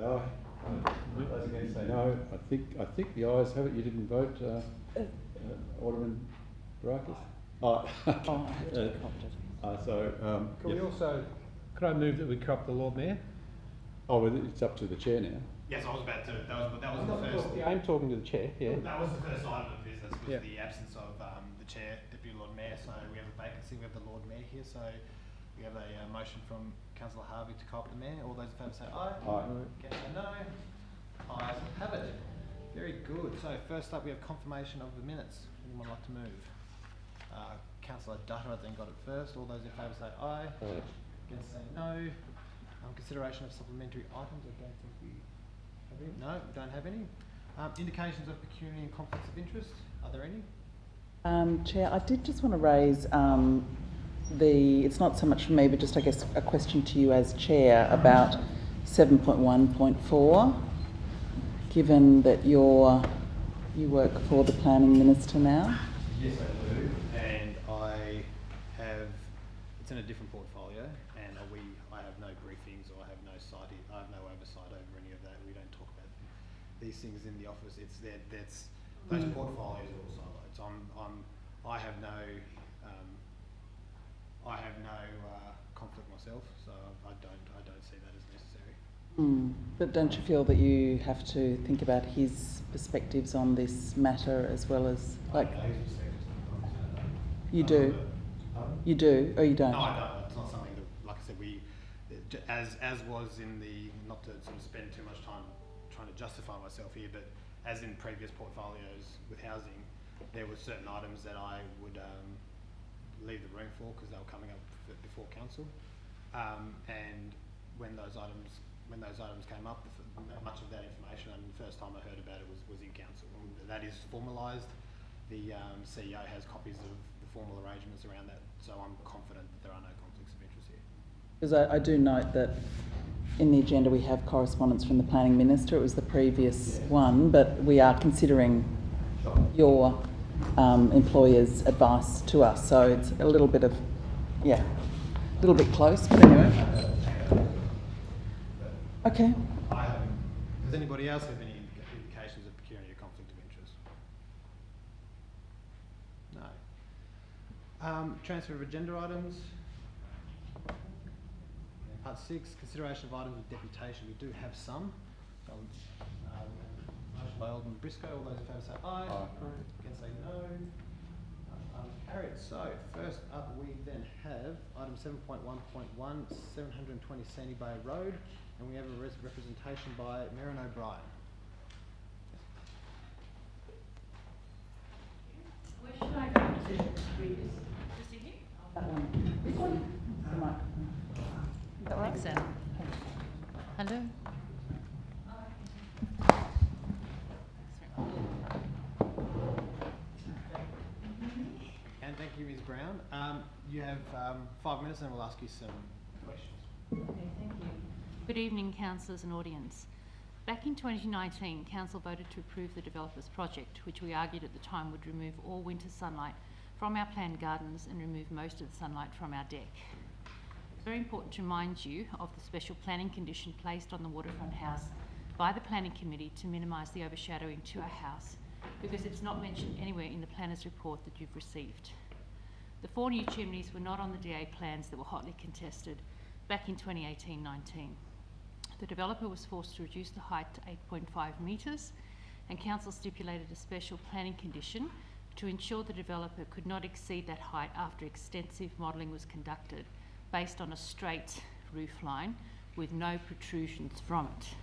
say aye. Those against say no. I think the ayes have it. You didn't vote, Alderman Barakis? Oh. Can we also, could I move that we corrupt the Lord Mayor? Oh, well, it's up to the chair now. Yes, I was about to. That was the first. Yeah, I'm talking to the chair. Yeah. That was the first item of business. Was the absence of the chair, deputy Lord Mayor. So we have a vacancy. We have the Lord Mayor here. So we have a motion from Councillor Harvey to co-opt the Mayor. All those in favour say aye. Aye. Against say no. Ayes have it. Very good. So first up, we have confirmation of the minutes. Anyone like to move? Councillor Dutton, I think, got it first. All those in favour say aye. Aye. Against say no. Consideration of supplementary items. I don't think we have any. No, we don't have any. Indications of pecuniary and conflicts of interest. Are there any? Chair, I did just want to raise it's not so much for me, but just I guess a question to you as Chair about 7.1.4. Given that you work for the Planning Minister now. Yes, I do, and I have. It's in a different portfolio, and I have no briefings or I have no oversight over any of that. We don't talk about these things in the office. It's those portfolios are all siloed. I have no conflict myself, so I don't see that as necessary. But don't you feel that you have to think about his perspectives on this matter as well as you do? You do, or you don't? No, I don't. It's not something that, like I said, as was in the, not to sort of spend too much time trying to justify myself here, but as in previous portfolios with housing, there were certain items that I would leave the room for because they were coming up before council, and when those items came up, much of that information, and the first time I heard about it was in council. And that is formalised. The CEO has copies of the formal arrangements around that, so I'm confident that there are no conflicts of interest here. Because I do note that in the agenda we have correspondence from the Planning Minister. It was the previous one, but we are considering your employer's advice to us, so it's a little bit of, a little bit close, but anyway. Okay. Does anybody else have any indications of pecuniary conflict of interest? No. Transfer of agenda items. Part 6, consideration of items of deputation. We do have some. Motion by Alderman Briscoe. All those in favour say aye. Against say no. Carried. So first up we then have item 7.1.1, 720 Sandy Bay Road, and we have a representation by Merrin O'Brien. Where should I go to read this? Just in here? That one. This one? The microphone. Thanks, Anne. Hello. And thank you, Ms. Brown. You have 5 minutes and we'll ask you some questions. Okay, thank you. Good evening, councillors and audience. Back in 2019, Council voted to approve the developer's project, which we argued at the time would remove all winter sunlight from our planned gardens and remove most of the sunlight from our deck. It's very important to remind you of the special planning condition placed on the waterfront house by the Planning Committee to minimise the overshadowing to our house, because it's not mentioned anywhere in the planner's report that you've received. The 4 new chimneys were not on the DA plans that were hotly contested back in 2018-19. The developer was forced to reduce the height to 8.5 metres, and Council stipulated a special planning condition to ensure the developer could not exceed that height after extensive modelling was conducted based on a straight roof line with no protrusions from it.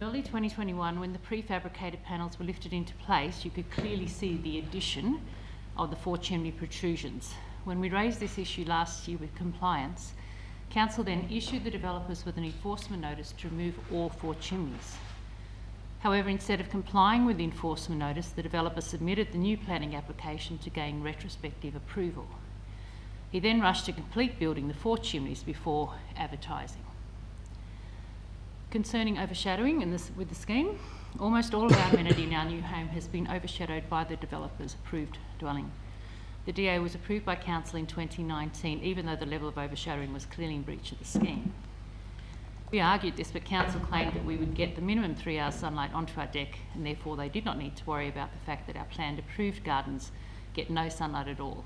Early 2021, when the prefabricated panels were lifted into place, you could clearly see the addition of the 4 chimney protrusions. When we raised this issue last year with compliance, Council then issued the developers with an enforcement notice to remove all 4 chimneys. However, instead of complying with the enforcement notice, the developer submitted the new planning application to gain retrospective approval. He then rushed to complete building the 4 chimneys before advertising. Concerning overshadowing with the scheme, almost all of our amenity in our new home has been overshadowed by the developer's approved dwelling. The DA was approved by Council in 2019, even though the level of overshadowing was clearly in breach of the scheme. We argued this, but council claimed that we would get the minimum 3 hours sunlight onto our deck, and therefore they did not need to worry about the fact that our planned approved gardens get no sunlight at all.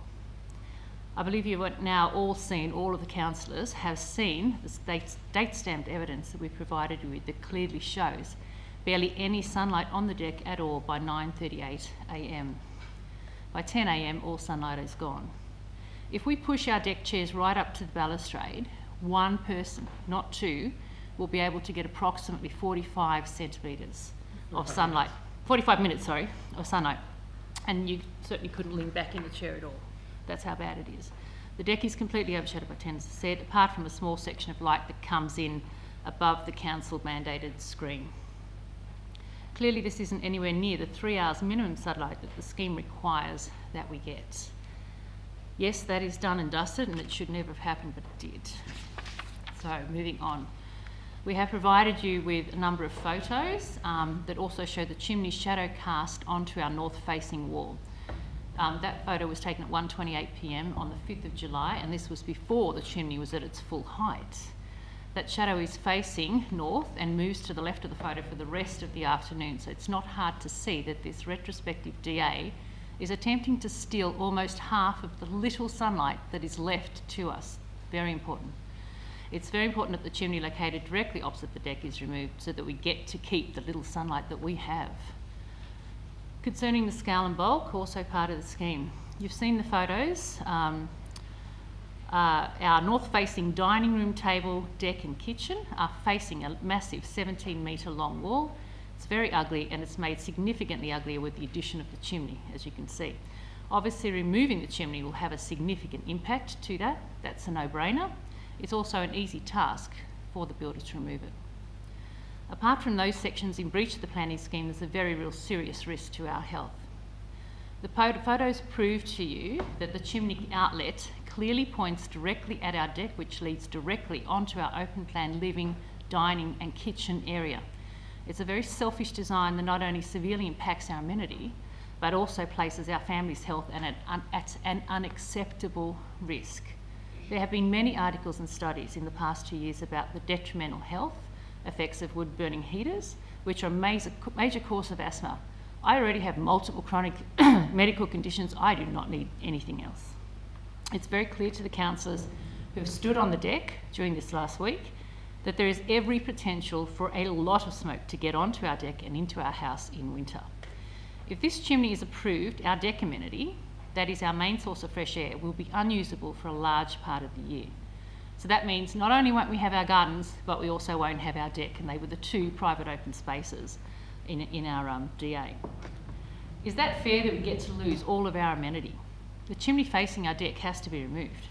I believe you have now all seen, all of the councillors have seen the date-stamped evidence that we provided you with that clearly shows barely any sunlight on the deck at all by 9:38 a.m. By 10 a.m, all sunlight is gone. If we push our deck chairs right up to the balustrade, one person, not two, will be able to get approximately 45 centimetres of sunlight. 45 minutes, sorry, of sunlight. And you certainly couldn't lean back in the chair at all. That's how bad it is. The deck is completely overshadowed by tents, as I said, apart from a small section of light that comes in above the council mandated screen. Clearly this isn't anywhere near the 3 hours minimum sunlight that the scheme requires that we get. Yes, that is done and dusted, and it should never have happened, but it did. So moving on. We have provided you with a number of photos that also show the chimney shadow cast onto our north-facing wall. That photo was taken at 1:28 p.m. on the 5th of July, and this was before the chimney was at its full height. That shadow is facing north and moves to the left of the photo for the rest of the afternoon, so it's not hard to see that this retrospective DA is attempting to steal almost half of the little sunlight that is left to us. Very important. It's very important that the chimney located directly opposite the deck is removed so that we get to keep the little sunlight that we have. Concerning the scale and bulk, also part of the scheme. You've seen the photos. Our north-facing dining room table, deck and kitchen are facing a massive 17-metre long wall. It's very ugly, and it's made significantly uglier with the addition of the chimney, as you can see. Obviously, removing the chimney will have a significant impact to that. That's a no-brainer. It's also an easy task for the builder to remove it. Apart from those sections in breach of the planning scheme, there's a very real serious risk to our health. The photos prove to you that the chimney outlet clearly points directly at our deck, which leads directly onto our open plan living, dining and kitchen area. It's a very selfish design that not only severely impacts our amenity, but also places our family's health at an unacceptable risk. There have been many articles and studies in the past 2 years about the detrimental health effects of wood-burning heaters, which are a major cause of asthma. I already have multiple chronic medical conditions. I do not need anything else. It's very clear to the councillors who have stood on the deck during this last week that there is every potential for a lot of smoke to get onto our deck and into our house in winter. If this chimney is approved, our deck amenity, that is our main source of fresh air, will be unusable for a large part of the year. So that means not only won't we have our gardens, but we also won't have our deck, and they were the two private open spaces in our DA. Is that fair that we get to lose all of our amenity? The chimney facing our deck has to be removed.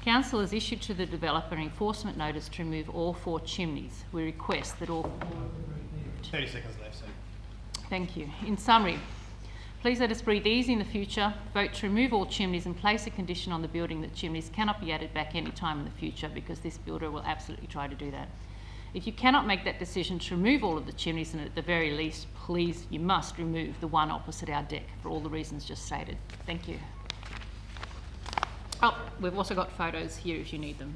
Council has issued to the developer an enforcement notice to remove all 4 chimneys. We request that all 4 be removed. 30 seconds left, so. Thank you. In summary, please let us breathe easy in the future, vote to remove all chimneys and place a condition on the building that chimneys cannot be added back any time in the future, because this builder will absolutely try to do that. If you cannot make that decision to remove all of the chimneys, then at the very least, please, you must remove the one opposite our deck for all the reasons just stated. Thank you. Oh, we've also got photos here if you need them.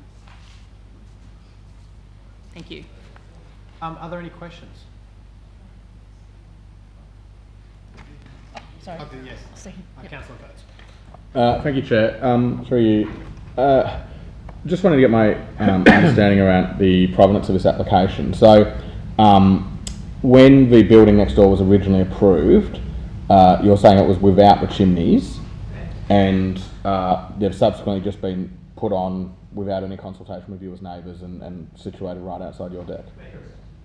Thank you. Are there any questions? Sorry. Okay, yes. Yep. Councillor Coates. Thank you, Chair. Through you. Just wanted to get my understanding around the provenance of this application. So, when the building next door was originally approved, you're saying it was without the chimneys, and they've subsequently just been put on without any consultation with you as neighbours and situated right outside your deck?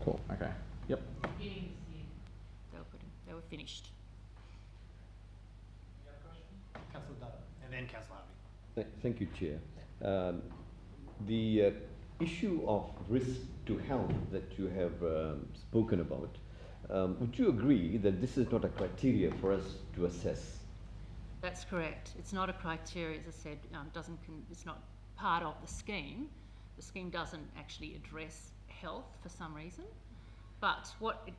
Cool, okay. Yep. They were finished. Councillor Dutton, and then Councillor Harvey. Thank you, Chair. The issue of risk to health that you have spoken about, would you agree that this is not a criteria for us to assess? That's correct. It's not a criteria, as I said, it's not part of the scheme. The scheme doesn't actually address health for some reason. But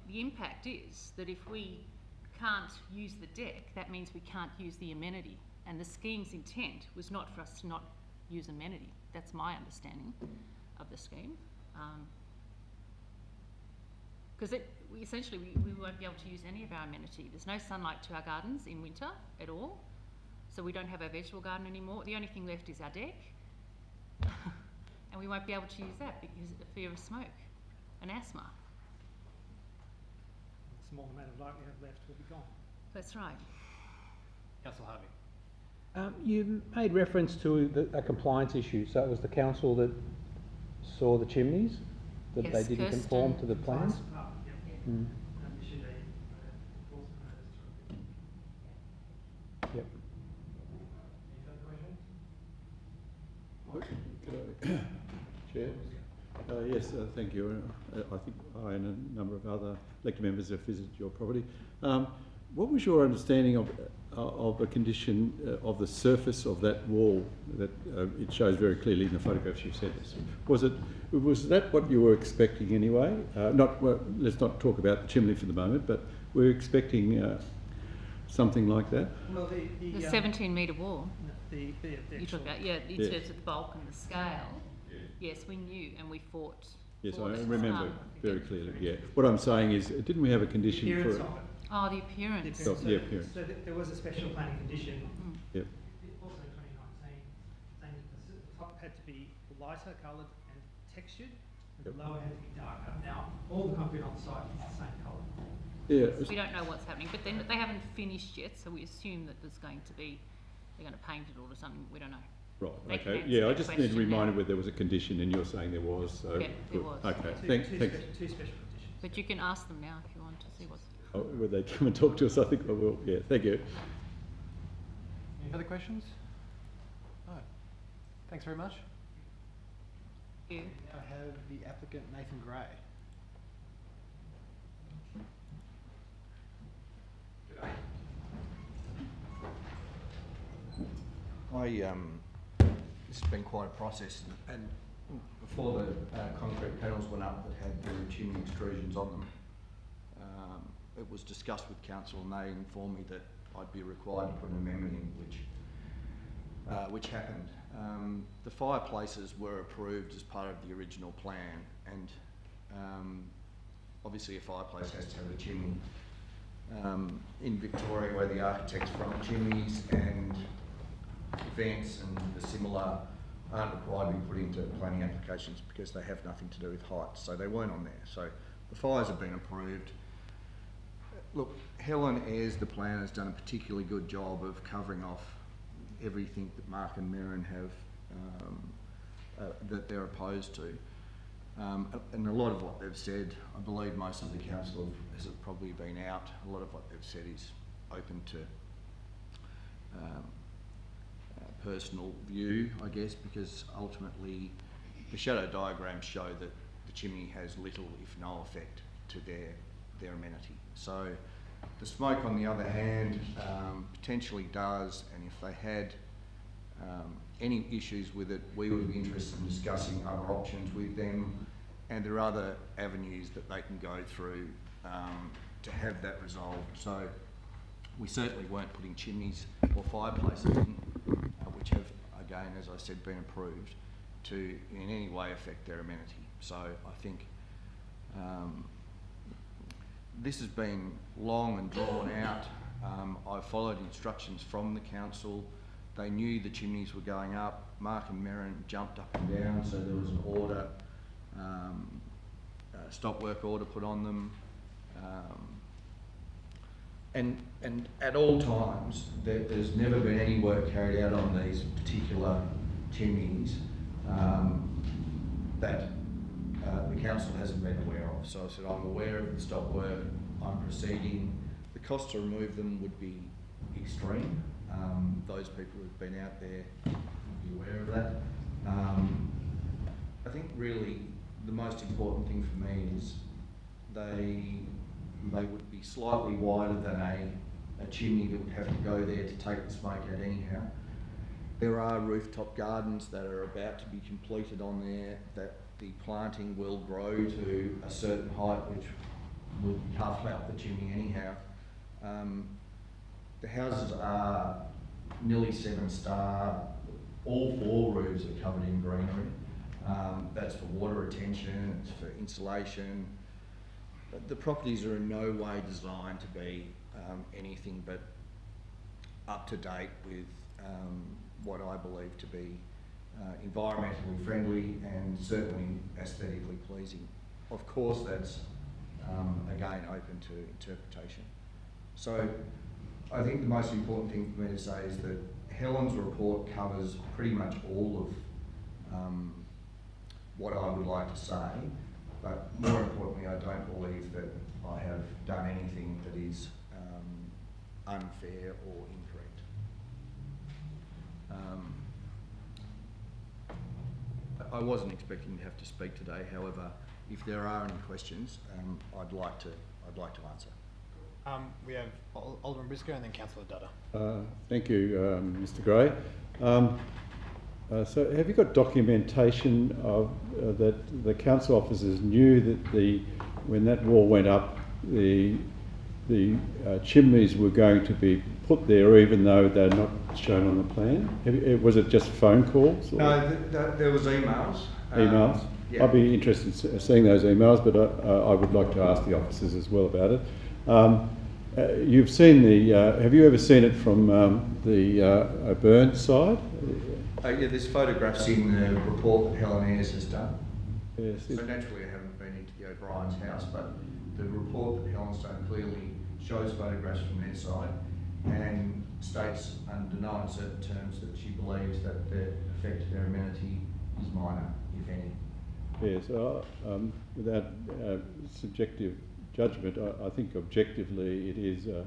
the impact is that if we can't use the deck, that means we can't use the amenity. And the scheme's intent was not for us to not use amenity. That's my understanding of the scheme. Because essentially we won't be able to use any of our amenity. There's no sunlight to our gardens in winter at all, so we don't have our vegetable garden anymore. The only thing left is our deck, and we won't be able to use that because of the fear of smoke and asthma. The small amount of light we have left will be gone. That's right. Councillor Harvey. You made reference to a compliance issue, so it was the council that saw the chimneys, that Yes, they didn't Kirsten. conform to the plans? Yep. Mm. Issued a enforcement notice. Yep. Any further questions? Chair? Yes, thank you. I think I and a number of other elected members have visited your property. What was your understanding of a condition of the surface of that wall that it shows very clearly in the photographs you sent us? Was that what you were expecting anyway? Let's not talk about the chimney for the moment, but we're expecting something like that. Well, The 17-metre wall the you actual, talk about, in Yeah. terms of the bulk and the scale. Yes, we knew, and we fought. Yes, fought I it. remember very clearly. Yeah. What I'm saying is, didn't we have a condition appearance for? of it. Oh, the appearance. The appearance. Yeah, appearance. So there was a special planning condition, Yep. also in 2019, saying that the top had to be lighter coloured and textured, and Yep. the lower had to be darker. Now, all the concrete on site is the same colour. Yeah. We don't know what's happening, but then they haven't finished yet, so we assume that there's going to be, they're going to paint it or something. We don't know. Right. They can Okay. answer Yeah. I that just need question reminded now. whether there was a condition, and you're saying there was. So Yeah, there good. was. Okay. Two Thanks. special conditions. But you can ask them now if you want to see what's. Oh, will they come and talk to us? I think I will. Yeah. Thank you. Any further questions? No. Thanks very much. You. I have the applicant Nathan Gray. This has been quite a process, and before the concrete panels went up that had the chimney extrusions on them, it was discussed with council, and they informed me that I'd be required to put an amendment in, which happened. The fireplaces were approved as part of the original plan, and obviously a fireplace has to have a chimney. In Victoria, where the architects front chimneys and vents and the similar aren't required to be put into planning applications because they have nothing to do with height, so they weren't on there. So the fires have been approved. Look, Helen Ayres, the planner, has done a particularly good job of covering off everything that Mark and Merrin have that they're opposed to. And a lot of what they've said, I believe most of the council has probably been out. A lot of what they've said is open to personal view, I guess, because ultimately the shadow diagrams show that the chimney has little, if no, effect to their amenity. So the smoke, on the other hand, potentially does, and if they had any issues with it, we would be interested in discussing other options with them, and there are other avenues that they can go through to have that resolved. So we certainly weren't putting chimneys or fireplaces in, which have, again, as I said, been approved to in any way affect their amenity. So I think this has been long and drawn out. I followed instructions from the council. They knew the chimneys were going up. Mark and Merrin jumped up and down, so there was an order, a stop work order put on them. And at all times, there's never been any work carried out on these particular chimneys that the council hasn't been aware of. So I said, I'm aware of the stop work, I'm proceeding. The cost to remove them would be extreme. Those people who've been out there would be aware of that. I think really the most important thing for me is they would be slightly wider than a chimney that would have to go there to take the smoke out anyhow. There are rooftop gardens that are about to be completed on there that the planting will grow to a certain height which will half out the chimney anyhow. The houses are nearly 7-star. All 4 roofs are covered in greenery. That's for water retention, it's for insulation. the properties are in no way designed to be anything but up to date with what I believe to be environmentally friendly and certainly aesthetically pleasing. Of course, that's again open to interpretation. So I think the most important thing for me to say is that Helen's report covers pretty much all of what I would like to say, but more importantly, I don't believe that I have done anything that is unfair or incorrect. I wasn't expecting to have to speak today. However, if there are any questions, I'd like to answer. We have Alderman Briscoe and then Councillor Dutta. Thank you, Mr. Gray. So have you got documentation of that the council officers knew that when that wall went up, the chimneys were going to be put there even though they're not shown on the plan? Was it just phone calls? Or? No, there was emails. Emails? Yeah. I'd be interested in seeing those emails, but I would like to ask the officers as well about it. You've seen have you ever seen it from the Burn side? Yeah, there's photographs in the report that Helen Ayres has done. Yes. So naturally I haven't been into the O'Brien's house, but the report that Helen's done clearly shows photographs from their side and states under no uncertain terms that she believes that the effect of their amenity is minor, if any. Yes, without subjective judgment, I think objectively it is a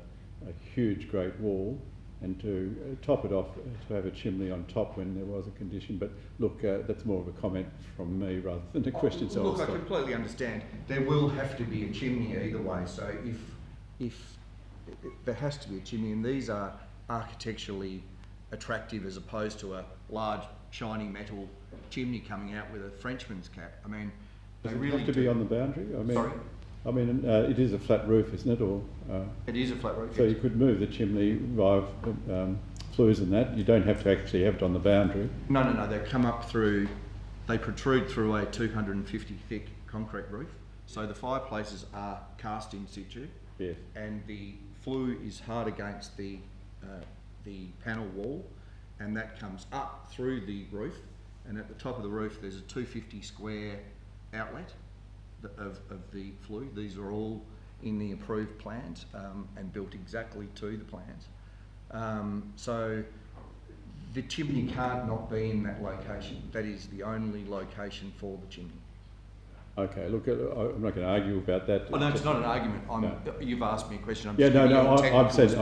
huge great wall, and to top it off, to have a chimney on top when there was a condition. But look, that's more of a comment from me rather than a question. So look, I completely understand. There will have to be a chimney either way. So if there has to be a chimney, and these are architecturally attractive as opposed to a large shiny metal chimney coming out with a Frenchman's cap. I mean, they really have to be on the boundary. I mean, sorry. I mean, it is a flat roof, isn't it? Or it is a flat roof. So yes. You could move the chimney via flues and that. You don't have to actually have it on the boundary. No. They come up through. They protrude through a 250 thick concrete roof. So the fireplaces are cast in situ. Yes. And the flue is hard against the panel wall, and that comes up through the roof. And at the top of the roof, there's a 250 square outlet of the flue. These are all in the approved plans and built exactly to the plans. So the chimney can't not be in that location. That is the only location for the chimney. Okay, look, I'm not going to argue about that. Oh, no, it's not an argument. You've asked me a question. I've said,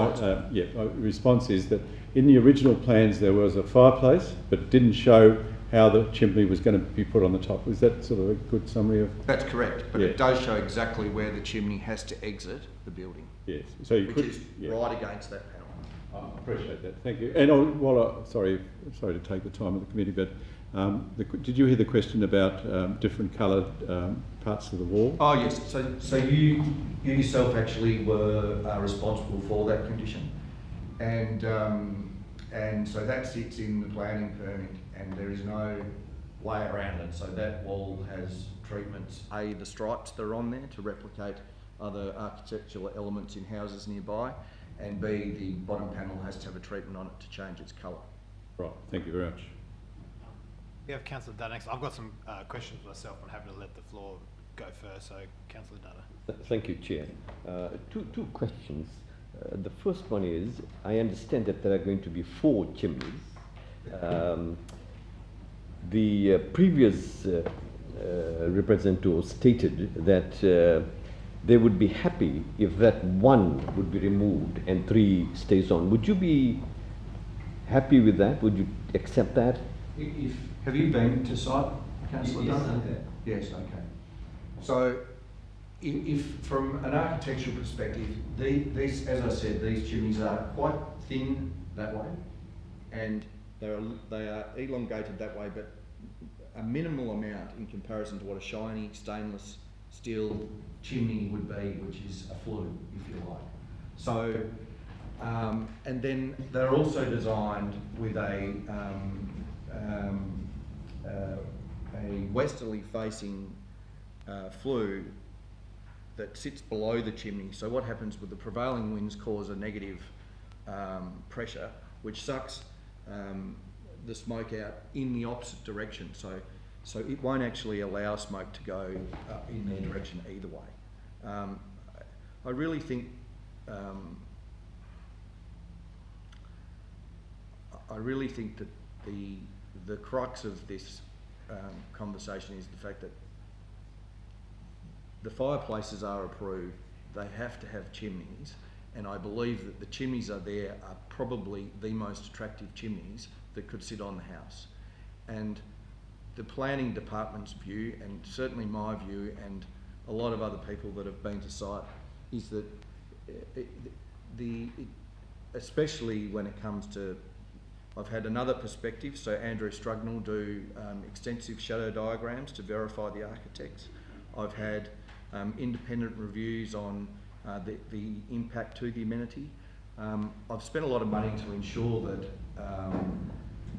response is that in the original plans there was a fireplace, but it didn't show how the chimney was going to be put on the top. Is that sort of a good summary of? That's correct, but it does show exactly where the chimney has to exit the building. Yes, so you which is right against that panel. I appreciate that, thank you. And sorry to take the time of the committee, but did you hear the question about different coloured parts of the wall? Oh yes, so you yourself actually were responsible for that condition, and so that sits in the planning permit, and there is no way around it. So that wall has treatments, A, the stripes that are on there to replicate other architectural elements in houses nearby, and B, the bottom panel has to have a treatment on it to change its colour. Right, thank you very much. We have Councillor Dutta next. I've got some questions myself. I'm happy to let the floor go first. So, Councillor Dutta. Thank you, Chair. Two questions. The first one is, I understand that there are going to be 4 chimneys. The previous representative stated that they would be happy if that 1 would be removed and 3 stays on. Would you be happy with that? Would you accept that? Have you been to site, Councillor Dunn? Yes, okay. So, if from an architectural perspective, these, as I said, these chimneys are quite thin that way, and they are elongated that way, but a minimal amount in comparison to what a shiny stainless steel chimney would be, which is a flue, if you like. So, and then they're also designed with a westerly facing flue that sits below the chimney. So what happens with the prevailing winds cause a negative pressure, which sucks the smoke out in the opposite direction. So it won't actually allow smoke to go in their direction either way. I really think that the crux of this conversation is the fact that the fireplaces are approved, they have to have chimneys, and I believe that the chimneys are probably the most attractive chimneys that could sit on the house. And the planning department's view, and certainly my view, and a lot of other people that have been to site, is that especially when it comes to, I've had another perspective, so Andrew Strugnell do extensive shadow diagrams to verify the architects. I've had independent reviews on the impact to the amenity. I've spent a lot of money to ensure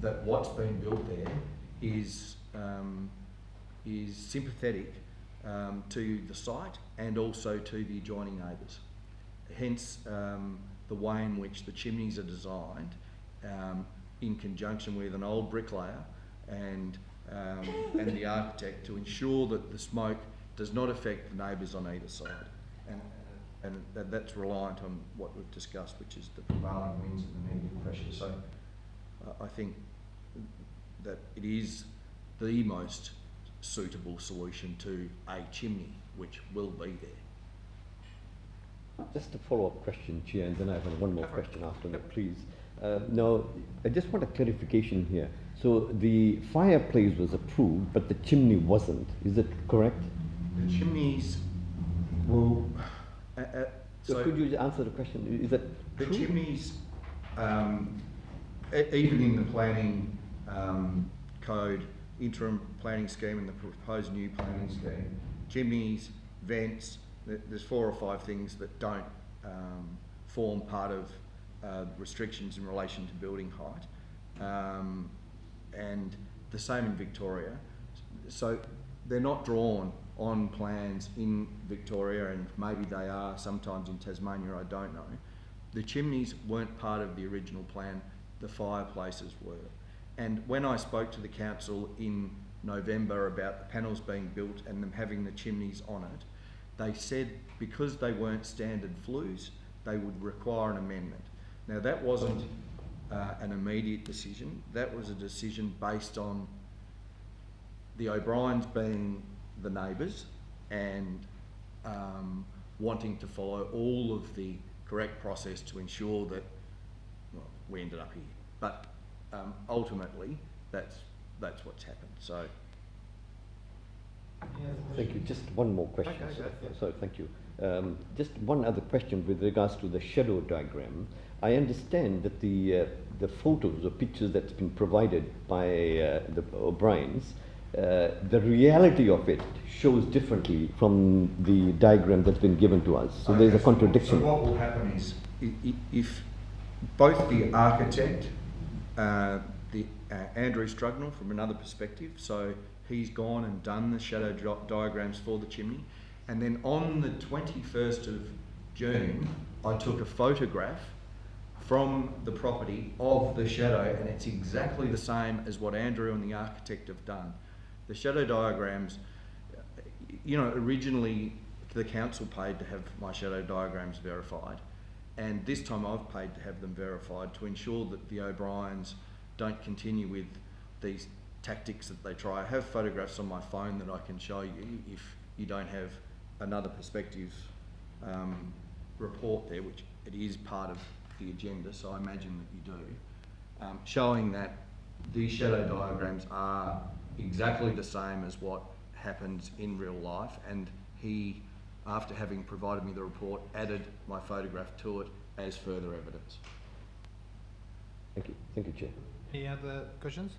that what's been built there is sympathetic to the site and also to the adjoining neighbours. Hence the way in which the chimneys are designed in conjunction with an old bricklayer and the architect to ensure that the smoke does not affect the neighbours on either side. And that's reliant on what we've discussed, which is the prevailing winds and the negative pressure. So I think that it is the most suitable solution to a chimney, which will be there. Just a follow-up question, Chair, and then I have one more question after that, please. Now, I just want a clarification here. So the fireplace was approved, but the chimney wasn't. Is that correct? The chimneys will... so could you answer the question? Is that the true? chimneys, even in the planning code, interim planning scheme and the proposed new planning scheme, chimneys, vents, there's 4 or 5 things that don't form part of restrictions in relation to building height, and the same in Victoria. So they're not drawn on plans in Victoria, and maybe they are sometimes in Tasmania, I don't know. The chimneys weren't part of the original plan, the fireplaces were. And when I spoke to the council in November about the panels being built and them having the chimneys on it, they said because they weren't standard flues, they would require an amendment. Now that wasn't an immediate decision, that was a decision based on the O'Briens being the neighbours and wanting to follow all of the correct process to ensure that, well, we ended up here. But ultimately, that's what's happened. So. Thank you. Just one more question. Okay, Sorry, thank you. Just one other question with regards to the shadow diagram. I understand that the photos or pictures that's been provided by the O'Briens, the reality of it shows differently from the diagram that's been given to us. So there's a contradiction. So what will happen is, if both the architect, Andrew Strugnell from another perspective, so he's gone and done the shadow diagrams for the chimney, and then on the 21st of June, I took a photograph from the property of the shadow, and it's exactly the same as what Andrew and the architect have done. The shadow diagrams, you know, originally the council paid to have my shadow diagrams verified, and this time I've paid to have them verified to ensure that the O'Briens don't continue with these tactics that they try. I have photographs on my phone that I can show you if you don't have another perspective report there, which it is part of the agenda, so I imagine that you do, showing that these shadow diagrams are exactly the same as what happens in real life, and he, after having provided me the report, added my photograph to it as further evidence. Thank you. Thank you, Chair. Any other questions?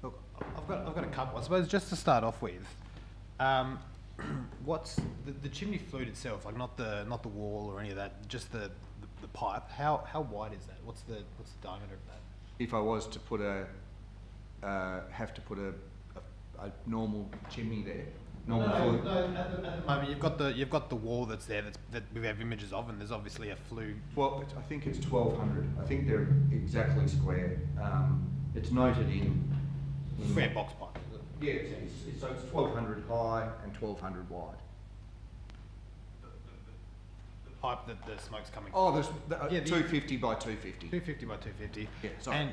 Look, I've got a couple. I suppose just to start off with, what's the chimney flute itself? Like not the wall or any of that, just the pipe. How wide is that? What's the diameter of that? If I was to have to put a normal chimney there, normal flue? No, at the moment you've got the wall that's there that we have images of, and there's obviously a flue. Well, I think it's 1200. I think they're exactly square. It's noted in Square box pipe. Yeah, so it's 1200 high and 1200 wide. The pipe that the smoke's coming. Oh, there's yeah, 250 by 250. 250 by 250. Yeah, sorry. And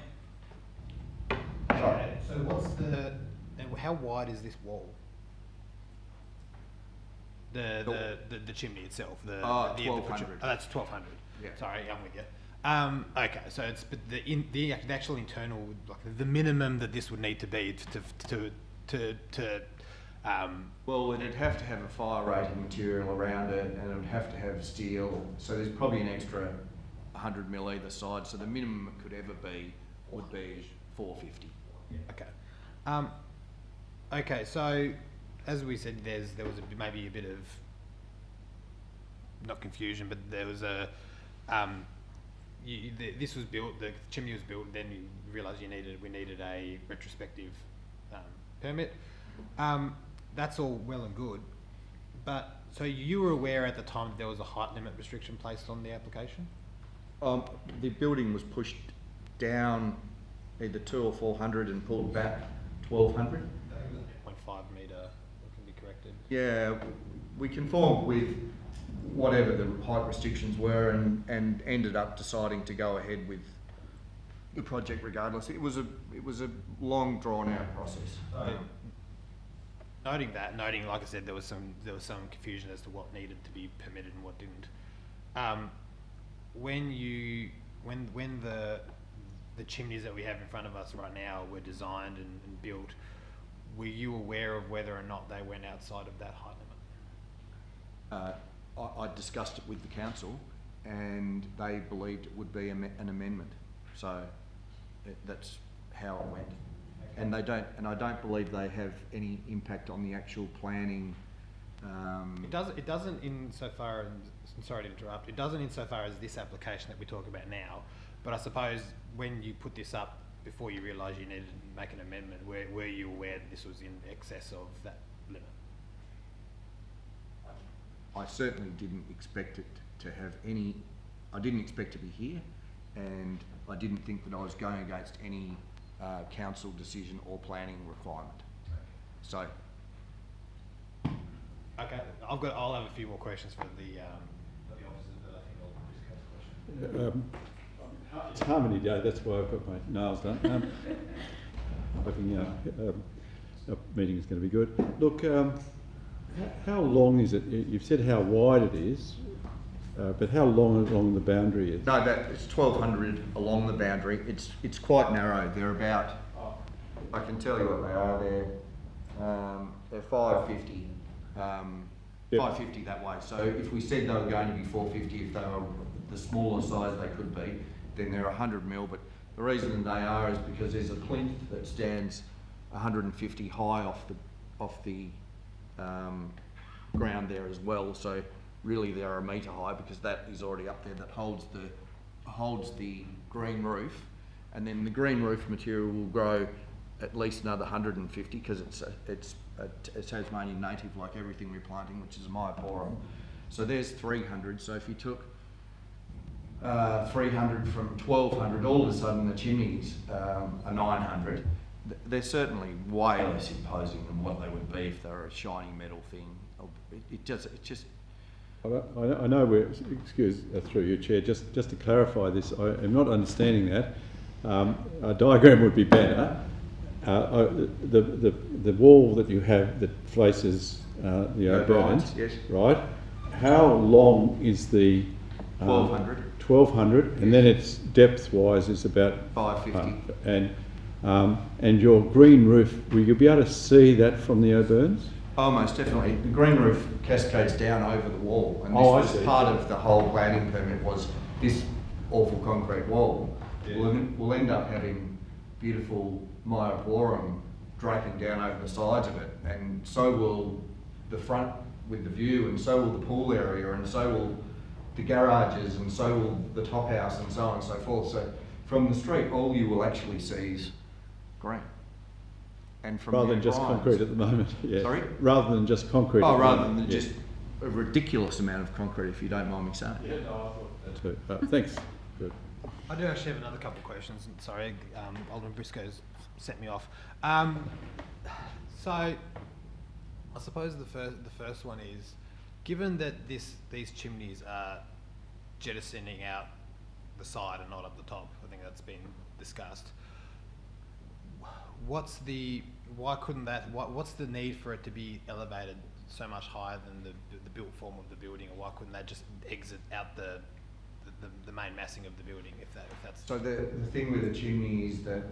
okay, so what's and how wide is this wall? The chimney itself. The 1200. Oh, that's 1200. Yeah. Sorry, I'm with you. Okay, so it's but the actual internal, like the minimum that this would need to be to Well, it'd have to have a fire rating material around it, and it would have to have steel. So there's probably an extra 100 mil either side. So the minimum it could ever be would be 450. Okay. Okay, so as we said, there was maybe a bit of not confusion, but there was a this was built, the chimney was built, then you realised we needed a retrospective permit. That's all well and good, but so you were aware at the time that there was a height limit restriction placed on the application? The building was pushed down either 200 or 400 and pulled back 1200. 8.5 metre, can be corrected. Yeah, we conformed with whatever the height restrictions were, and ended up deciding to go ahead with the project regardless. It was a long drawn out process. Noting, like I said, there was some confusion as to what needed to be permitted and what didn't. When the chimneys that we have in front of us right now were designed and built, were you aware of whether or not they went outside of that height limit? I discussed it with the council, and they believed it would be an amendment. So that's how it went. Okay. And I don't believe they have any impact on the actual planning. It doesn't insofar as, I'm sorry to interrupt, it doesn't insofar as this application that we talk about now, but I suppose when you put this up, before you realised you needed to make an amendment, were you aware that this was in excess of that limit? I certainly didn't expect it to have any, I didn't expect to be here, and I didn't think that I was going against any council decision or planning requirement. So. Okay, I'll have a few more questions for the officers, but I think I'll just go to questions. It's Harmony Day, that's why I've got my nails done. Hoping our meeting is going to be good. Look, how long is it? You've said how wide it is, but how long along the boundary is? No, it's 1200 along the boundary. It's quite narrow. They're about, I can tell you what they are. They're 550. 550 that way. So if we said they were going to be 450, if they were the smaller size they could be, then they're 100 mil. But the reason they are is because there's a plinth that stands 150 high off the ground there as well. So really they're a metre high, because that is already up there, that holds the green roof, and then the green roof material will grow at least another 150, because it's a Tasmanian native, like everything we're planting, which is a myoporum. So there's 300. So if you took 300 from 1200, all of a sudden the chimneys are 900. They're certainly way less imposing than what they would be if they were a shiny metal thing. It just. I know we're, excuse through your chair, just to clarify this, I am not understanding that. A diagram would be better. The wall that you have that faces the O'Byrnes, yes. Right? How long is the 1200. 1200, and then its depth-wise is about 550. And your green roof, will you be able to see that from the O'Byrnes? Oh, most definitely. The green roof cascades down over the wall, and this was part of the whole planning permit, was this awful concrete wall. Yeah. We'll end up having beautiful myoporum draping down over the sides of it, and so will the front with the view, and so will the pool area, and so will the garages, and so will the top house, and so on and so forth. So from the street, all you will actually see is green. And from rather the than just O'Briens- concrete at the moment. Yeah. Sorry? Rather than just concrete. Oh, at the rather moment. than Yeah. just a ridiculous amount of concrete, if you don't mind me saying. Yeah, no, I thought that too. Thanks. Good. I do actually have another couple of questions. Sorry, Alderman Briscoe's set me off. So, I suppose the first one is, given that these chimneys are jettisoning out the side and not up the top, I think that's been discussed. What's the need for it to be elevated so much higher than the built form of the building, or why couldn't that just exit out the main massing of the building if that's... So the thing with the chimney is that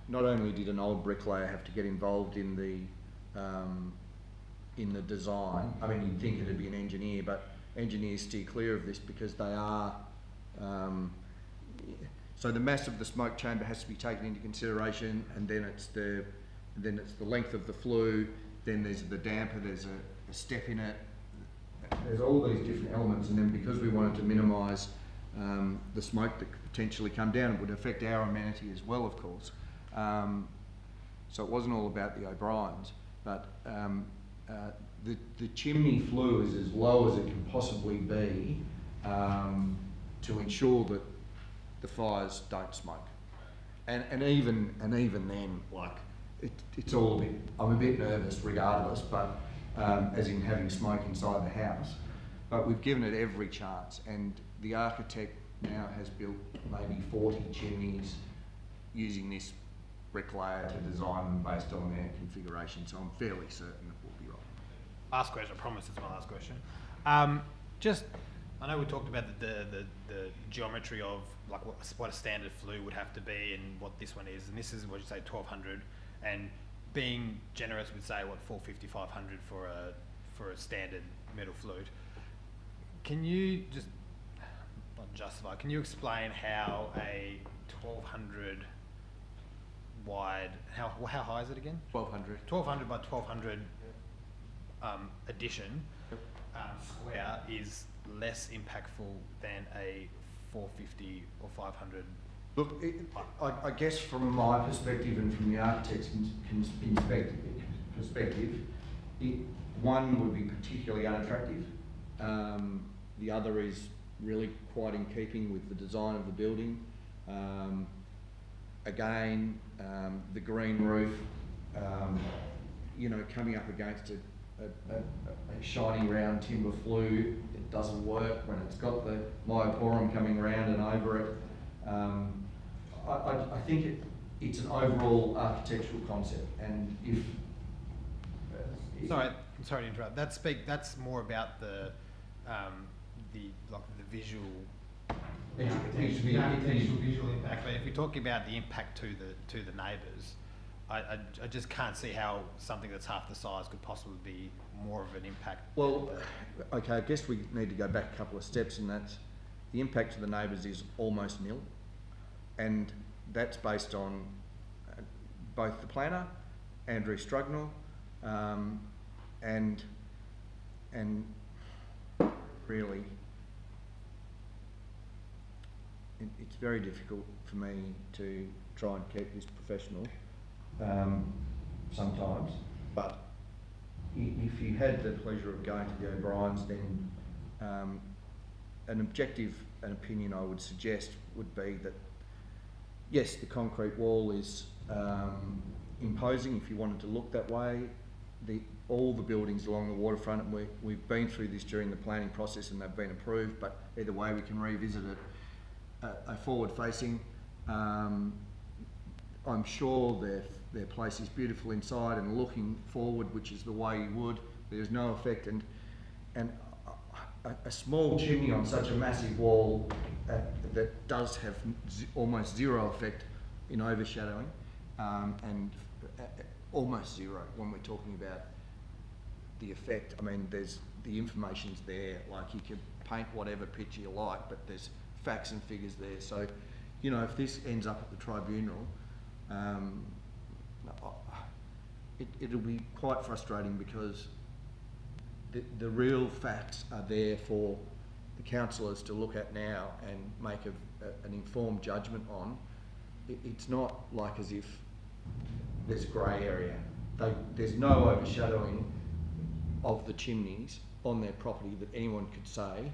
not only did an old bricklayer have to get involved in the design, I mean, you'd think it'd be an engineer, but engineers steer clear of this because they are... so the mass of the smoke chamber has to be taken into consideration, and then it's the length of the flue, then there's the damper, there's a step in it, there's all these different elements, and then because we wanted to minimise the smoke that could potentially come down, it would affect our amenity as well, of course. So it wasn't all about the O'Briens, but the chimney flue is as low as it can possibly be to ensure that the fires don't smoke. And even then, like, it's all a bit, I'm a bit nervous regardless, but as in having smoke inside the house. But we've given it every chance, and the architect now has built maybe 40 chimneys using this bricklayer to design them based on their configuration, so I'm fairly certain it will be right. Last question, I promise it's my last question. I know we talked about the geometry of like what a standard flue would have to be and what this one is, and this is what you say 1200, and being generous would say what 450, 500 for a standard metal flute. Can you just not justify? Can you explain how a 1200 wide, how high is it again? 1200. 1200 by 1200 addition square is less impactful than a 450 or 500. Look, I guess from my perspective and from the architect's perspective, one would be particularly unattractive. The other is really quite in keeping with the design of the building. Again, the green roof, you know, coming up against a shiny round timber flue, it doesn't work when it's got the myoporum coming round and over it. I think it's an overall architectural concept, and if sorry to interrupt. That's more about the visual. It needs to be visual impact. But if you're talking about the impact to the neighbours, I just can't see how something that's half the size could possibly be more of an impact. Well, okay, I guess we need to go back a couple of steps, and that's the impact to the neighbours is almost nil, and that's based on both the planner, Andrew Strugnell, and really, it's very difficult for me to try and keep this professional sometimes, but if you had the pleasure of going to the O'Briens, then an objective opinion I would suggest would be that yes, the concrete wall is imposing if you wanted to look that way. All the buildings along the waterfront, and we've been through this during the planning process and they've been approved, but either way we can revisit it. A forward-facing, I'm sure their place is beautiful inside, and looking forward, which is the way you would, there's no effect, and a small chimney on such a massive wall that does have almost zero effect in overshadowing, and almost zero when we're talking about the effect. I mean, the information's there, like you can paint whatever picture you like, but there's facts and figures there. So, you know, if this ends up at the tribunal, it'll be quite frustrating because the real facts are there for the councillors to look at now and make an informed judgment on. It's not like as if there's grey area. There's no overshadowing of the chimneys on their property that anyone could say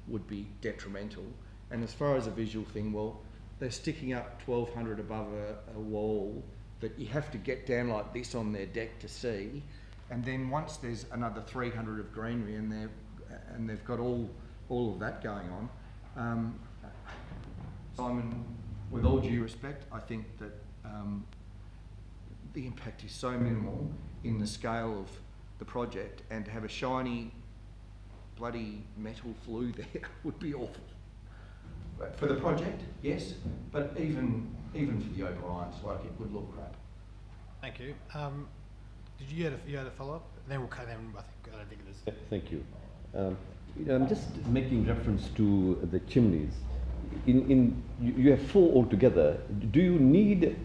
would be detrimental. And as far as a visual thing, well, they're sticking up 1200 above a wall that you have to get down like this on their deck to see. And then once there's another 300 of greenery and they've got all of that going on, Simon, with all due respect, I think that the impact is so minimal in the scale of the project, and to have a shiny bloody metal flue there would be awful. But for the project, yes, but even for the O'Briens, like, it would look crap. Thank you. Did you had a follow up? Then we'll cut. Then I don't think it is. Thank you. I'm just making reference to the chimneys. You have 4 altogether. Do you need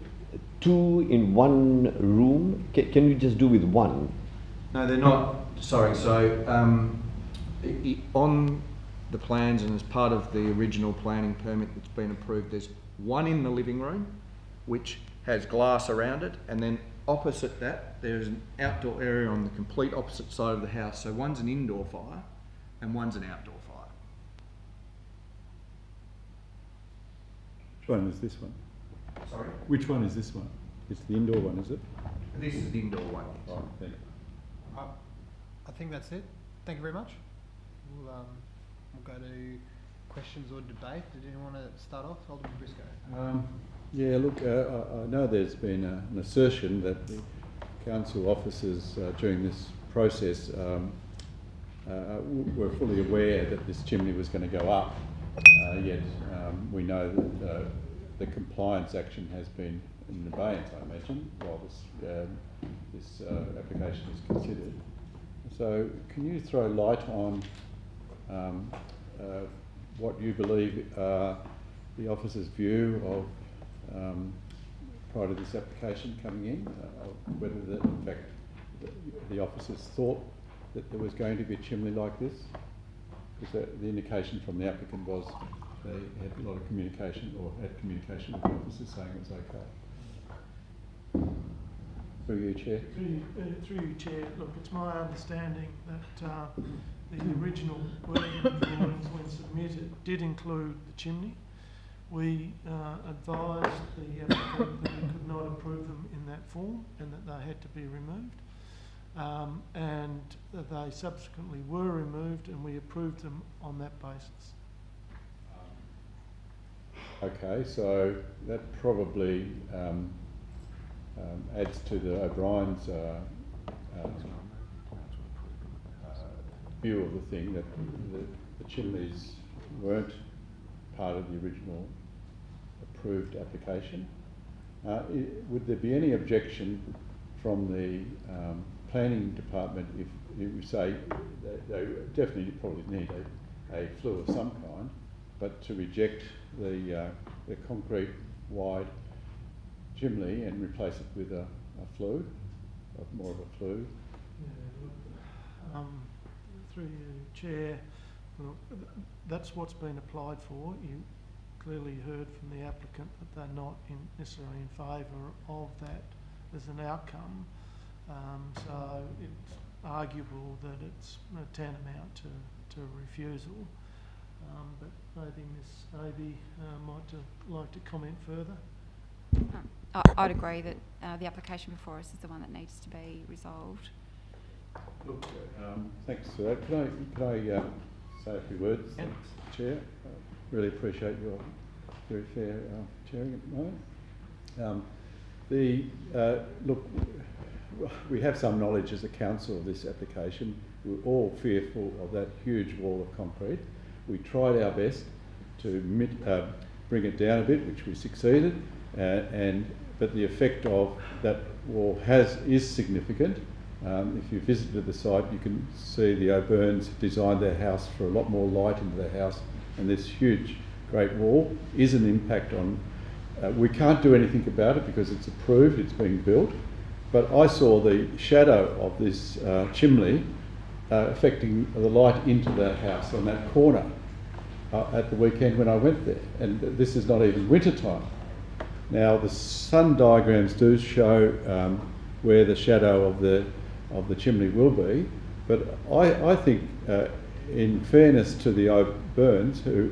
2 in one room? Can you just do with 1? No, they're not. Sorry. So on the plans and as part of the original planning permit that's been approved, there's 1 in the living room, which has glass around it, and then opposite that there's an outdoor area on the complete opposite side of the house. So one's an indoor fire and one's an outdoor fire. Which one is this one? Sorry? Which one is this one? It's the indoor one, is it? This is the indoor one. Oh, thank you. I think that's it. Thank you very much. We'll go to questions or debate. Did anyone want to start off? Alderman Briscoe. Yeah, look, I know there's been an assertion that the council officers during this process were fully aware that this chimney was going to go up, yet we know that the compliance action has been in abeyance, I imagine, while this application is considered. So can you throw light on what you believe the officer's view of prior to this application coming in, whether in fact the officers thought that there was going to be a chimney like this? Because the indication from the applicant was they had a lot of communication, or had communication with the officers saying it was okay. Through you, Chair. Through you, Chair. Look, it's my understanding that the original working drawings, when submitted, did include the chimney. We advised the applicant that we could not approve them in that form and that they had to be removed. And they subsequently were removed, and we approved them on that basis. Okay, so that probably adds to the O'Brien's view of the thing, that the chimneys weren't part of the original approved application. Would there be any objection from the planning department if you say they definitely probably need a flue of some kind, but to reject the concrete wide chimney and replace it with a flue, more of a flue? Yeah, through you, Chair, well, that's what's been applied for. You clearly heard from the applicant that they're not necessarily in favour of that as an outcome. So it's arguable that it's tantamount to refusal. But maybe Ms Abbey might like to comment further. I'd agree that the application before us is the one that needs to be resolved. Look, thanks for that. Can I say a few words, Yeah. Chair? Really appreciate your very fair chairing at the moment. Look, we have some knowledge as a council of this application. We're all fearful of that huge wall of concrete. We tried our best to bring it down a bit, which we succeeded, but the effect of that wall is significant. If you visited the site, you can see the O'Byrnes designed their house for a lot more light into their house, and this huge, great wall is an impact on. We can't do anything about it because it's approved, it's being built, but I saw the shadow of this chimney affecting the light into the house on that corner at the weekend when I went there, and this is not even winter time. Now the sun diagrams do show where the shadow of the chimney will be, but I think in fairness to the O'Byrnes who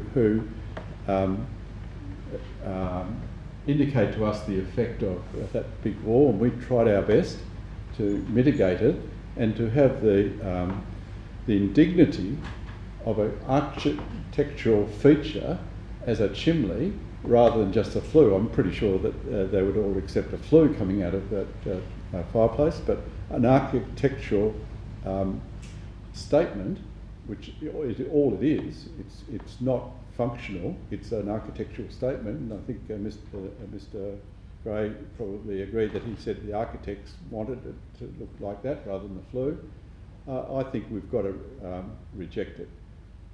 indicate to us the effect of that big wall, and we tried our best to mitigate it, and to have the indignity of an architectural feature as a chimney rather than just a flue. I'm pretty sure that they would all accept a flue coming out of that fireplace, but an architectural statement, which all it is, it's not functional, it's an architectural statement, and I think Mr. Gray probably agreed that he said the architects wanted it to look like that rather than the flue. I think we've got to reject it,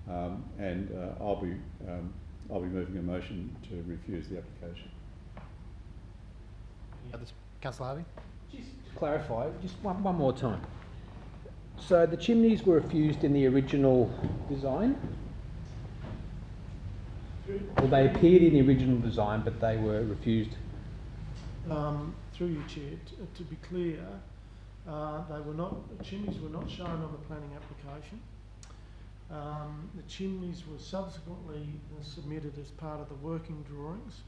and I'll be moving a motion to refuse the application. Councillor Harvey? Just to clarify, just one more time. So the chimneys were refused in the original design? Well, they appeared in the original design, but they were refused? Through you, Chair, to be clear, the chimneys were not shown on the planning application. The chimneys were subsequently submitted as part of the working drawings.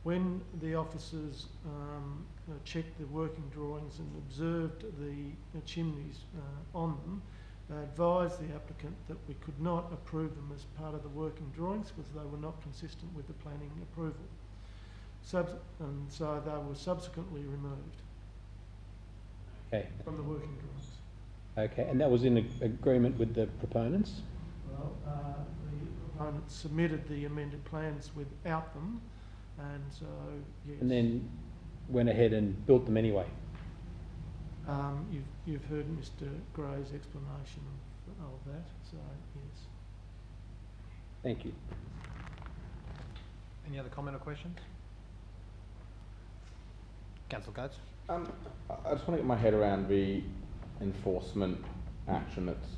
When the officers checked the working drawings and observed the chimneys on them, they advised the applicant that we could not approve them as part of the working drawings because they were not consistent with the planning approval. And so they were subsequently removed from the working drawings. Okay, and that was in agreement with the proponents? Well, the proponents submitted the amended plans without them, and so, yes. And then went ahead and built them anyway? You've heard Mr. Gray's explanation of that, so yes. Thank you. Any other comment or questions? Councillor Coates? I just want to get my head around the enforcement action that's...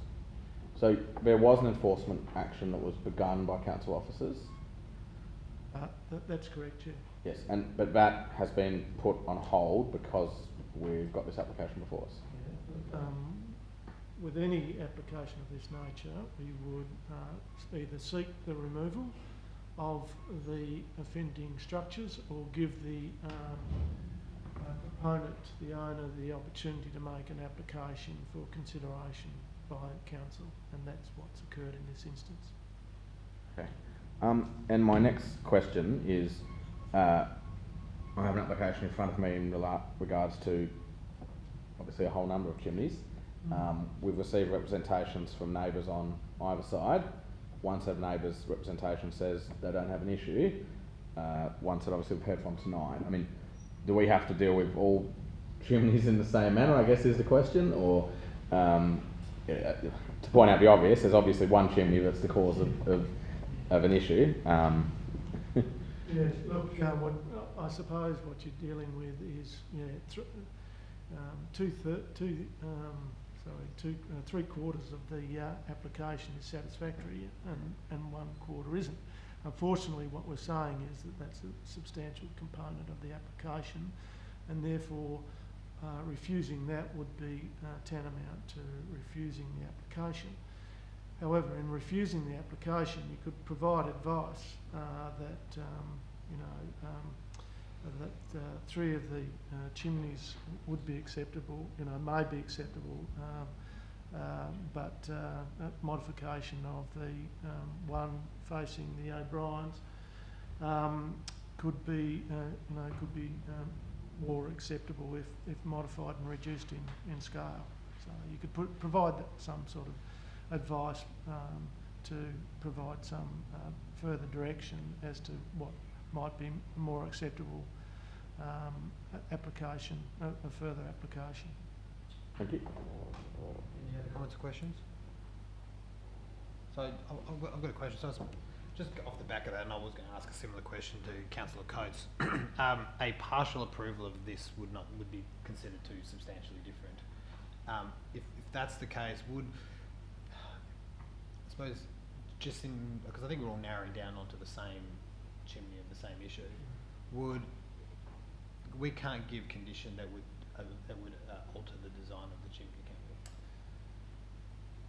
So there was an enforcement action that was begun by council officers? That's correct, Chair. Yes, but that has been put on hold because we've got this application before us. Yeah, with any application of this nature, we would either seek the removal of the offending structures or give the proponent, the owner, the opportunity to make an application for consideration by council, and that's what's occurred in this instance. Okay. And my next question is, I have an application in front of me in regards to obviously a whole number of chimneys. We've received representations from neighbours on either side. One set of neighbours' representation says they don't have an issue. One set obviously we've heard from tonight. I mean, do we have to deal with all chimneys in the same manner, I guess is the question? Or, to point out the obvious, there's obviously one chimney that's the cause of an issue. Yes, look, I suppose what you're dealing with is, three quarters of the application is satisfactory and 1/4 isn't. Unfortunately, what we're saying is that that's a substantial component of the application, and therefore refusing that would be tantamount to refusing the application. However, in refusing the application, you could provide advice that three of the chimneys would be acceptable, may be acceptable, but modification of the one facing the O'Briens could be more acceptable if modified and reduced in scale. So you could provide some sort of advice to provide some further direction as to what might be more acceptable application, a further application. Thank you. Any other comments or questions? So I've got a question. So just off the back of that, and I was going to ask a similar question to Councillor Coates. A partial approval of this would be considered too substantially different. If that's the case, would I suppose because I think we're all narrowing down onto the same chimney of the same issue. we can't give condition that would alter the design of the chimney, can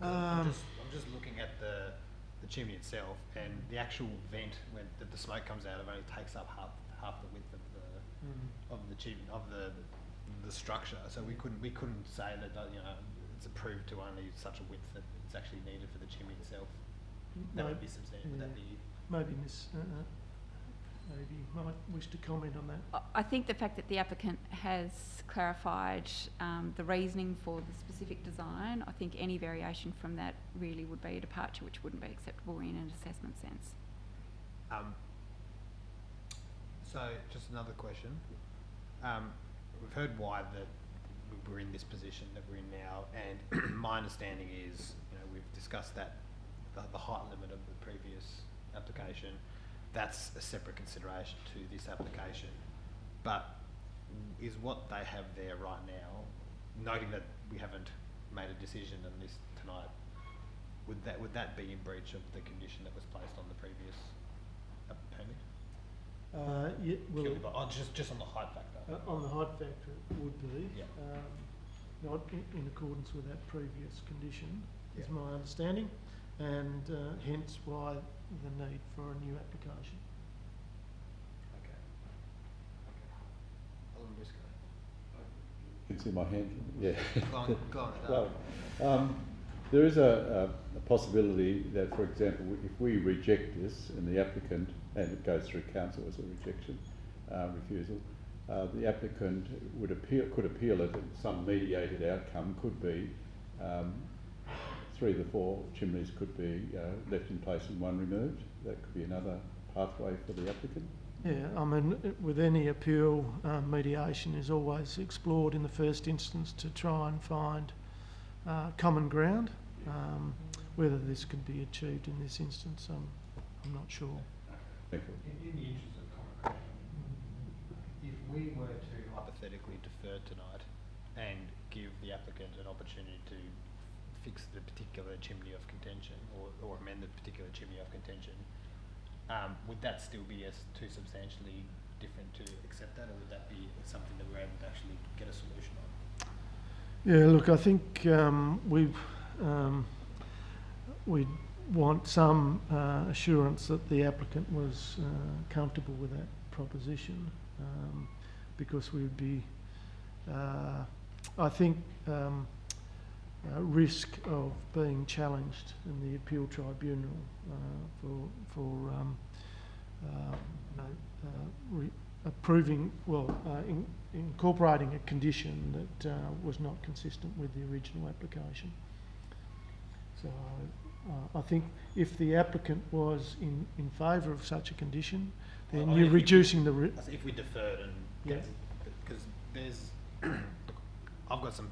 we? I'm just looking at the chimney itself, and the actual vent that the smoke comes out of only takes up half the width of the chimney of the structure. So we couldn't say that it's approved to only such a width that it's actually needed for the chimney itself. That would be substantial. Would that be? Maybe Miss maybe might wish to comment on that. I think the fact that the applicant has clarified the reasoning for the specific design, I think any variation from that really would be a departure which wouldn't be acceptable in an assessment sense. So just another question. We've heard why that we're in this position that we're in now, and my understanding is, we've discussed that the height limit of the previous application, that's a separate consideration to this application. But is what they have there right now, noting that we haven't made a decision on this tonight, would that be in breach of the condition that was placed on the previous permit? Yeah, well, just on the height factor. On the height factor, it would be. Yeah. Not in accordance with that previous condition, is Yeah. my understanding, and hence why the need for a new application. Okay. Alan Briscoe. You can see my hand. Yeah. Go on. There is a possibility that, for example, if we reject this and the applicant, and it goes through council as a rejection, refusal, the applicant could appeal it, and some mediated outcome could be 3 of the 4 chimneys could be left in place and 1 removed. That could be another pathway for the applicant. Yeah, I mean, with any appeal, mediation is always explored in the first instance to try and find common ground. Whether this could be achieved in this instance, I'm not sure. Thank you. In the interest of common ground, if we were to hypothetically defer tonight and give the applicant an opportunity to fix the particular chimney of contention or amend the particular chimney of contention, would that still be too substantially different to accept that, or would that be something that we're able to actually get a solution on? Yeah, look, I think we want some assurance that the applicant was comfortable with that proposition, because we would be, I think, risk of being challenged in the appeal tribunal approving, incorporating a condition that was not consistent with the original application. So I think if the applicant was in favour of such a condition, then you're reducing the risk. If we deferred and because there's, I've got some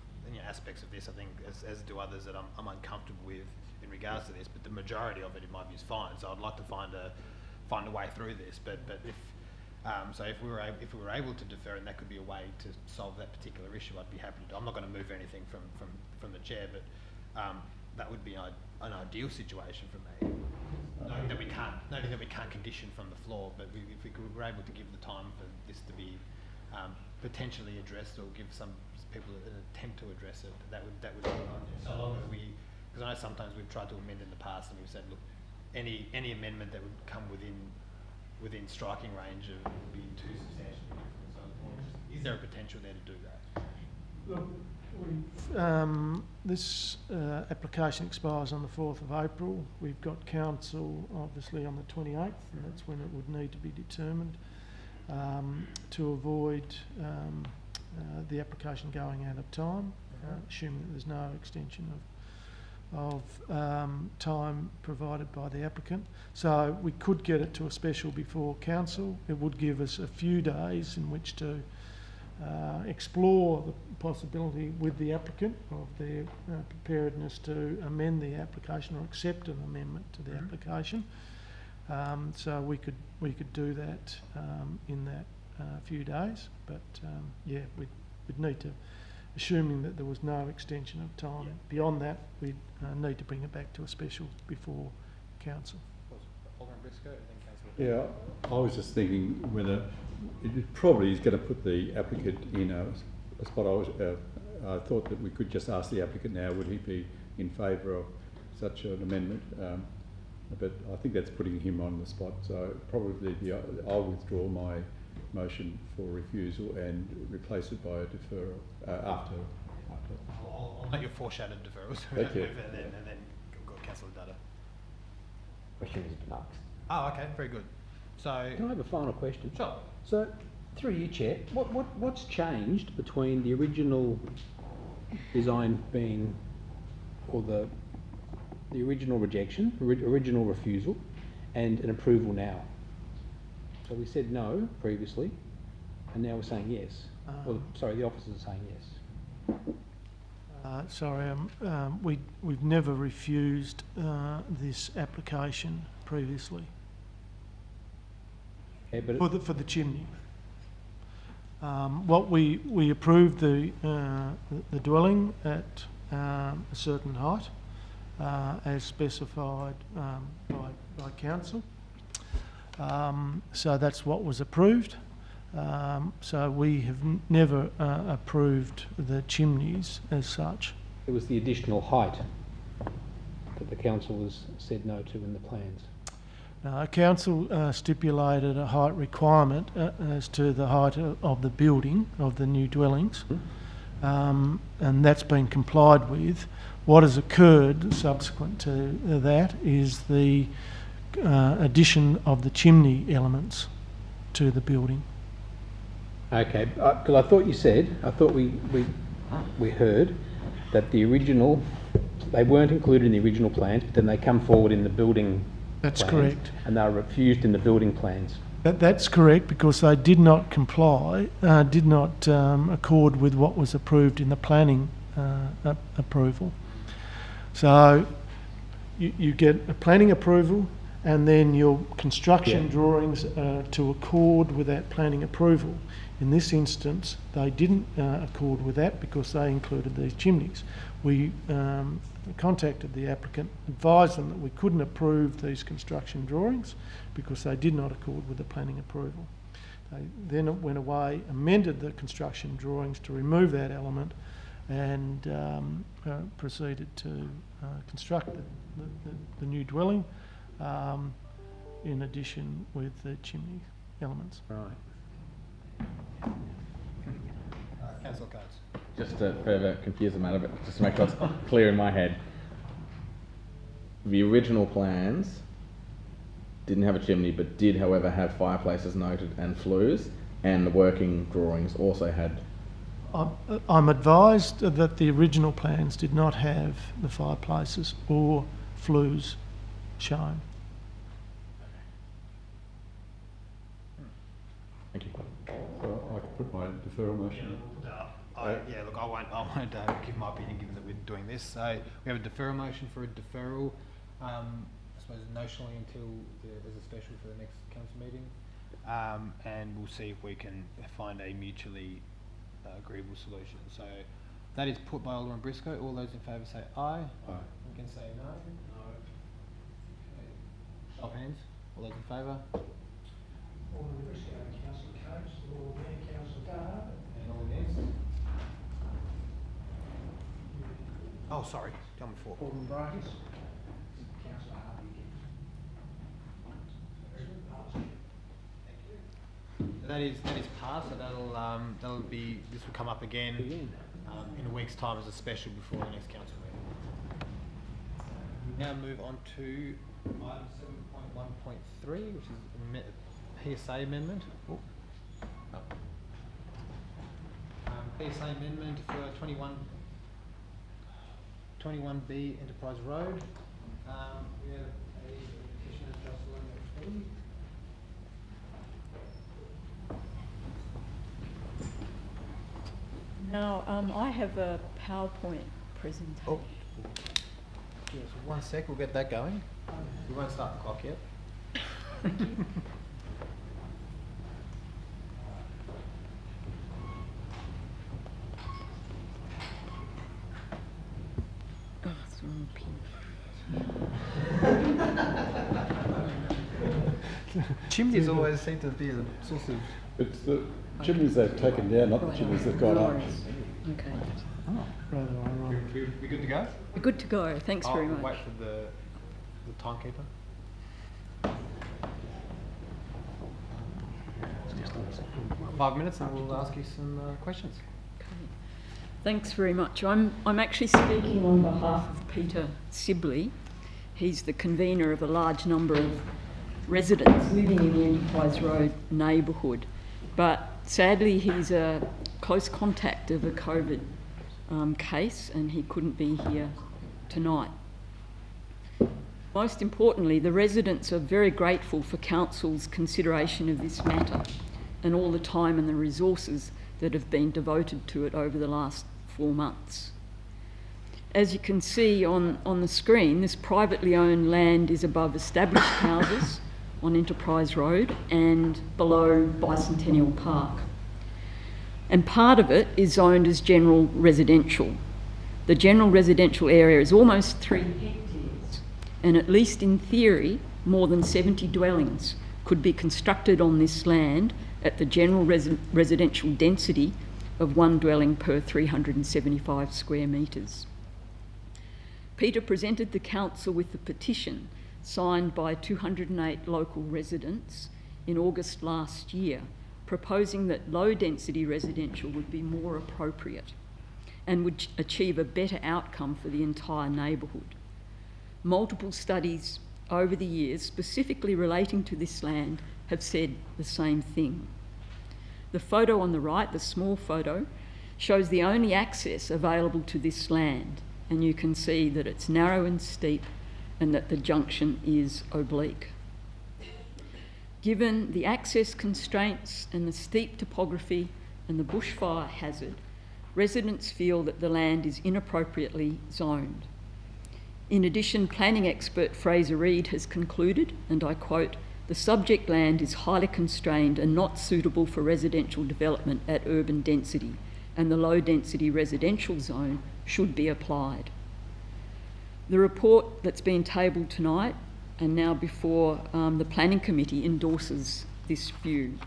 aspects of this, I think, as do others, that I'm uncomfortable with in regards to this, but the majority of it, in my view, is fine. So I'd like to find a way through this. But if so, if we were able to defer, and that could be a way to solve that particular issue, I'd be happy to. I'm not going to move anything from the chair, but that would be an ideal situation for me. Noting that we can't condition from the floor, but if we were able to give the time for this to be potentially addressed, or give some people an attempt to address it, that would be so long as because I know sometimes we've tried to amend in the past, and we've said, look, any amendment that would come within striking range of being too substantially different. So is there a potential there to do that? Look, this application expires on the 4th of April. We've got council obviously on the 28th, and that's when it would need to be determined, to avoid the application going out of time, assuming that there's no extension of time provided by the applicant. So we could get it to a special before council. It would give us a few days in which to explore the possibility with the applicant of their preparedness to amend the application or accept an amendment to the application. So we could do that in that few days, but we'd need to, assuming that there was no extension of time beyond that, we'd need to bring it back to a special before council. Alderman Briscoe, and then Councillor. Yeah, I was just thinking whether it probably is going to put the applicant in a spot. I thought that we could just ask the applicant now, would he be in favour of such an amendment? But I think that's putting him on the spot, so probably I'll withdraw my motion for refusal and replace it by a deferral after. I'll make your foreshadowed deferrals. Thank you. and then go cancel the data. Question has been asked. Oh, okay, very good. So, Can I have a final question? sure. So, through you, Chair, what's changed between the original design being, or the original rejection, original refusal, and an approval now? So we said no previously, and now we're saying yes. Well, sorry, the officers are saying yes. Sorry, we've never refused this application previously Okay, but for the chimney. What we approved the dwelling at a certain height, as specified by council. So that's what was approved. So we have never approved the chimneys as such. it was the additional height that the council has said no to in the plans. Council stipulated a height requirement as to the height of the building, of the new dwellings, and that's been complied with. What has occurred subsequent to that is the addition of the chimney elements to the building. Okay, because I thought you said, I thought we heard that the original, they weren't included in the original plans, but then they come forward in the building That's plans, correct. and they were refused in the building plans. That's correct, because they did not comply, did not accord with what was approved in the planning approval. So you get a planning approval, and then your construction drawings to accord with that planning approval. In this instance, they didn't accord with that because they included these chimneys. We contacted the applicant, advised them that we couldn't approve these construction drawings because they did not accord with the planning approval. They then went away, amended the construction drawings to remove that element, and proceeded to construct the new dwelling in addition with the chimney elements. Right. Councillor Coates. Just to further confuse the matter, but just to make sure it's clear in my head, the original plans didn't have a chimney, but did, however, have fireplaces noted and flues, and the working drawings also had. I'm advised that the original plans did not have the fireplaces or flues shown. Thank you. So I could put my deferral motion in. Yeah, look, I won't give my opinion given that we're doing this. So we have a deferral motion for a deferral, I suppose notionally until there's a special for the next council meeting, and we'll see if we can find a mutually agreeable solution. So that is put by Alderman Briscoe. All those in favour say aye. Aye. You can say no. No. Okay. Show of hands. All those in favour? Alderman Briscoe, Councillor Coates, Lord Mayor, Councillor Dara. And all against? Oh, sorry. Tell me four. Alderman Brightis. Councillor Harvey against. That is passed, so that'll be, this will come up again in a week's time as a special before the next council meeting. We now move on to item 7.1.3, which is PSA amendment. PSA amendment for 21B Enterprise Road. We have a petitioner, Councillor. Now, I have a PowerPoint presentation. Oh. Yes, 1 sec, we'll get that going. We won't start the clock yet. Oh, it's the wrong pin. Chimneys always seem to be a source of... It's the chimneys they've taken down, not the chimneys they've gone up. Okay. Rather ironic. We good to go? We're good to go. Thanks very much. Wait for the timekeeper. Mm-hmm. 5 minutes and we'll ask you some questions. Thanks very much. I'm actually speaking on behalf of Peter Sibley. He's the convener of a large number of residents living in the Enterprise Road neighbourhood. But sadly, he's a close contact of a COVID case and he couldn't be here tonight. Most importantly, the residents are very grateful for Council's consideration of this matter and all the time and the resources that have been devoted to it over the last 4 months. As you can see on the screen, this privately owned land is above established houses on Enterprise Road and below Bicentennial Park. And part of it is zoned as general residential. The general residential area is almost 3 hectares, and at least in theory, more than 70 dwellings could be constructed on this land at the general residential density of 1 dwelling per 375 square metres. Peter presented the council with a petition signed by 208 local residents in August last year, proposing that low-density residential would be more appropriate and would achieve a better outcome for the entire neighbourhood. Multiple studies over the years, specifically relating to this land, have said the same thing. The photo on the right, the small photo, shows the only access available to this land, and you can see that it's narrow and steep and that the junction is oblique. Given the access constraints and the steep topography and the bushfire hazard, residents feel that the land is inappropriately zoned. In addition, planning expert Fraser Reid has concluded, and I quote, "The subject land is highly constrained and not suitable for residential development at urban density, and the low-density residential zone should be applied." The report that's been tabled tonight and now before the Planning Committee endorses this view.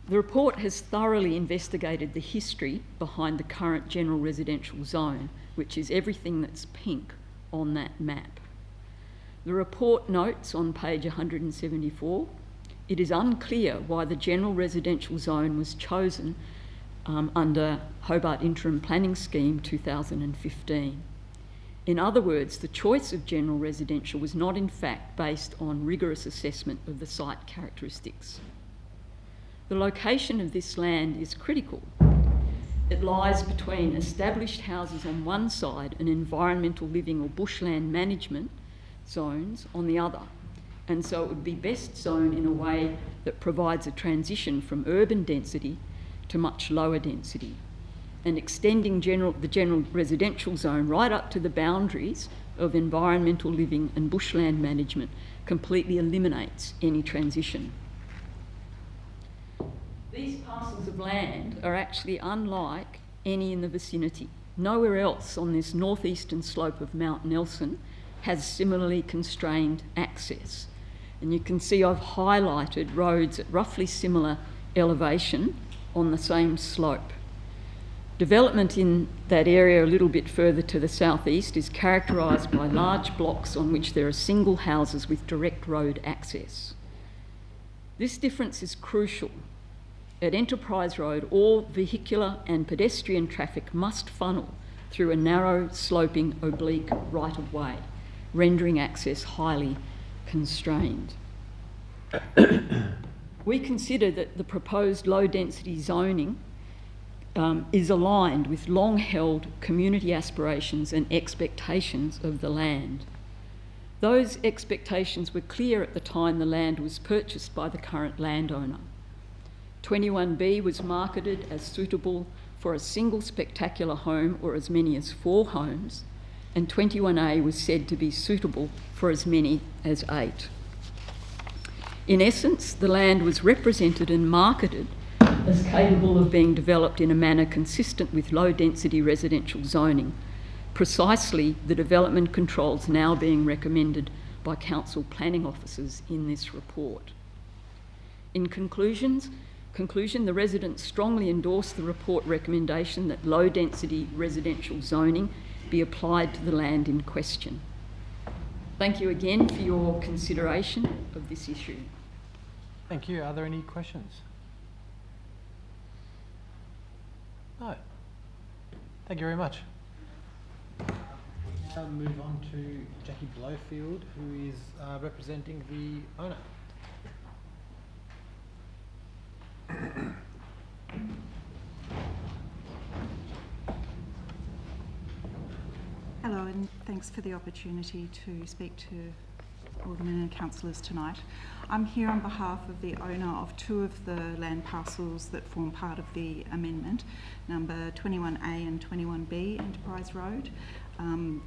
The report has thoroughly investigated the history behind the current general residential zone, which is everything that's pink on that map. The report notes on page 174, it is unclear why the general residential zone was chosen under Hobart Interim Planning Scheme 2015. In other words, the choice of general residential was not in fact based on rigorous assessment of the site characteristics. The location of this land is critical. It lies between established houses on one side and environmental living or bushland management zones on the other. And so it would be best zoned in a way that provides a transition from urban density to much lower density. And extending the general residential zone right up to the boundaries of environmental living and bushland management completely eliminates any transition. These parcels of land are actually unlike any in the vicinity. Nowhere else on this northeastern slope of Mount Nelson has similarly constrained access. And you can see I've highlighted roads at roughly similar elevation on the same slope. Development in that area a little bit further to the southeast is characterised by large blocks on which there are single houses with direct road access. This difference is crucial. At Enterprise Road, all vehicular and pedestrian traffic must funnel through a narrow, sloping, oblique right-of-way, rendering access highly constrained. We consider that the proposed low-density zoning is aligned with long-held community aspirations and expectations of the land. Those expectations were clear at the time the land was purchased by the current landowner. 21B was marketed as suitable for a single spectacular home or as many as 4 homes, and 21A was said to be suitable for as many as 8. In essence, the land was represented and marketed as capable of being developed in a manner consistent with low-density residential zoning, precisely the development controls now being recommended by council planning officers in this report. In conclusion, the residents strongly endorse the report recommendation that low-density residential zoning be applied to the land in question. Thank you again for your consideration of this issue. Thank you. Are there any questions? No. Thank you very much. We now move on to Jackie Blowfield, who is representing the owner. Hello, and thanks for the opportunity to speak to Aldermen and councillors tonight. I'm here on behalf of the owner of two of the land parcels that form part of the amendment, number 21A and 21B Enterprise Road,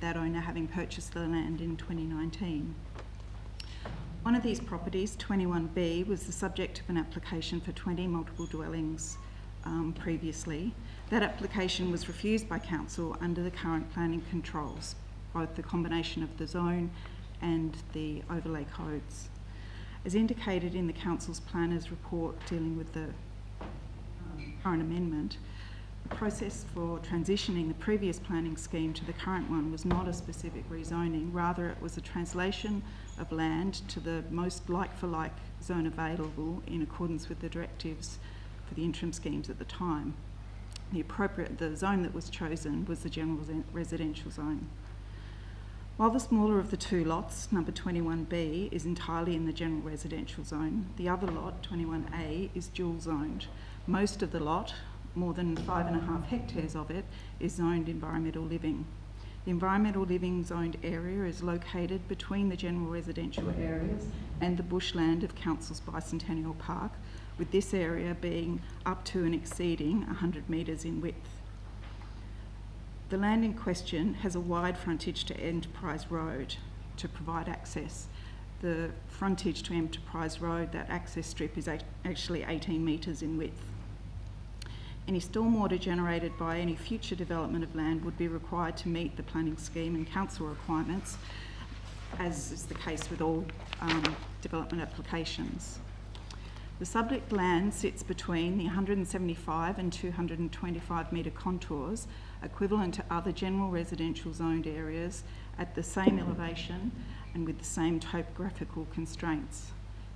that owner having purchased the land in 2019. One of these properties, 21B, was the subject of an application for 20 multiple dwellings previously. That application was refused by council under the current planning controls, both the combination of the zone and the overlay codes. As indicated in the council's planner's report dealing with the current amendment, the process for transitioning the previous planning scheme to the current one was not a specific rezoning, rather it was a translation of land to the most like-for-like zone available in accordance with the directives for the interim schemes at the time. The zone that was chosen was the general residential zone. While the smaller of the two lots, number 21B, is entirely in the general residential zone, the other lot, 21A, is dual zoned. Most of the lot, more than 5.5 hectares of it, is zoned environmental living. The environmental living zoned area is located between the general residential areas and the bushland of Council's Bicentennial Park, with this area being up to and exceeding 100 metres in width. The land in question has a wide frontage to Enterprise Road to provide access. The frontage to Enterprise Road, that access strip, is actually 18 metres in width. Any stormwater generated by any future development of land would be required to meet the planning scheme and council requirements, as is the case with all development applications. The subject land sits between the 175 and 225 metre contours, equivalent to other general residential zoned areas at the same elevation and with the same topographical constraints.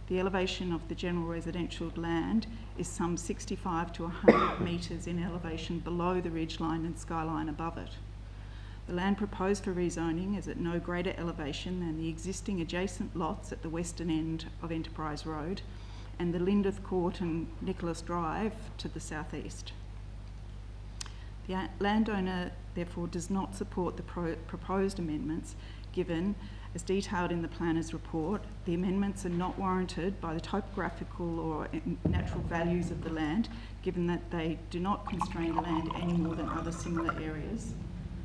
The elevation of the general residential land is some 65 to 100 metres in elevation below the ridgeline and skyline above it. The land proposed for rezoning is at no greater elevation than the existing adjacent lots at the western end of Enterprise Road and the Lindith Court and Nicholas Drive to the southeast. The landowner therefore does not support the proposed amendments, given, as detailed in the planner's report, the amendments are not warranted by the topographical or natural values of the land, given that they do not constrain the land any more than other similar areas.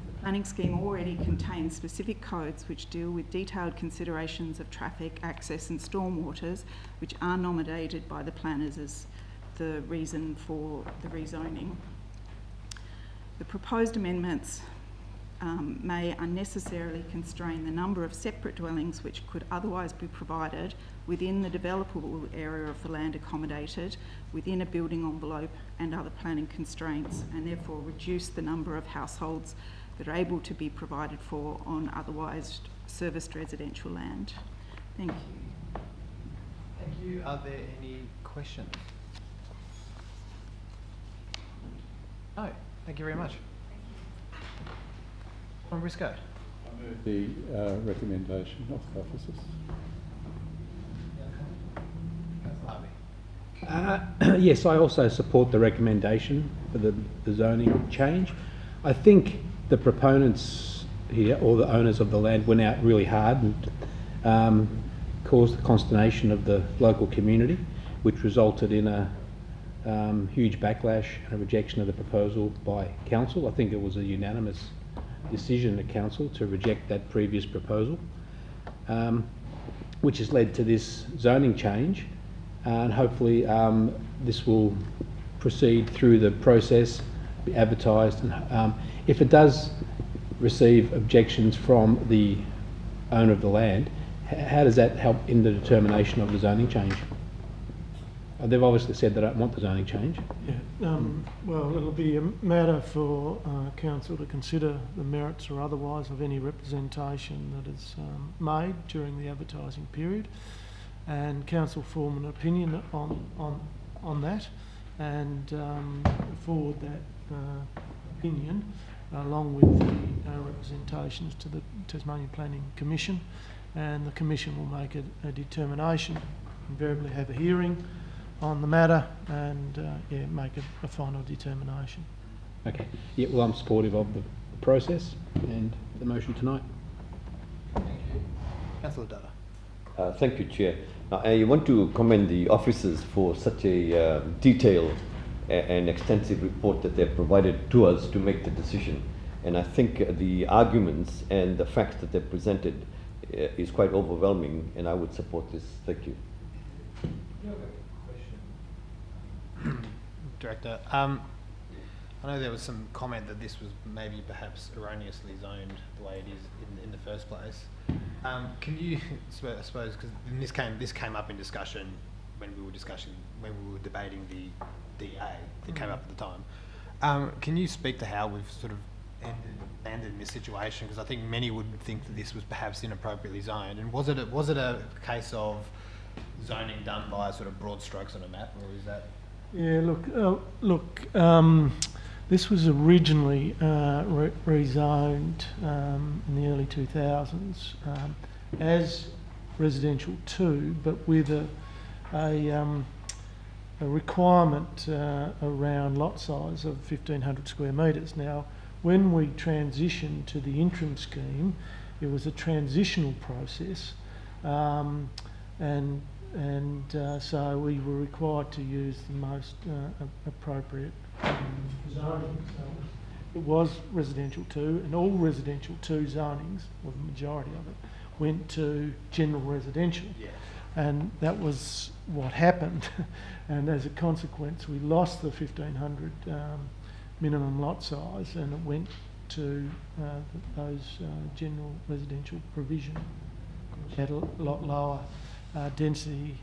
The planning scheme already contains specific codes which deal with detailed considerations of traffic, access and stormwaters, which are nominated by the planners as the reason for the rezoning. The proposed amendments may unnecessarily constrain the number of separate dwellings which could otherwise be provided within the developable area of the land accommodated, within a building envelope and other planning constraints, and therefore reduce the number of households that are able to be provided for on otherwise serviced residential land. Thank you. Thank you. Are there any questions? No. Thank you very much. From Briscoe. I move the recommendation of the officers. Yes, I also support the recommendation for the zoning change. I think the proponents here, or the owners of the land, went out really hard and caused the consternation of the local community, which resulted in a huge backlash and a rejection of the proposal by council. I think it was a unanimous decision at council to reject that previous proposal, which has led to this zoning change, and hopefully this will proceed through the process, be advertised, and if it does receive objections from the owner of the land, how does that help in the determination of the zoning change? They've obviously said they don't want the zoning change. Yeah, well, it'll be a matter for council to consider the merits or otherwise of any representation that is made during the advertising period, and council form an opinion on that, and forward that opinion along with the representations to the Tasmanian Planning Commission, and the Commission will make a determination, invariably have a hearing on the matter, and make a final determination. Okay. Yeah, well, I'm supportive of the process and the motion tonight. Thank you. Councillor Dutta. Thank you, Chair. I want to commend the officers for such a detailed and extensive report that they've provided to us to make the decision. And I think the arguments and the facts that they've presented is quite overwhelming, and I would support this. Thank you. Director, I know there was some comment that this was maybe perhaps erroneously zoned the way it is in the first place. Can you, I suppose, because this came up in discussion when we were debating the DA that came up at the time. Can you speak to how we've sort of landed in this situation? Because I think many would think that this was perhaps inappropriately zoned. And was it a case of zoning done by sort of broad strokes on a map, or is that? Yeah, look, this was originally rezoned in the early 2000s as residential 2, but with a requirement around lot size of 1,500 square metres. Now, when we transitioned to the interim scheme, it was a transitional process, so we were required to use the most appropriate zoning. So it was residential 2, and all residential 2 zonings, or the majority of it, went to general residential. Yeah. And that was what happened. And as a consequence, we lost the 1,500 minimum lot size, and it went to those general residential provision, which had a lot lower density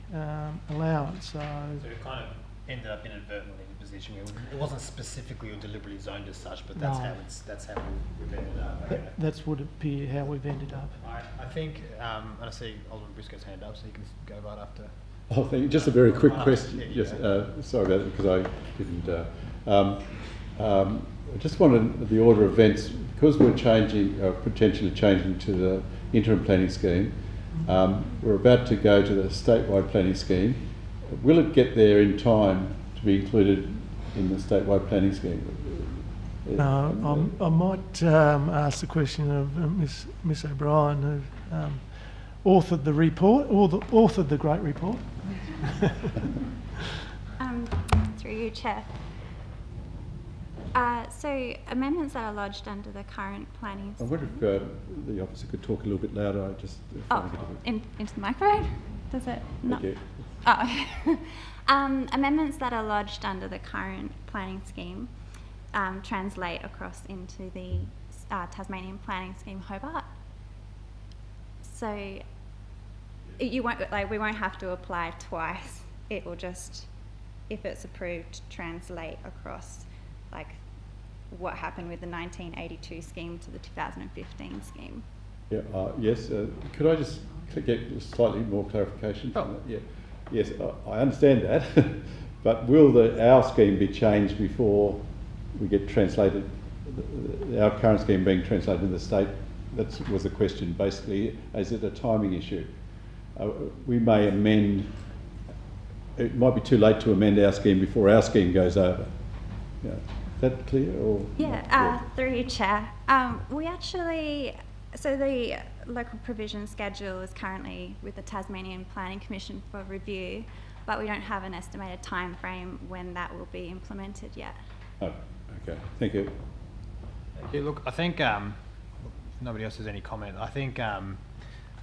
allowance. So it kind of ended up inadvertently in a position where it wasn't specifically or deliberately zoned as such, but that's how we've ended up. That would appear how we've ended up. I think, and I see Alderman Briscoe's hand up, so you can go right after. Oh, thank you. Just a very quick question. Yes, sorry about it, because I didn't. I just wanted the order of events, because we're changing, potentially changing to the interim planning scheme. We're about to go to the statewide planning scheme. Will it get there in time to be included in the statewide planning scheme? I might ask the question of Miss O'Brien, who authored the report, or authored the great report. Through you, Chair. So amendments that are lodged under the current planning. I wonder if the officer could talk a little bit louder. I just Into the microphone. Does it not? Thank you. Oh. Amendments that are lodged under the current planning scheme translate across into the Tasmanian planning scheme Hobart. So we won't have to apply twice. It will just, if it's approved, translate across like what happened with the 1982 scheme to the 2015 scheme. Yeah. Yes. Could I just get slightly more clarification? Oh. Yeah. Yes, I understand that, but will our scheme be changed before we get translated? Our current scheme being translated in the state. That was the question. Basically, is it a timing issue? We may amend. It might be too late to amend our scheme before our scheme goes over. Yeah. Is that clear? Or through you, Chair. We actually, so the local provision schedule is currently with the Tasmanian Planning Commission for review, but we don't have an estimated time frame when that will be implemented yet. Oh, okay. Thank you. Thank you. Look, I think if nobody else has any comment, I think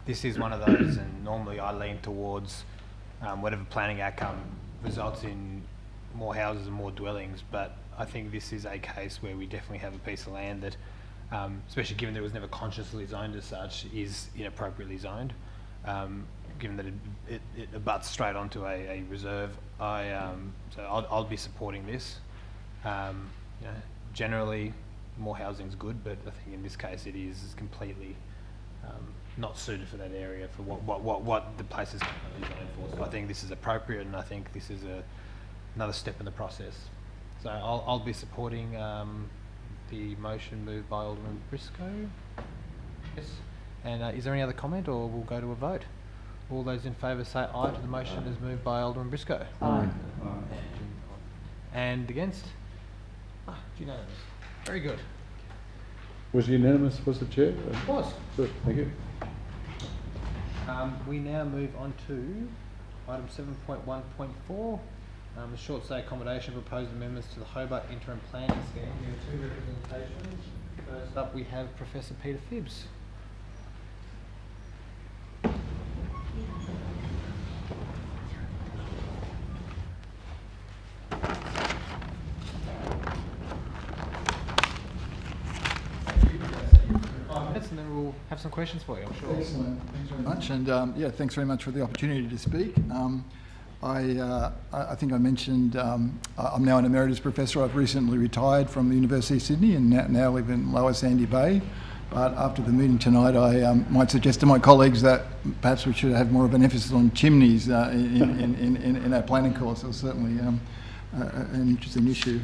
this is one of those, and normally I lean towards whatever planning outcome results in more houses and more dwellings, but I think this is a case where we definitely have a piece of land that especially given that it was never consciously zoned as such, is inappropriately zoned. Given that it abuts straight onto a reserve, so I'll be supporting this. Generally, more housing is good, but I think in this case it is completely not suited for that area for what the place is currently zoned for. So I think this is appropriate, and I think this is another step in the process. So I'll be supporting the motion moved by Alderman Briscoe. Yes. And is there any other comment, or we'll go to a vote? All those in favour say aye to the motion as moved by Alderman Briscoe. Aye. And against? Unanimous. Very good. Was it unanimous, was the Chair? It was. Good, thank you. We now move on to item 7.1.4, the short stay accommodation proposed amendments to the Hobart interim planning scheme. We have 2 representations. First up we have Professor Peter Phibbs. And then we'll have some questions for you, I'm sure. Excellent, thanks very much, and yeah, thanks very much for the opportunity to speak. I think I mentioned I'm now an emeritus professor. I've recently retired from the University of Sydney and now live in Lower Sandy Bay. But after the meeting tonight, I might suggest to my colleagues that perhaps we should have more of an emphasis on chimneys in our planning course. It was certainly an interesting issue.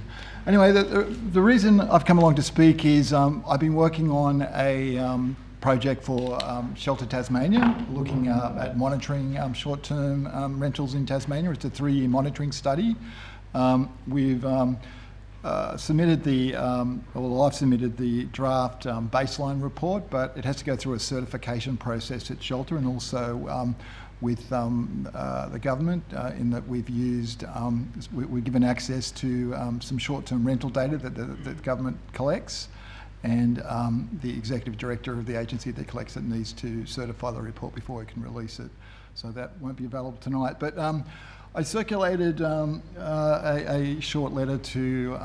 Anyway, the reason I've come along to speak is I've been working on a project for Shelter Tasmania, looking at monitoring short-term rentals in Tasmania. It's a 3-year monitoring study. We've submitted I've submitted the draft baseline report, but it has to go through a certification process at Shelter, and also with the government in that we've used, we're given access to some short-term rental data that the government collects, and the executive director of the agency that collects it needs to certify the report before we can release it. So that won't be available tonight. But I circulated a short letter to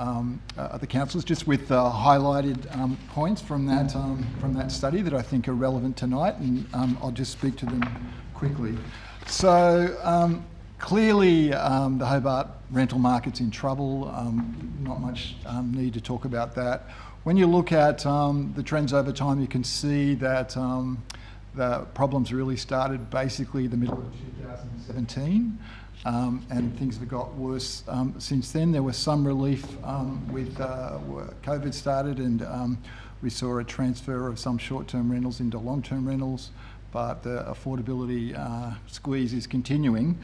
the councillors just with highlighted points from that study that I think are relevant tonight, and I'll just speak to them quickly. So clearly the Hobart rental market's in trouble. Not much need to talk about that. When you look at the trends over time, you can see that the problems really started basically the middle of 2017, and things have got worse since then. There was some relief with COVID started, and we saw a transfer of some short-term rentals into long-term rentals, but the affordability squeeze is continuing.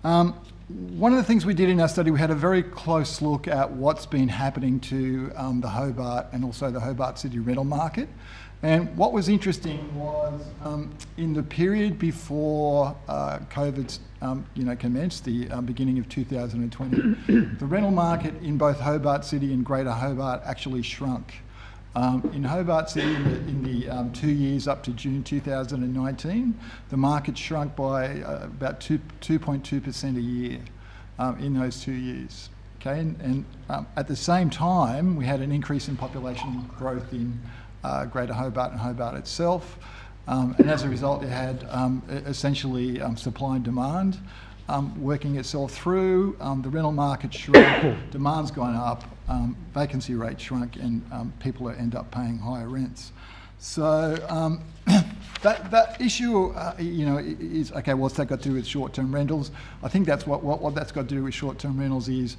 One of the things we did in our study, we had a very close look at what's been happening to the Hobart and also the Hobart City rental market. And what was interesting was in the period before COVID commenced, the beginning of 2020, the rental market in both Hobart City and Greater Hobart actually shrunk. In Hobart City, in the 2 years up to June 2019, the market shrunk by about 2.2% a year in those 2 years. Okay, and at the same time, we had an increase in population growth in Greater Hobart and Hobart itself, and as a result, it had essentially supply and demand working itself through. The rental market shrunk, demand's gone up, vacancy rate shrunk, and people end up paying higher rents. So that issue, is okay. What's that got to do with short-term rentals? I think that's what that's got to do with short-term rentals is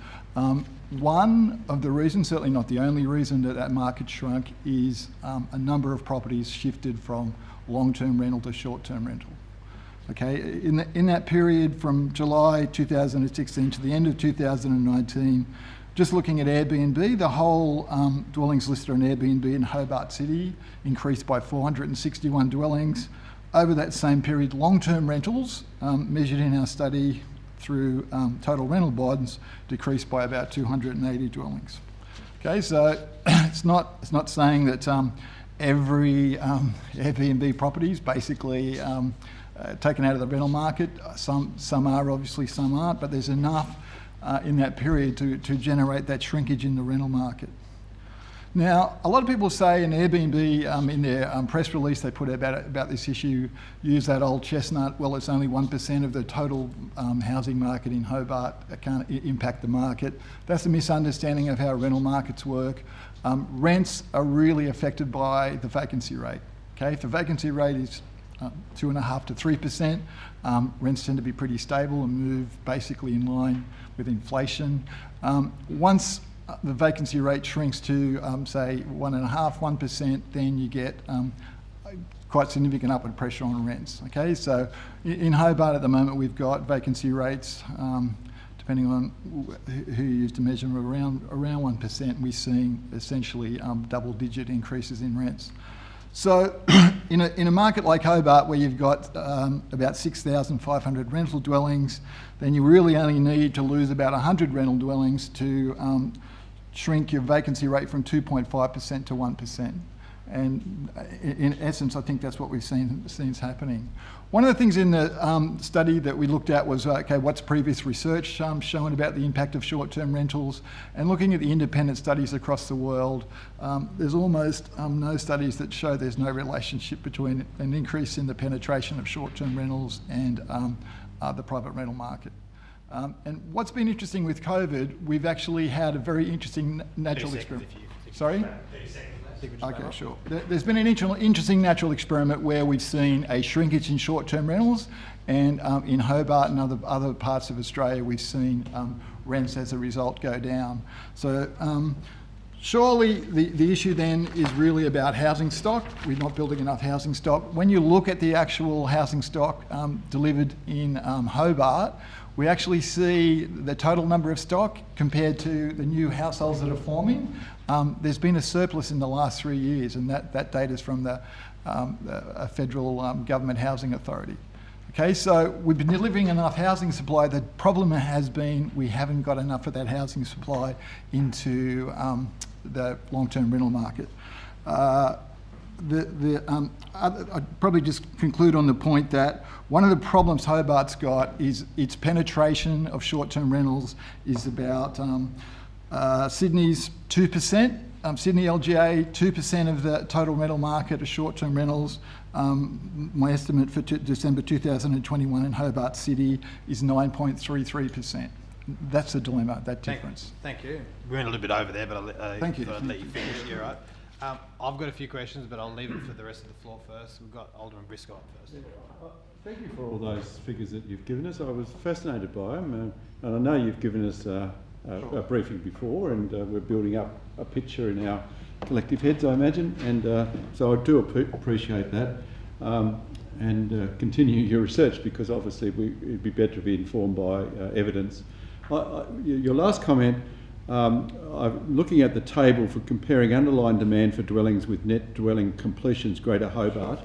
one of the reasons, certainly not the only reason, that market shrunk is a number of properties shifted from long-term rental to short-term rental. Okay, in that period from July 2016 to the end of 2019, just looking at Airbnb, the whole dwellings listed on Airbnb in Hobart City increased by 461 dwellings. Over that same period, long-term rentals, measured in our study through total rental bonds, decreased by about 280 dwellings. Okay, so it's not saying that every Airbnb property is basically taken out of the rental market. Some are, obviously some aren't, but there's enough in that period to generate that shrinkage in the rental market. Now, a lot of people say, and Airbnb in their press release they put about this issue, use that old chestnut, well, it's only 1% of the total housing market in Hobart, it can't impact the market. That's a misunderstanding of how rental markets work. Rents are really affected by the vacancy rate. Okay, if the vacancy rate is 2.5% to 3%, rents tend to be pretty stable and move basically in line with inflation. Once the vacancy rate shrinks to, say, 1.5%, 1%, then you get quite significant upward pressure on rents. Okay, so in Hobart at the moment we've got vacancy rates, depending on who you use to measure them, around 1%. We're seeing essentially double-digit increases in rents. So in a market like Hobart where you've got about 6,500 rental dwellings, then you really only need to lose about 100 rental dwellings to shrink your vacancy rate from 2.5% to 1%. And in essence, I think that's what we've seen is happening. One of the things in the study that we looked at was, okay, what's previous research shown about the impact of short-term rentals? And looking at the independent studies across the world, there's almost no studies that show there's no relationship between an increase in the penetration of short-term rentals and the private rental market. And what's been interesting with COVID, we've actually had a very interesting natural experiment. Sorry? 30 seconds. Okay, sure. There's been an interesting natural experiment where we've seen a shrinkage in short-term rentals, and in Hobart and other parts of Australia, we've seen rents as a result go down. So surely the issue then is really about housing stock. We're not building enough housing stock. When you look at the actual housing stock delivered in Hobart, we actually see the total number of stock compared to the new households that are forming. There's been a surplus in the last 3 years, and that data is from the federal government housing authority. Okay, so we've been delivering enough housing supply. The problem has been we haven't got enough of that housing supply into the long-term rental market. I'd probably just conclude on the point that one of the problems Hobart's got is its penetration of short-term rentals is about Sydney's 2%, Sydney LGA, 2% of the total rental market are short-term rentals. My estimate for December 2021 in Hobart City is 9.33%. That's the dilemma, that difference. Thank you. We went a little bit over there, but Thank you. I'll let you finish. You're right. I've got a few questions, but I'll leave it for the rest of the floor first. We've got Alderman Briscoe up first. Thank you for all those figures that you've given us. I was fascinated by them, and I know you've given us a briefing before, and we're building up a picture in our collective heads, I imagine, and so I do appreciate that, and continue your research, because obviously it'd be better to be informed by evidence. Your last comment, I'm looking at the table for comparing underlying demand for dwellings with net dwelling completions Greater Hobart.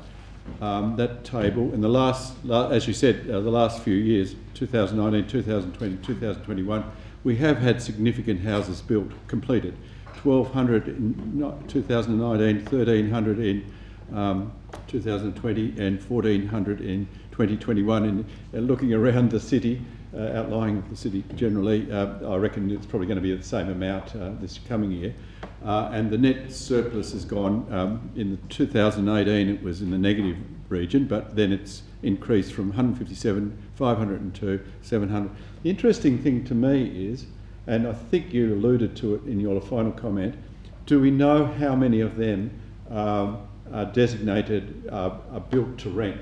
That table, in the last, as you said, the last few years, 2019, 2020, 2021, we have had significant houses built, completed. 1,200 in 2019, 1,300 in 2020, and 1,400 in 2021. And looking around the city, outlying the city generally, I reckon it's probably going to be the same amount this coming year. And the net surplus has gone, in 2018 it was in the negative region, but then it's increased from 157, 502, 700. The interesting thing to me is, and I think you alluded to it in your final comment, do we know how many of them are designated, are built to rent?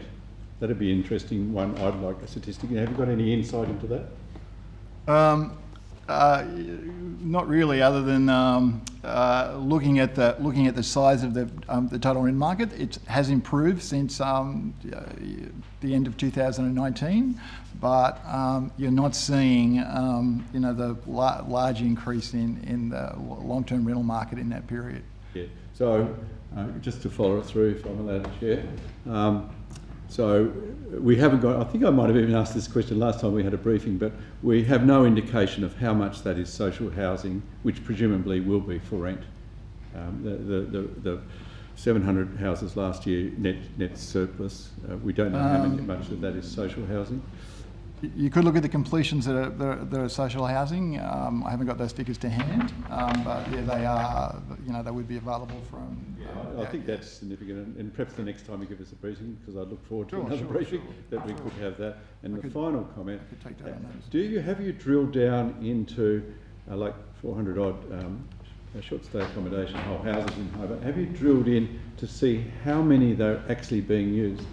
That'd be an interesting one. I'd like a statistic. Have you got any insight into that? Not really, other than looking at the size of the total rent market. It has improved since the end of 2019, but you're not seeing the large increase in the long-term rental market in that period. Yeah. So just to follow it through, if I'm allowed to share. So we haven't got, I think I might have even asked this question last time we had a briefing, but we have no indication of how much that is social housing, which presumably will be for rent. The 700 houses last year, net surplus, we don't know how much of that is social housing. You could look at the completions that are social housing. I haven't got those figures to hand, but yeah, they are. They would be available from. I think that's significant, and perhaps the next time you give us a briefing, because I look forward to Sure, another sure, briefing, sure. that we could have that. And the final comment: take that on notice. have you drilled down into like 400 odd short stay accommodation whole houses in Hobart? Have you drilled in to see how many they're actually being used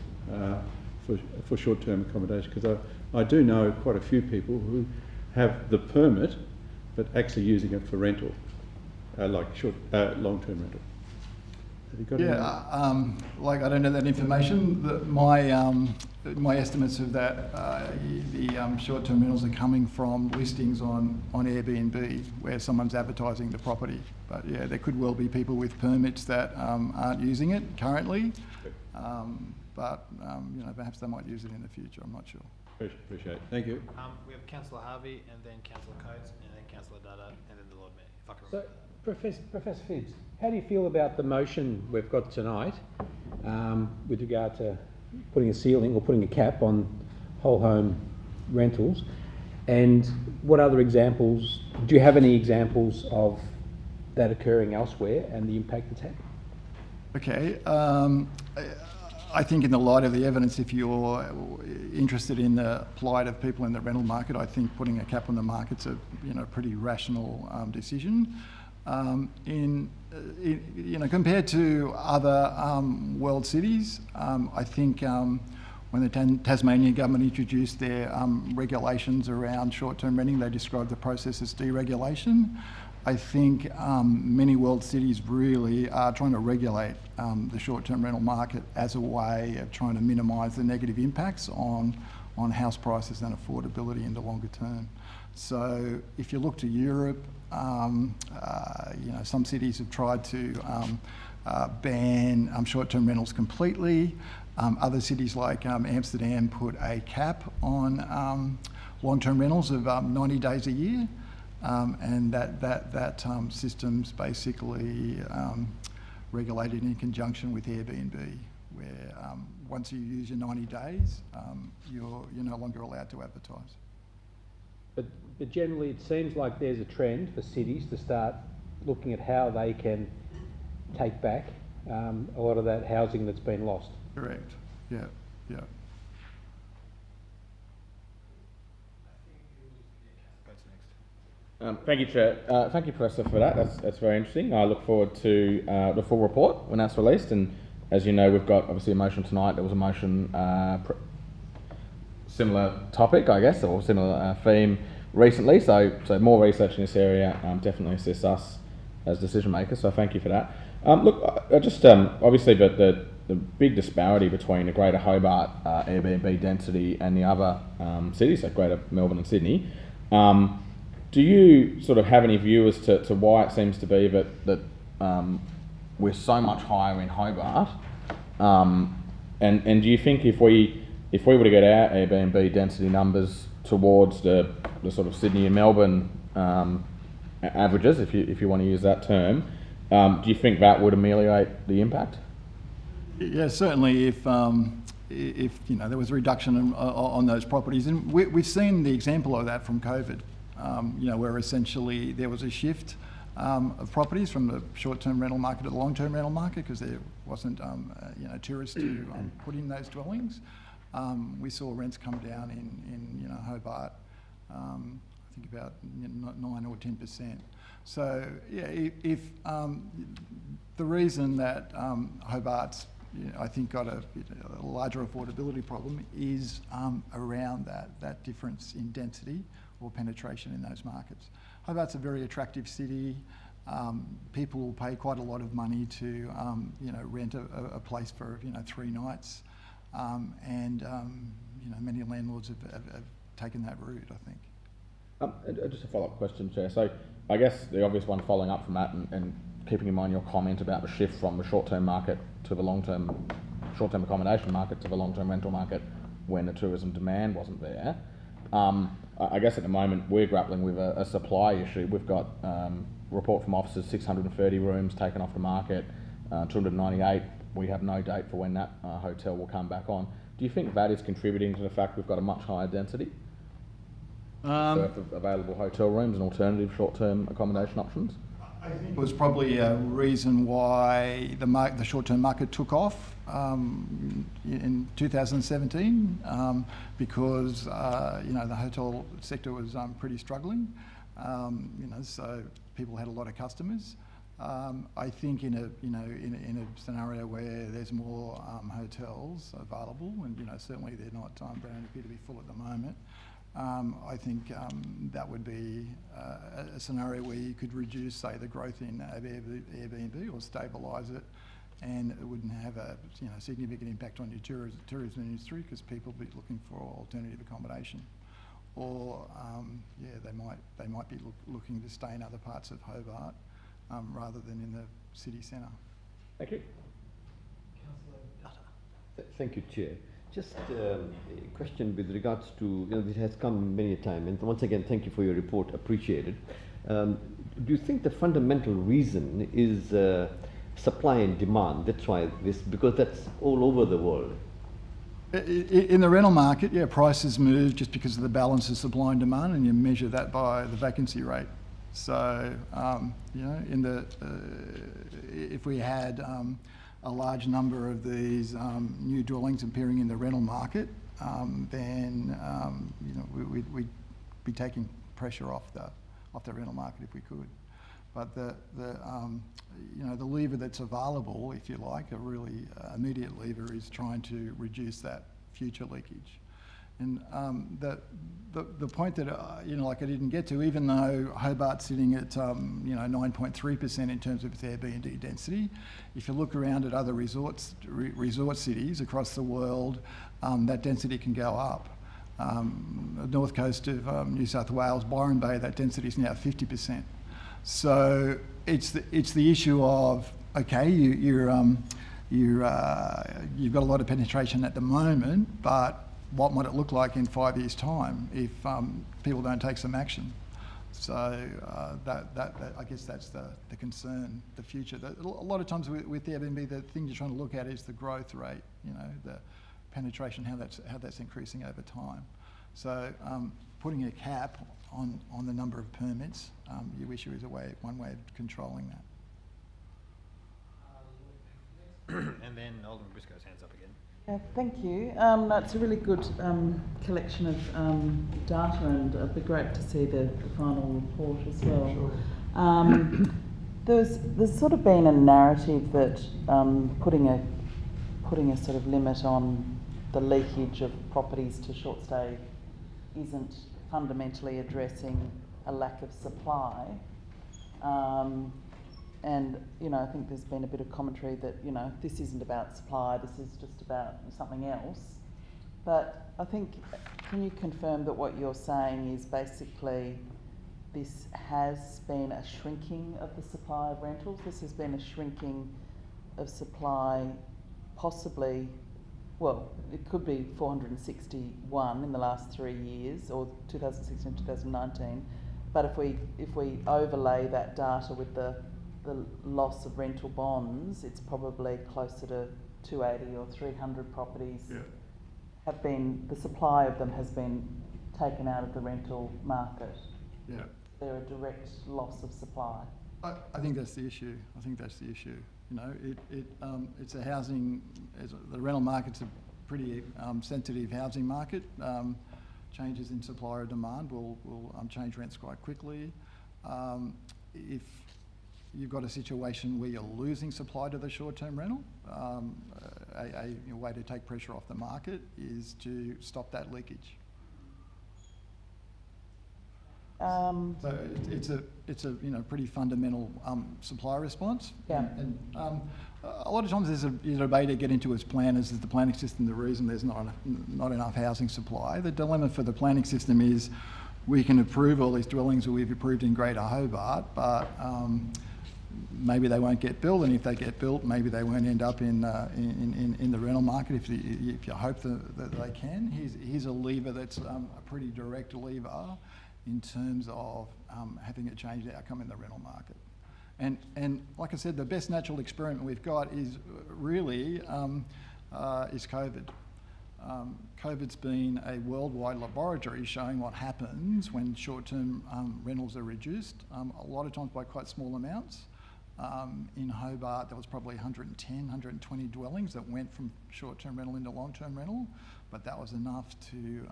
for short-term accommodation? Because I do know quite a few people who have the permit but actually using it for rental, like long-term rental. Have you got any? I don't know that information. My estimates of that, the short-term rentals are coming from listings on Airbnb where someone's advertising the property. But yeah, there could well be people with permits that aren't using it currently. But perhaps they might use it in the future. I'm not sure. Appreciate it. Thank you. We have Councillor Harvey, and then Councillor Coates, and then Councillor Dada, and then the Lord Mayor. If I can remember that. Professor Phibbs, how do you feel about the motion we've got tonight with regard to putting a ceiling or putting a cap on whole home rentals? And what other examples, do you have any examples of that occurring elsewhere and the impact it's had? Okay. I think in the light of the evidence, if you're interested in the plight of people in the rental market, I think putting a cap on the market's a pretty rational decision. Compared to other world cities, I think when the Tasmanian government introduced their regulations around short-term renting, they described the process as deregulation. I think many world cities really are trying to regulate the short-term rental market as a way of trying to minimise the negative impacts on house prices and affordability in the longer term. So if you look to Europe, some cities have tried to ban short-term rentals completely. Other cities like Amsterdam put a cap on long-term rentals of 90 days a year. And that system's basically regulated in conjunction with Airbnb, where once you use your 90 days, you're no longer allowed to advertise. But generally, it seems like there's a trend for cities to start looking at how they can take back a lot of that housing that's been lost. Correct. Yeah. Thank you, Chair. Thank you, Professor, for that. That's very interesting. I look forward to the full report when that's released. And as you know, we've got obviously a motion tonight. There was a motion, similar topic, I guess, or similar theme recently. So more research in this area definitely assists us as decision makers. So thank you for that. Look, I just obviously the big disparity between the Greater Hobart Airbnb density and the other cities, like Greater Melbourne and Sydney. Do you sort of have any view as to why it seems to be that we're so much higher in Hobart? And do you think if we were to get our Airbnb density numbers towards the sort of Sydney and Melbourne averages, if you want to use that term, do you think that would ameliorate the impact? Yeah, certainly. If there was a reduction on those properties, and we've seen the example of that from COVID. Where essentially there was a shift of properties from the short-term rental market to the long-term rental market because there wasn't, tourists to put in those dwellings. We saw rents come down in Hobart, I think about 9 or 10%. So yeah, if the reason that Hobart's I think got a larger affordability problem is around that difference in density or penetration in those markets. Hobart's a very attractive city. People will pay quite a lot of money to rent a place for 3 nights, and many landlords have taken that route, I think. Just a follow-up question, Chair. So I guess the obvious one following up from that and keeping in mind your comment about the shift from the short-term market to the long-term, short-term accommodation market to the long-term rental market when the tourism demand wasn't there. I guess at the moment we're grappling with a supply issue. We've got a report from officers, 630 rooms taken off the market, 298. We have no date for when that hotel will come back on. Do you think that is contributing to the fact we've got a much higher density? So if available hotel rooms and alternative short-term accommodation options? I think it was probably a reason why the short-term market took off in 2017 because the hotel sector was pretty struggling. So people had a lot of customers. I think in a scenario where there's more hotels available, and certainly they don't appear to be full at the moment. I think that would be a scenario where you could reduce, say, the growth in Airbnb or stabilise it, and it wouldn't have a significant impact on your tourism industry because people would be looking for alternative accommodation, or they might be looking to stay in other parts of Hobart rather than in the city centre. Thank you. Thank you, Chair. Just a question with regards to, this has come many a time, and once again, thank you for your report, appreciated. Do you think the fundamental reason is supply and demand? That's why because that's all over the world. In the rental market, prices move just because of the balance of supply and demand, and you measure that by the vacancy rate. So, if we had a large number of these new dwellings appearing in the rental market, then we'd be taking pressure off the rental market if we could. But the lever that's available, if you like, a really immediate lever, is trying to reduce that future leakage. And the point that I didn't get to, even though Hobart's sitting at 9.3% in terms of its Airbnb density, if you look around at other resort cities across the world, that density can go up. The north coast of New South Wales, Byron Bay, that density is now 50%. So it's the issue of, okay, you've got a lot of penetration at the moment, but what might it look like in 5 years' time if people don't take some action? So I guess that's the concern, the future. A lot of times with Airbnb, the thing you're trying to look at is the growth rate, the penetration, how that's increasing over time. So putting a cap on the number of permits, you issue is one way of controlling that. And then Alderman Briscoe's hands up again. Yeah, thank you. It's a really good collection of data, and it'd be great to see the final report as well. Sure. There's sort of been a narrative that putting a sort of limit on the leakage of properties to short stay isn't fundamentally addressing a lack of supply. And, I think there's been a bit of commentary that, this isn't about supply, this is just about something else. But I think, can you confirm that what you're saying is basically this has been a shrinking of the supply of rentals? This has been a shrinking of supply, possibly, well, it could be 461 in the last 3 years, or 2016, 2019. But if we overlay that data with the loss of rental bonds, it's probably closer to 280 or 300 properties have been, the supply of them has been taken out of the rental market. Yeah. They're a direct loss of supply. I think that's the issue. It's a housing, the rental market's a pretty sensitive housing market. Changes in supply or demand will change rents quite quickly. If you've got a situation where you're losing supply to the short-term rental, a way to take pressure off the market is to stop that leakage. So it's a pretty fundamental supply response. Yeah. And a lot of times there's a debate to get into as planners, is the planning system the reason there's not enough housing supply? The dilemma for the planning system is we can approve all these dwellings that we've approved in Greater Hobart, but maybe they won't get built, and if they get built, maybe they won't end up in the rental market if you hope that they can. Here's a lever that's a pretty direct lever in terms of having a changed outcome in the rental market. And like I said, the best natural experiment we've got is really is COVID. COVID's been a worldwide laboratory showing what happens when short-term rentals are reduced, a lot of times by quite small amounts. In Hobart, there was probably 110, 120 dwellings that went from short-term rental into long-term rental, but that was enough to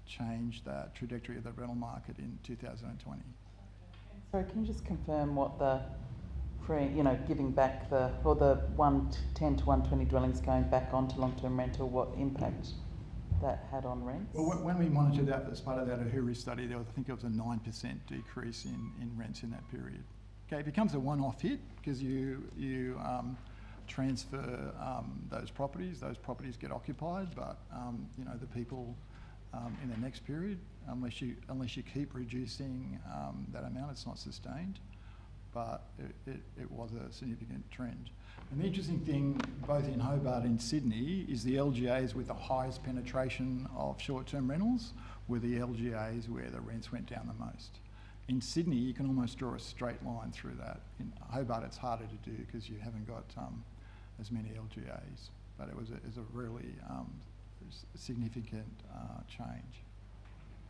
change the trajectory of the rental market in 2020. Sorry, can you just confirm what the giving back the 110 to 120 dwellings going back onto long-term rental, what impact that had on rents? Well, when we monitored that as part of that Ahuri study, there was, I think it was a 9% decrease in rents in that period. Okay, it becomes a one-off hit because you transfer those properties get occupied, but the people in the next period, unless you keep reducing that amount, it's not sustained. But it was a significant trend. And the interesting thing, both in Hobart and Sydney, is the LGAs with the highest penetration of short-term rentals were the LGAs where the rents went down the most. In Sydney, you can almost draw a straight line through that. In Hobart, it's harder to do because you haven't got as many LGAs. But it was a really significant change.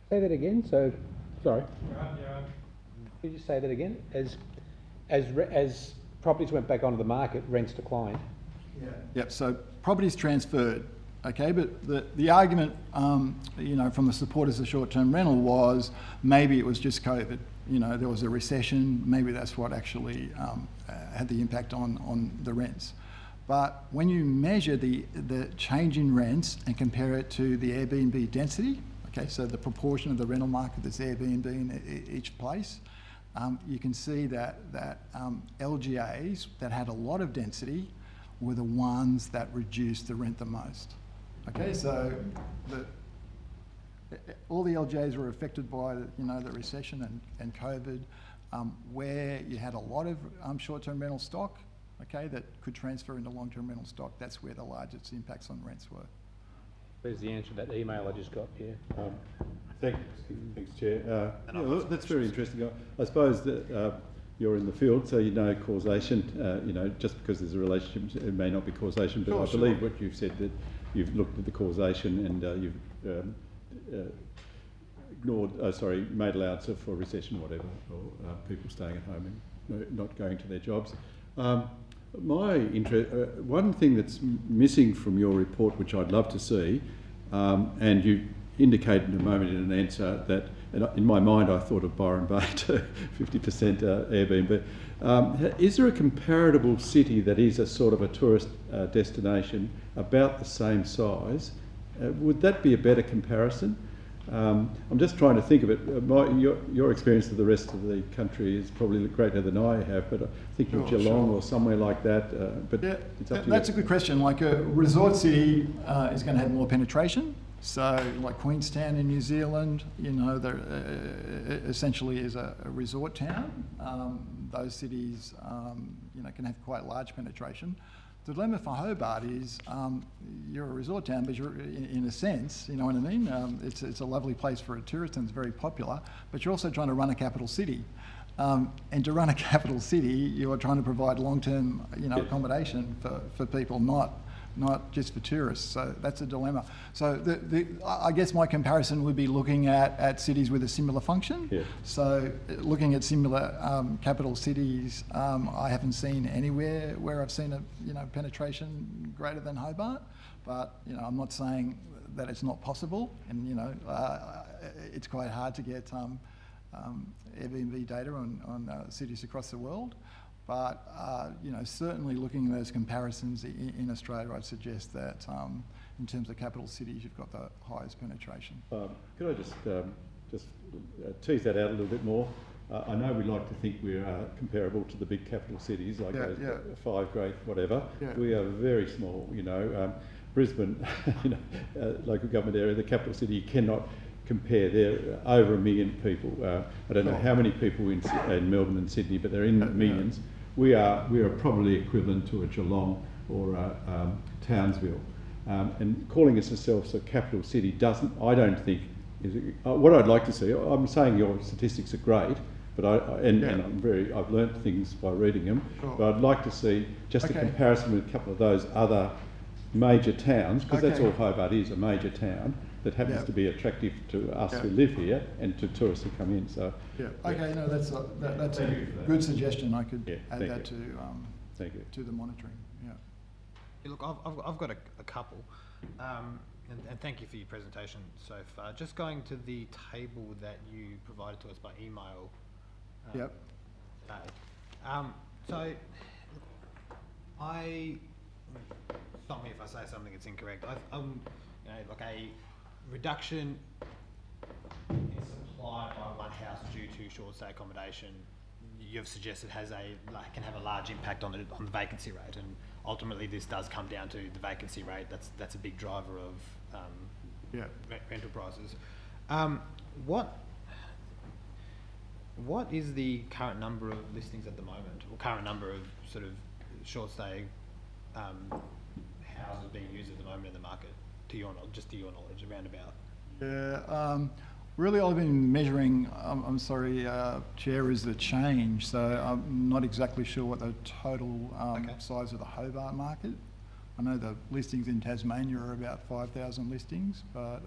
Say that again. So, sorry. Could you say that again? As properties went back onto the market, rents declined. Yeah. Yep. So properties transferred. Okay, but the argument, from the supporters of short-term rental was maybe it was just COVID. There was a recession. Maybe that's what actually had the impact on the rents. But when you measure the change in rents and compare it to the Airbnb density, okay, so the proportion of the rental market that's Airbnb in each place, you can see that LGAs that had a lot of density were the ones that reduced the rent the most. Okay, so all the LGAs were affected by the recession and COVID, where you had a lot of short-term rental stock, okay, that could transfer into long-term rental stock. That's where the largest impacts on rents were. There's the answer to that email I just got here. Thanks, Chair. That's very interesting. I suppose that you're in the field, so you know causation. Just because there's a relationship, it may not be causation, but I believe what you've said, that you've looked at the causation and you've made allowance for recession or whatever, or people staying at home and not going to their jobs. My interest, one thing that's missing from your report, which I'd love to see, and you indicated in a moment in an answer that, in my mind, I thought of Byron Bay to 50% Airbnb. Is there a comparable city that is a sort of a tourist destination about the same size? Would that be a better comparison? I'm just trying to think of it. Your experience of the rest of the country is probably greater than I have, but I think of Geelong or somewhere like that. But yeah, it's up to that's a good question. Like a resort city is going to have more penetration. So, like Queenstown in New Zealand, there essentially is a resort town. Those cities, can have quite large penetration. The dilemma for Hobart is you're a resort town, but you're, in a sense, you know what I mean? It's a lovely place for a tourist and it's very popular, but you're also trying to run a capital city. And to run a capital city, you are trying to provide long-term, accommodation for people, not just for tourists. So that's a dilemma. So I guess my comparison would be looking at cities with a similar function. Yeah. So looking at similar capital cities, I haven't seen anywhere where I've seen a penetration greater than Hobart. But I'm not saying that it's not possible, and it's quite hard to get Airbnb data on cities across the world. But certainly looking at those comparisons in Australia, I'd suggest that in terms of capital cities, you've got the highest penetration. Could I just tease that out a little bit more? I know we like to think we're comparable to the big capital cities, like those 5 great whatever. Yeah. We are very small. Brisbane, local government area, the capital city, you cannot compare. They're over 1 million people. I don't know how many people in Melbourne and Sydney, but they're in the millions. We are probably equivalent to a Geelong or a Townsville. And calling ourselves a capital city I don't think, is what I'd like to see. I'm saying your statistics are great, but I've learnt things by reading them. Sure. But I'd like to see just a comparison with a couple of those other major towns, because that's Okay. all Hobart is, a major town that happens Yeah. to be attractive to us Yeah. who live here and to tourists who come in. So, Yeah, okay, no, that's a good suggestion. I could Yeah, add thank that thank you. to the monitoring, yeah. Yeah, look, I've got a couple, and thank you for your presentation so far. Just going to the table that you provided to us by email. Yep. Today. So, stop me if I say something that's incorrect. You know, like a reduction in supply by one house due to short stay accommodation, you've suggested can have a large impact on the vacancy rate, and ultimately this does come down to the vacancy rate. That's a big driver of rental prices. What is the current number of listings at the moment, or current number of sort of short stay houses being used at the moment in the market? To your knowledge, around about. Yeah, really all I've been measuring, I'm sorry, Chair, is the change. So I'm not exactly sure what the total size of the Hobart market. I know the listings in Tasmania are about 5,000 listings, but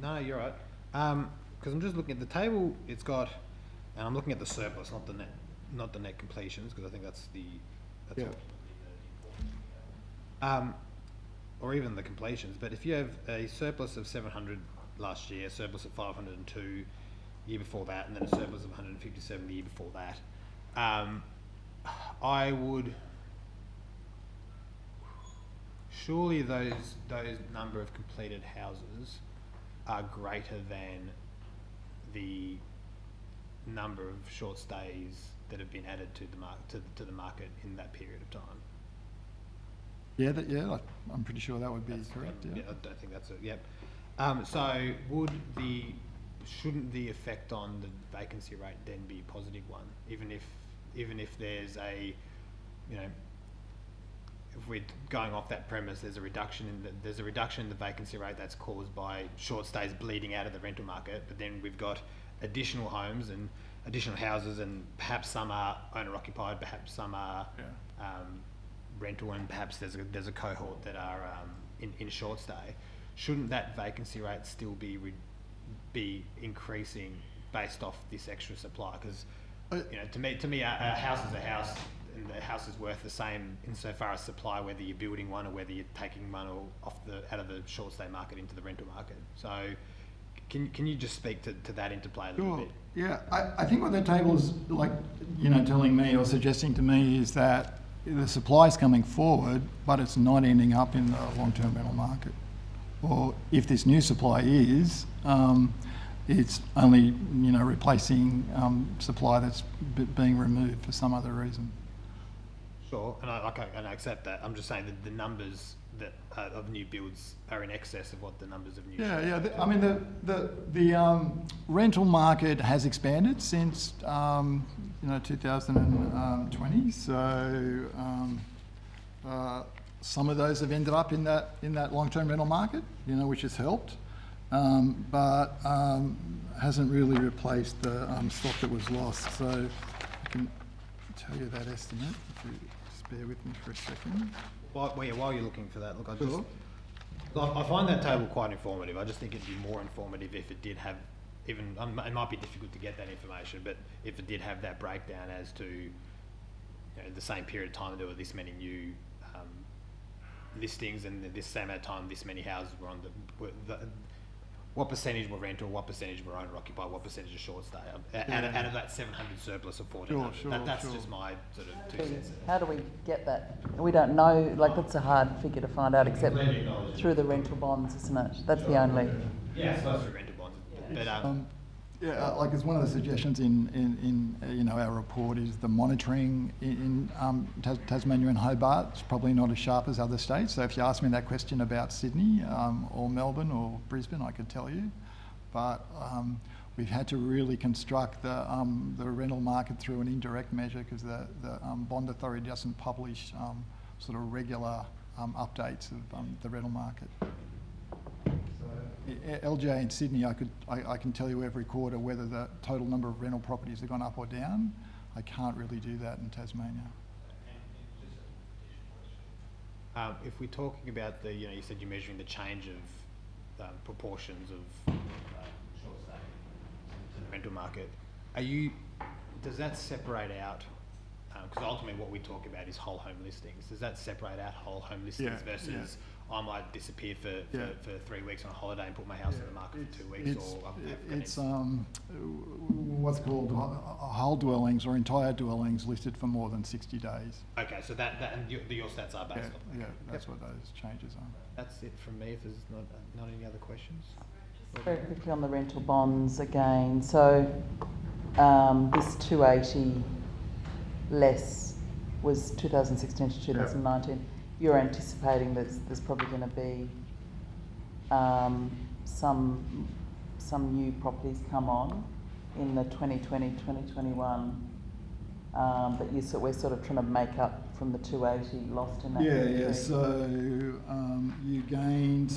No, you're right. Because I'm just looking at the table. It's got, and I'm looking at the surplus, not the net completions, because I think that's or even the completions. But if you have a surplus of 700 last year, a surplus of 502 year before that, and then a surplus of 157 the year before that, I would surely those number of completed houses are greater than the number of short stays that have been added to the market in that period of time. yeah, I'm pretty sure that would be correct. Yeah. I don't think that's it. Yep. So shouldn't the effect on the vacancy rate then be a positive one, even if there's a, you know, if we're going off that premise, there's a reduction in the vacancy rate that's caused by short stays bleeding out of the rental market, but then we've got additional homes and additional houses, and perhaps some are owner occupied, perhaps some are rental, and perhaps there's a cohort that are in short stay. Shouldn't that vacancy rate still be increasing based off this extra supply? Because you know, to me, a house is a house, and the house is worth the same insofar as supply, whether you're building one or whether you're taking one out of the short stay market into the rental market. So, can you just speak to that interplay a little bit? Yeah, I think what the table is telling me or suggesting to me is that the supply is coming forward, but it's not ending up in the long-term rental market. Or if this new supply is, it's only replacing supply that's being removed for some other reason. Sure, and I accept that. I'm just saying that the numbers of new builds are in excess of what the numbers of new. I mean the rental market has expanded since 2020. So some of those have ended up in that long-term rental market, which has helped, but hasn't really replaced the stock that was lost. So I can tell you that estimate. If you just bear with me for a second. While you're looking for that, I find that table quite informative. I just think it'd be more informative if it did have, it might be difficult to get that information, but if it did have that breakdown as to the same period of time there were this many new listings, and this same amount of time this many houses were on what percentage were rental, what percentage were owner occupied, what percentage of short stay, out of that 700 surplus of 1,400. That's just my sort of 2 cents. How do we get that? We don't know, that's a hard figure to find out, except through the rental bonds, isn't it? That's the only... Yeah, it's through rental bonds. But, it's one of the suggestions in our report is the monitoring in Tasmania and Hobart. It's probably not as sharp as other states. So if you ask me that question about Sydney or Melbourne or Brisbane, I could tell you. But we've had to really construct the rental market through an indirect measure, because the Bond Authority doesn't publish sort of regular updates of the rental market. LJ in Sydney, I can tell you every quarter whether the total number of rental properties have gone up or down. I can't really do that in Tasmania. If we're talking about the, you said you're measuring the change of proportions of short stay to the rental market. Does that separate out? Because ultimately, what we talk about is whole home listings. Does that separate out whole home listings versus I might disappear for 3 weeks on a holiday and put my house on the market for 2 weeks? It's what's called whole dwellings or entire dwellings listed for more than 60 days. Okay, so that and your stats are based on that. Yeah, that's what those changes are. That's it from me. If there's not any other questions. Very quickly on the rental bonds again. So this 280 less was 2016 to 2019. You're anticipating that there's probably going to be some new properties come on in the 2020, 2021 that we're sort of trying to make up from the 280 lost in that period. Yeah. So you gained,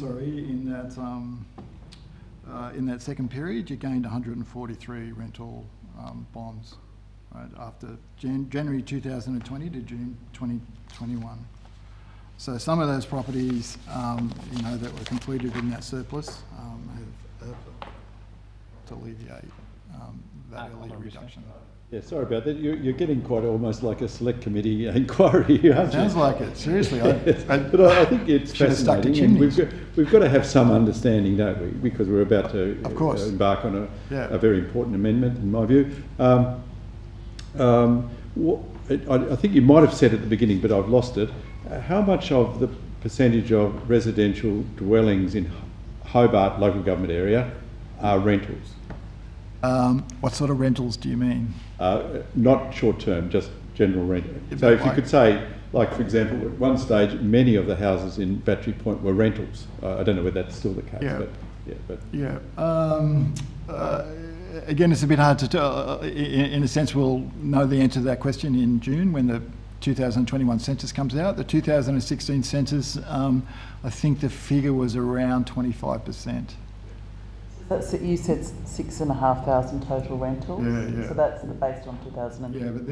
in that second period, you gained 143 rental bonds, right, after January 2020 to June 2021. So some of those properties, that were completed in that surplus have to alleviate that early reduction. Yeah, sorry about that. You're getting quite almost like a select committee inquiry, aren't you? Sounds like it. Seriously, but I think it's fascinating, and we've got to have some understanding, don't we? Because we're about to embark on a very important amendment, in my view. I think you might have said at the beginning, but I've lost it. How much of the percentage of residential dwellings in Hobart local government area are rentals? What sort of rentals do you mean? Not short term, just general rental. So if you could say, like for example, at one stage, many of the houses in Battery Point were rentals. I don't know whether that's still the case, again, it's a bit hard to tell. In a sense, we'll know the answer to that question in June when the 2021 census comes out. The 2016 census, I think the figure was around 25%. That's you said 6,500 total rentals. Yeah. So that's based on 2000. Yeah, but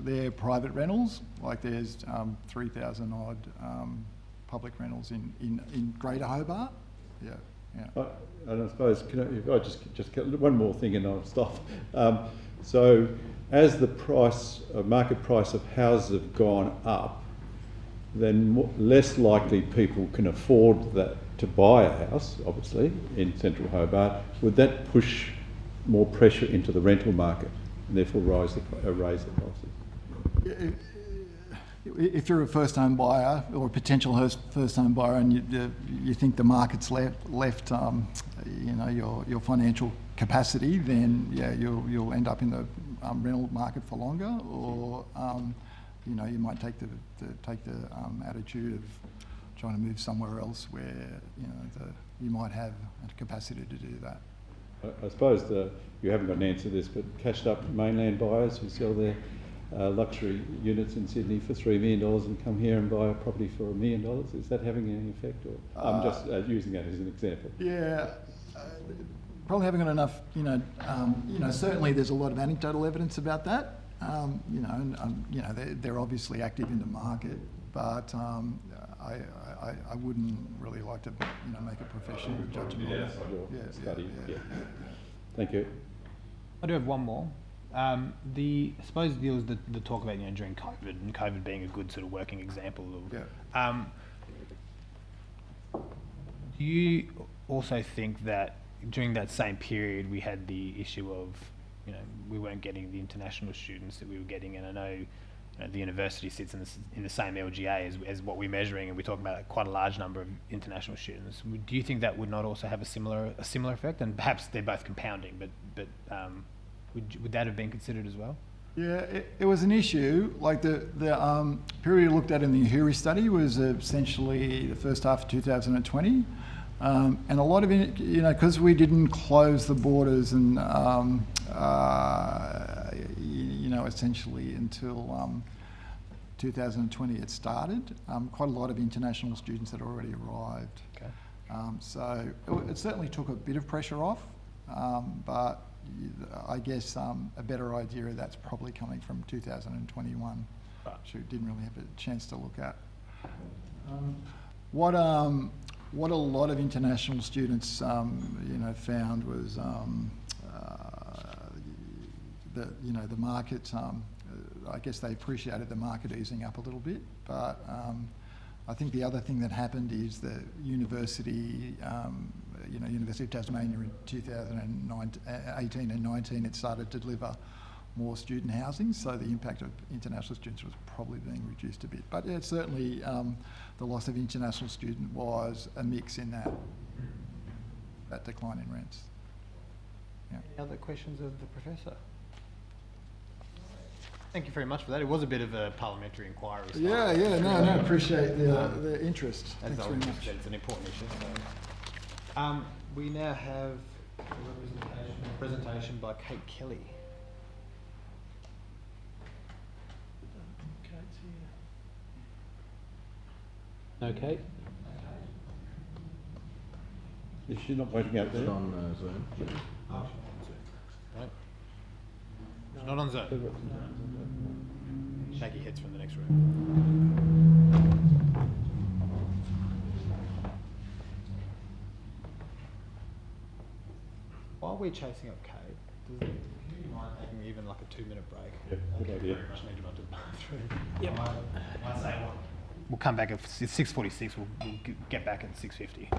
they're private rentals. Like there's 3,000 odd public rentals in Greater Hobart. Yeah. And I suppose if I just one more thing and I'll stop. So as the market price of houses have gone up, then less likely people can afford that to buy a house, obviously, in central Hobart. Would that push more pressure into the rental market and therefore raise the prices? If you're a first-home buyer or a potential first-home buyer and you think the market's left your financial capacity, then you'll end up in the rental market for longer, or you might take the attitude of trying to move somewhere else where you might have a capacity to do that. I suppose you haven't got an answer to this, but cashed up mainland buyers who sell their luxury units in Sydney for $3 million and come here and buy a property for $1 million, is that having any effect? Or I'm just using that as an example. Yeah, probably haven't got enough. Certainly there's a lot of anecdotal evidence about that. They're obviously active in the market, but I wouldn't really like to make a professional judgment. Thank you. I do have one more. I suppose there was the talk about during COVID and COVID being a good sort of working example of. Do you also think that during that same period we had the issue of we weren't getting the international students that we were getting, and I know the university sits in the same LGA as what we're measuring, and we're talking about quite a large number of international students. Do you think that would not also have a similar effect? And perhaps they're both compounding, but would that have been considered as well? Yeah, it was an issue. Like the period looked at in the Uhiri study was essentially the first half of 2020. And a lot of it, because we didn't close the borders and, essentially until 2020 it started, quite a lot of international students had already arrived. Okay. So it certainly took a bit of pressure off, but I guess a better idea of that's probably coming from 2021, which we didn't really have a chance to look at. What a lot of international students, found was the market. I guess they appreciated the market easing up a little bit, but I think the other thing that happened is the University of Tasmania in 2018 and 19, it started to deliver more student housing, so the impact of international students was probably being reduced a bit. But yeah, certainly the loss of international student was a mix in that decline in rents. Yeah. Any other questions of the Professor? Thank you very much for that. It was a bit of a parliamentary inquiry. So No, appreciate the interest. As Thanks I very much. said, it's an important issue. So. We now have a presentation by Kate Kelly. Kate's here. Okay. Is she not waiting out there? It's on Zoom. Right. It's not on Zoom. Shaky heads from the next room. While we're chasing up Kate, does you mind taking even like a 2-minute break? Yeah, good idea. Very much need to run to the bathroom. Yep. I say what? We'll come back at 6:46. We'll get back at 6:50.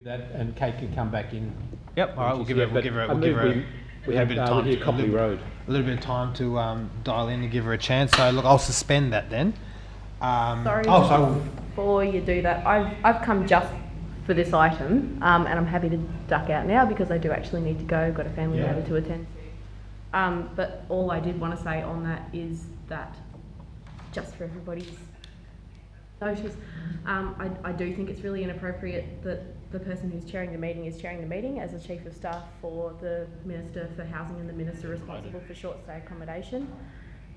That, and Kate can come back in. Yep. All right. We'll give her. Yeah, We'll give her. I We'll give move her. we a have bit of time. here Copley Road. A little bit of time to dial in and give her a chance. So look, I'll suspend that then. Sorry. Oh, sorry. Before you do that, I've come just for this item, and I'm happy to duck out now because I do actually need to go. I've got a family matter to attend. But all I did want to say on that is that, just for everybody's notice, I do think it's really inappropriate that the person who's chairing the meeting is chairing the meeting as the Chief of Staff for the Minister for Housing and the Minister responsible for short stay accommodation.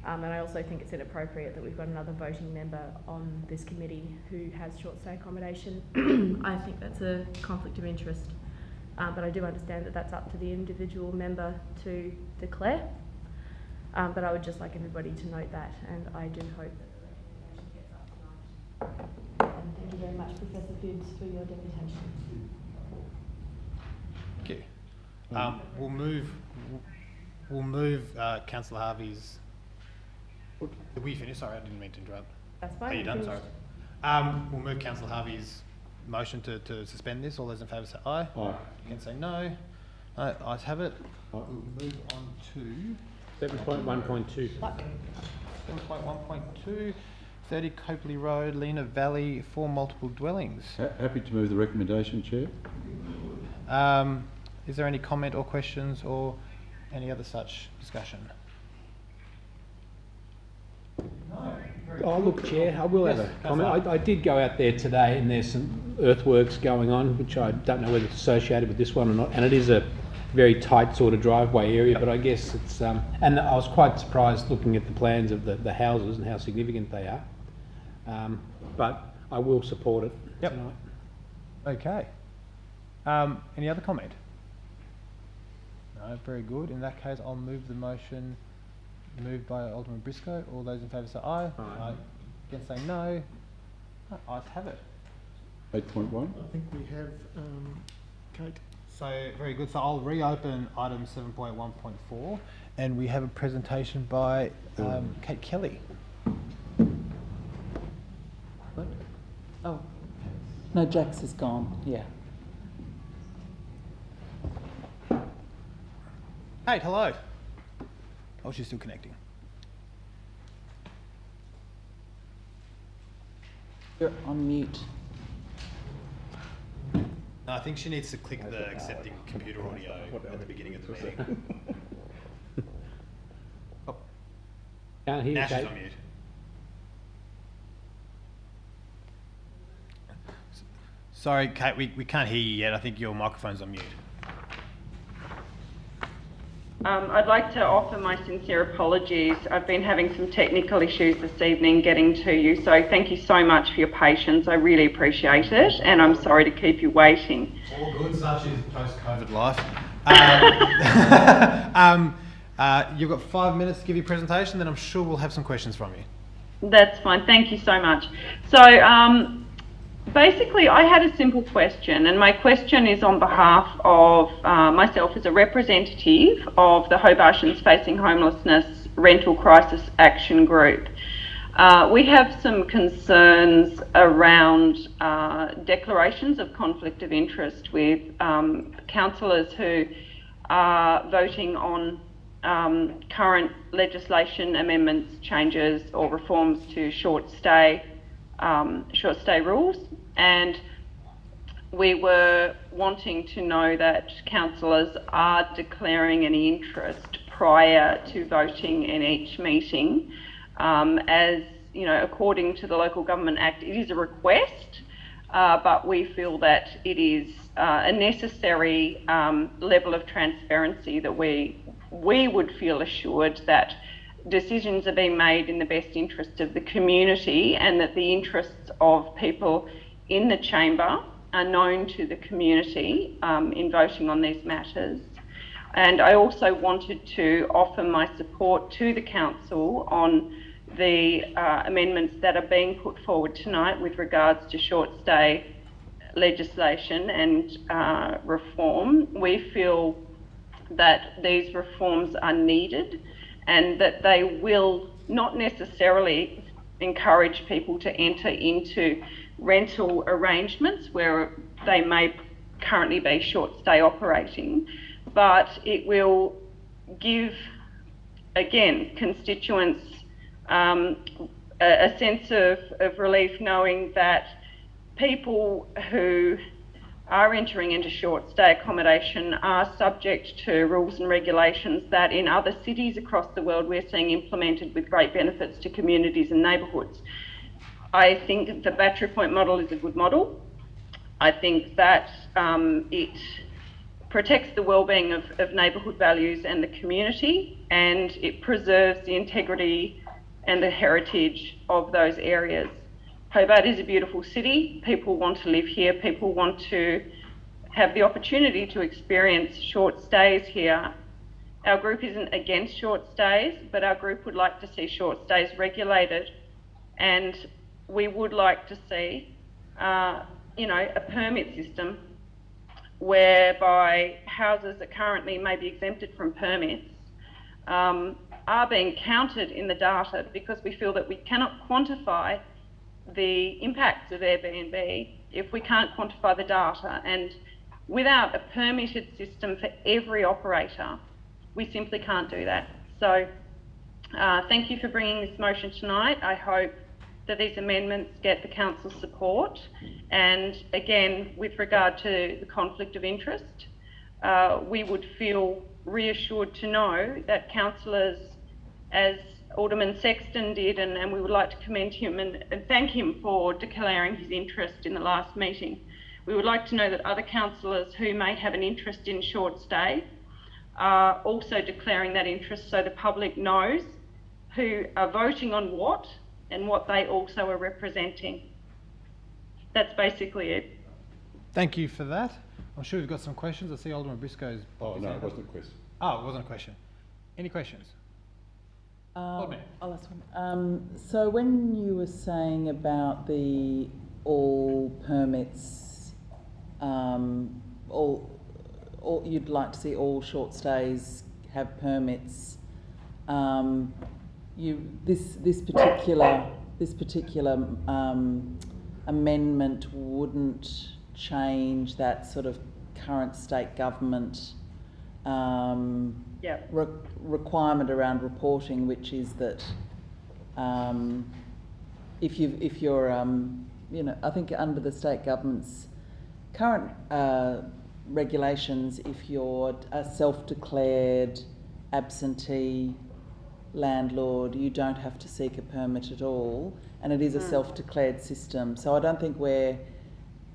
And I also think it's inappropriate that we've got another voting member on this committee who has short stay accommodation. I think that's a conflict of interest. But I do understand that that's up to the individual member to declare. But I would just like everybody to note that, and I do hope that the recommendation gets up tonight. And thank you very much, Professor Phibbs, for your deputation. Thank you. We'll move Councillor Harvey's. Did we finish? Sorry, I didn't mean to interrupt. That's fine. Are you done? Sorry. We'll move Councillor Harvey's motion to suspend this. All those in favour say aye. Aye. You can say no. No, ayes have it. We'll move on to 7.1.2. 7.1.2, 30 Copley Road, Lena Valley, 4 multiple dwellings. Happy to move the recommendation, Chair. Is there any comment or questions or any other such discussion? Oh, look, Chair, I will have a comment. I did go out there today and there's some earthworks going on, which I don't know whether it's associated with this one or not, and it is a very tight sort of driveway area, but I guess it's... and I was quite surprised looking at the plans of the houses and how significant they are. But I will support it tonight. Okay. Any other comment? No, very good. In that case, I'll move the motion moved by Alderman Briscoe. All those in favour say aye. Aye. Against say no. Ayes have it. 8.1. I think we have Kate. So, very good. So I'll reopen item 7.1.4 and we have a presentation by Kate Kelly. What? Oh. No, Jax is gone. Yeah. Kate, hello. Oh, she's still connecting. You're on mute. No, I think she needs to click the accepting computer audio at the beginning of the meeting. Oh. Can't hear you, Now she's Kate. on mute. Sorry, Kate, we can't hear you yet. I think your microphone's on mute. I'd like to offer my sincere apologies. I've been having some technical issues this evening getting to you, so thank you so much for your patience. I really appreciate it, and I'm sorry to keep you waiting. All good, such is post-COVID life. You've got 5 minutes to give your presentation, then I'm sure we'll have some questions from you. That's fine. Thank you so much. So, basically, I had a simple question, and my question is on behalf of myself as a representative of the Hobartians Facing Homelessness Rental Crisis Action Group. We have some concerns around declarations of conflict of interest with councillors who are voting on current legislation amendments, changes or reforms to short stay rules, and we were wanting to know that councillors are declaring any interest prior to voting in each meeting. As you know, according to the Local Government Act, it is a request, but we feel that it is a necessary level of transparency that we would feel assured that decisions are being made in the best interest of the community and that the interests of people in the chamber are known to the community in voting on these matters. And I also wanted to offer my support to the council on the amendments that are being put forward tonight with regards to short stay legislation and reform. We feel that these reforms are needed and that they will not necessarily encourage people to enter into rental arrangements where they may currently be short stay operating, but it will give, again, constituents a sense of relief knowing that people who are entering into short stay accommodation are subject to rules and regulations that in other cities across the world we're seeing implemented with great benefits to communities and neighbourhoods. I think the Battery Point model is a good model. I think that it protects the wellbeing of neighbourhood values and the community, and it preserves the integrity and the heritage of those areas. Hobart is a beautiful city. People want to live here. People want to have the opportunity to experience short stays here. Our group isn't against short stays, but our group would like to see short stays regulated, and we would like to see, a permit system whereby houses that currently may be exempted from permits are being counted in the data, because we feel that we cannot quantify the impacts of Airbnb if we can't quantify the data. And without a permitted system for every operator, we simply can't do that. So thank you for bringing this motion tonight. I hope that these amendments get the council's support. And again, with regard to the conflict of interest, we would feel reassured to know that councillors, as Alderman Sexton did, and we would like to commend him and thank him for declaring his interest in the last meeting. We would like to know that other councillors who may have an interest in short stay are also declaring that interest, so the public knows who are voting on what and what they also are representing. That's basically it. Thank you for that. I'm sure we've got some questions. I see Alderman Briscoe's... Oh, no, it wasn't a question. Oh, it wasn't a question. Any questions? I'll ask one. So when you were saying about the all permits, you'd like to see all short stays have permits. This particular amendment wouldn't change that sort of current state government requirement around reporting, which is that if you're I think under the state government's current regulations, if you're a self-declared absentee landlord, you don't have to seek a permit at all, and it is a self-declared system. So I don't think we're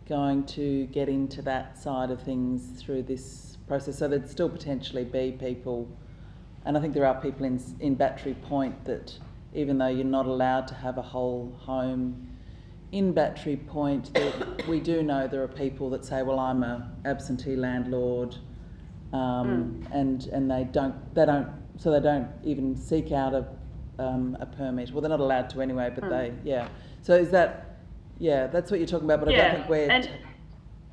going to get into that side of things through this process. So there'd still potentially be people, and I think there are people in Battery Point that, even though you're not allowed to have a whole home in Battery Point, that we do know there are people that say, well, I'm a absentee landlord, and they don't even seek out a permit. Well, they're not allowed to anyway, but they, So is that, that's what you're talking about, but I don't think we're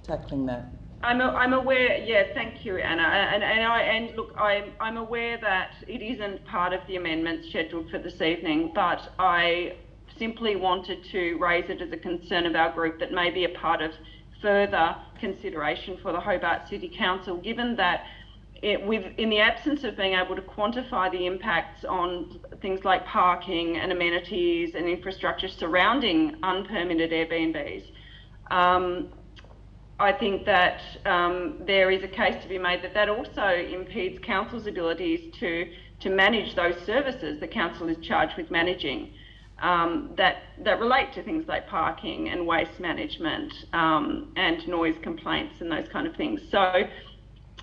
tackling that. I'm aware, thank you, Anna, and look, I'm aware that it isn't part of the amendments scheduled for this evening, but I simply wanted to raise it as a concern of our group that may be a part of further consideration for the Hobart City Council, given that in the absence of being able to quantify the impacts on things like parking and amenities and infrastructure surrounding unpermitted Airbnbs, I think that there is a case to be made that also impedes council's abilities to manage those services that council is charged with managing, that relate to things like parking and waste management and noise complaints and those kind of things. So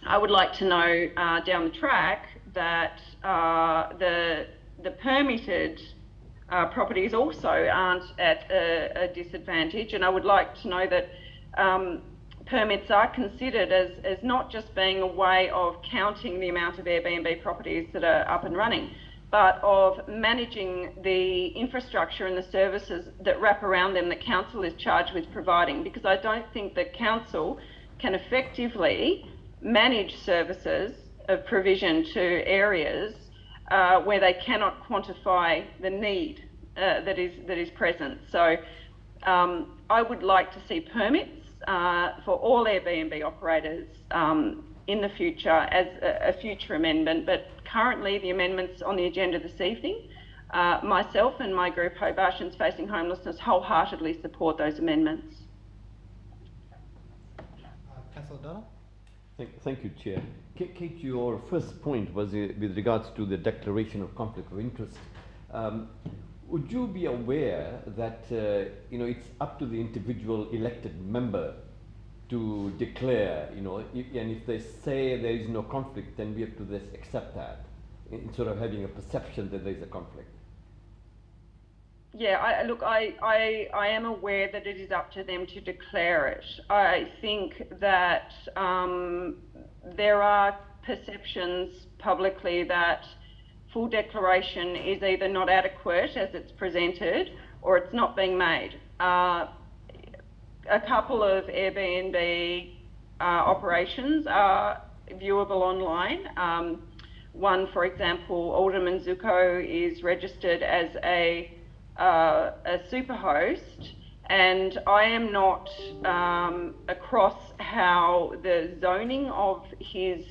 I would like to know down the track that the permitted properties also aren't at a disadvantage, and I would like to know that permits are considered as not just being a way of counting the amount of Airbnb properties that are up and running, but of managing the infrastructure and the services that wrap around them that council is charged with providing, because I don't think that council can effectively manage services of provision to areas where they cannot quantify the need that is present. So I would like to see permits for all Airbnb operators in the future as a future amendment, but currently the amendments on the agenda this evening, myself and my group Hobartians Facing Homelessness wholeheartedly support those amendments. Councillor Donna? Thank you, Chair. Kate, your first point was with regards to the declaration of conflict of interest. Would you be aware that it's up to the individual elected member to declare, and if they say there is no conflict, then we have to just accept that instead of having a perception that there is a conflict? Yeah, I am aware that it is up to them to declare it. I think that there are perceptions publicly that full declaration is either not adequate as it's presented or it's not being made. A couple of Airbnb operations are viewable online. One, for example, Alderman Zuko is registered as a superhost, and I am not across how the zoning of his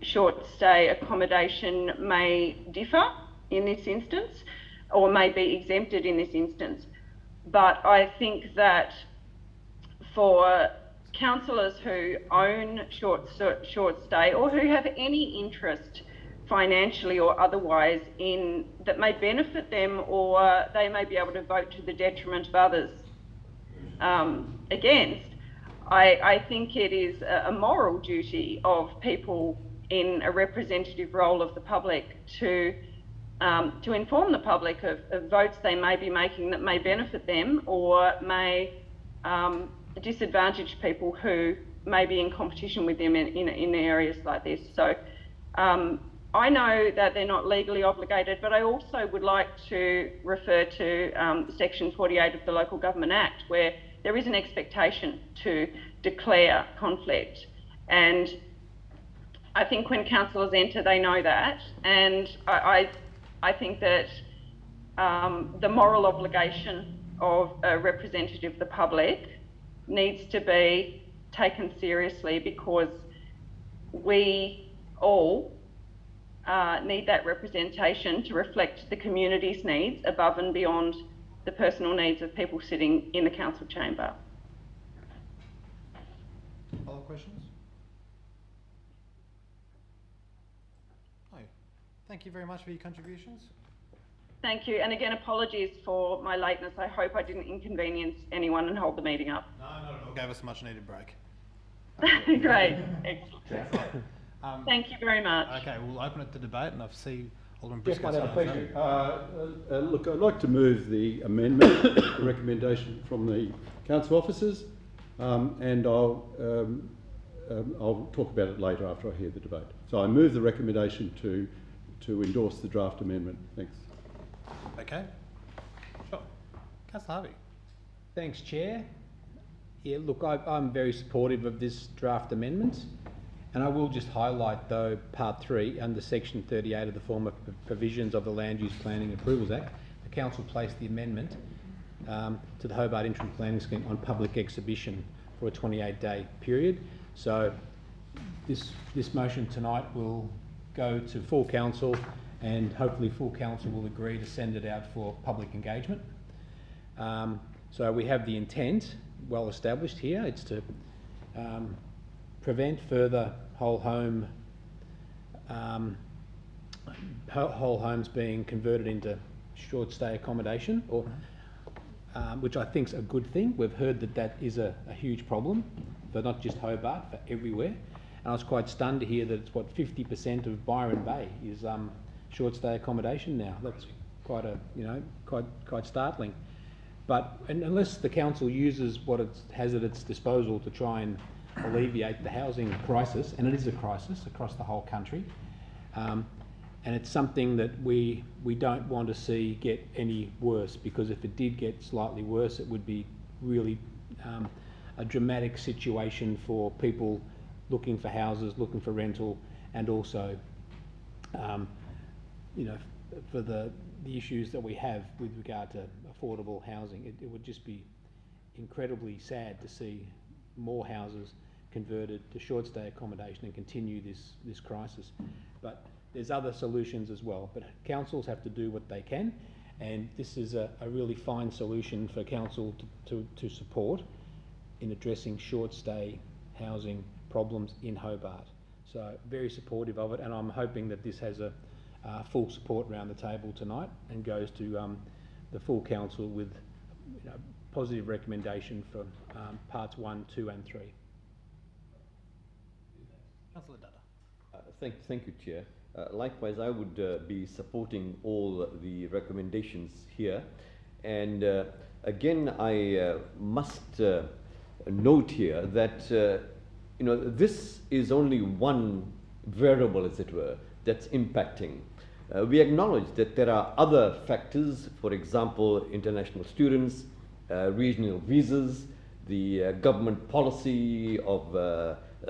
short stay accommodation may differ in this instance, or may be exempted in this instance. But I think that for councillors who own short stay or who have any interest financially or otherwise that may benefit them, or they may be able to vote to the detriment of others against, I think it is a moral duty of people in a representative role of the public to inform the public of votes they may be making that may benefit them or may disadvantage people who may be in competition with them in areas like this. So I know that they're not legally obligated, but I also would like to refer to Section 48 of the Local Government Act, where there is an expectation to declare conflict. And I think when councillors enter, they know that. And I think that the moral obligation of a representative of the public needs to be taken seriously, because we all need that representation to reflect the community's needs above and beyond the personal needs of people sitting in the council chamber. Other questions? No. Thank you very much for your contributions. Thank you, and again, apologies for my lateness. I hope I didn't inconvenience anyone and hold the meeting up. No, not at all. Gave us a much needed break. Great, excellent. Thank you very much. Okay, we'll open it to debate, and I see Alderman Yes, Briscoe. thank you. Look, I'd like to move the amendment, the recommendation from the council officers, and I'll talk about it later after I hear the debate. So I move the recommendation to endorse the draft amendment. Thanks. Okay. Sure. Councillor Harvey. Thanks, Chair. Yeah, look, I'm very supportive of this draft amendment, and I will just highlight, though, Part 3, under Section 38 of the former provisions of the Land Use Planning and Approvals Act, the Council placed the amendment to the Hobart Interim Planning Scheme on public exhibition for a 28-day period. So this motion tonight will go to full council, and hopefully full council will agree to send it out for public engagement. So we have the intent well established here. It's to prevent further whole homes being converted into short stay accommodation, or which I think is a good thing. We've heard that is a huge problem for not just Hobart, for everywhere. And I was quite stunned to hear that it's 50% of Byron Bay is short stay accommodation now. That's quite quite startling. But unless the council uses what it has at its disposal to try and alleviate the housing crisis, and it is a crisis across the whole country, and it's something that we don't want to see get any worse, because if it did get slightly worse, it would be really a dramatic situation for people looking for houses, looking for rental, and also for the issues that we have with regard to affordable housing. It would just be incredibly sad to see more houses converted to short stay accommodation and continue this crisis. But there's other solutions as well. But councils have to do what they can, and this is a really fine solution for council to support in addressing short stay housing problems in Hobart. So very supportive of it, and I'm hoping that this has a full support around the table tonight and goes to the full council with positive recommendation for parts 1, 2 and 3. Councillor Dutta. Thank you, Chair. Likewise, I would be supporting all the recommendations here. And again, I must note here that this is only one variable, as it were, that's impacting. We acknowledge that there are other factors, for example, international students, regional visas, the government policy of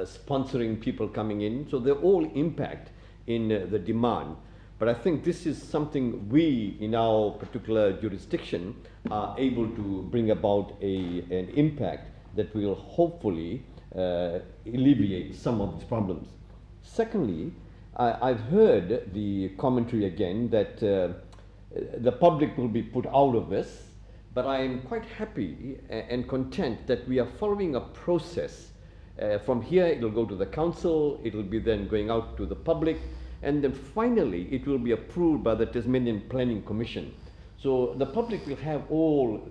sponsoring people coming in. So they all impact in the demand. But I think this is something we, in our particular jurisdiction, are able to bring about an impact that will hopefully alleviate some of these problems. Secondly, I've heard the commentary again that the public will be put out of this, but I am quite happy and content that we are following a process. From here, it will go to the council, it will be then going out to the public, and then finally it will be approved by the Tasmanian Planning Commission. So the public will have all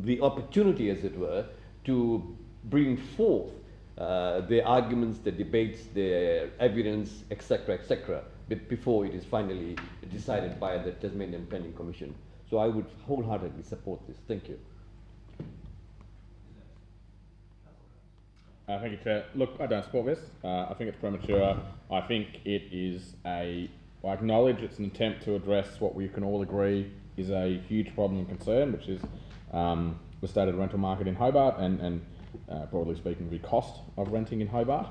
the opportunity, as it were, to bring forth the arguments, the debates, the evidence, etc., before it is finally decided by the Tasmanian Planning Commission. So I would wholeheartedly support this. Thank you. Thank you, Chair. Look, I don't support this. I think it's premature. I think it is I acknowledge it's an attempt to address what we can all agree is a huge problem and concern, which is the state of the rental market in Hobart and broadly speaking, the cost of renting in Hobart.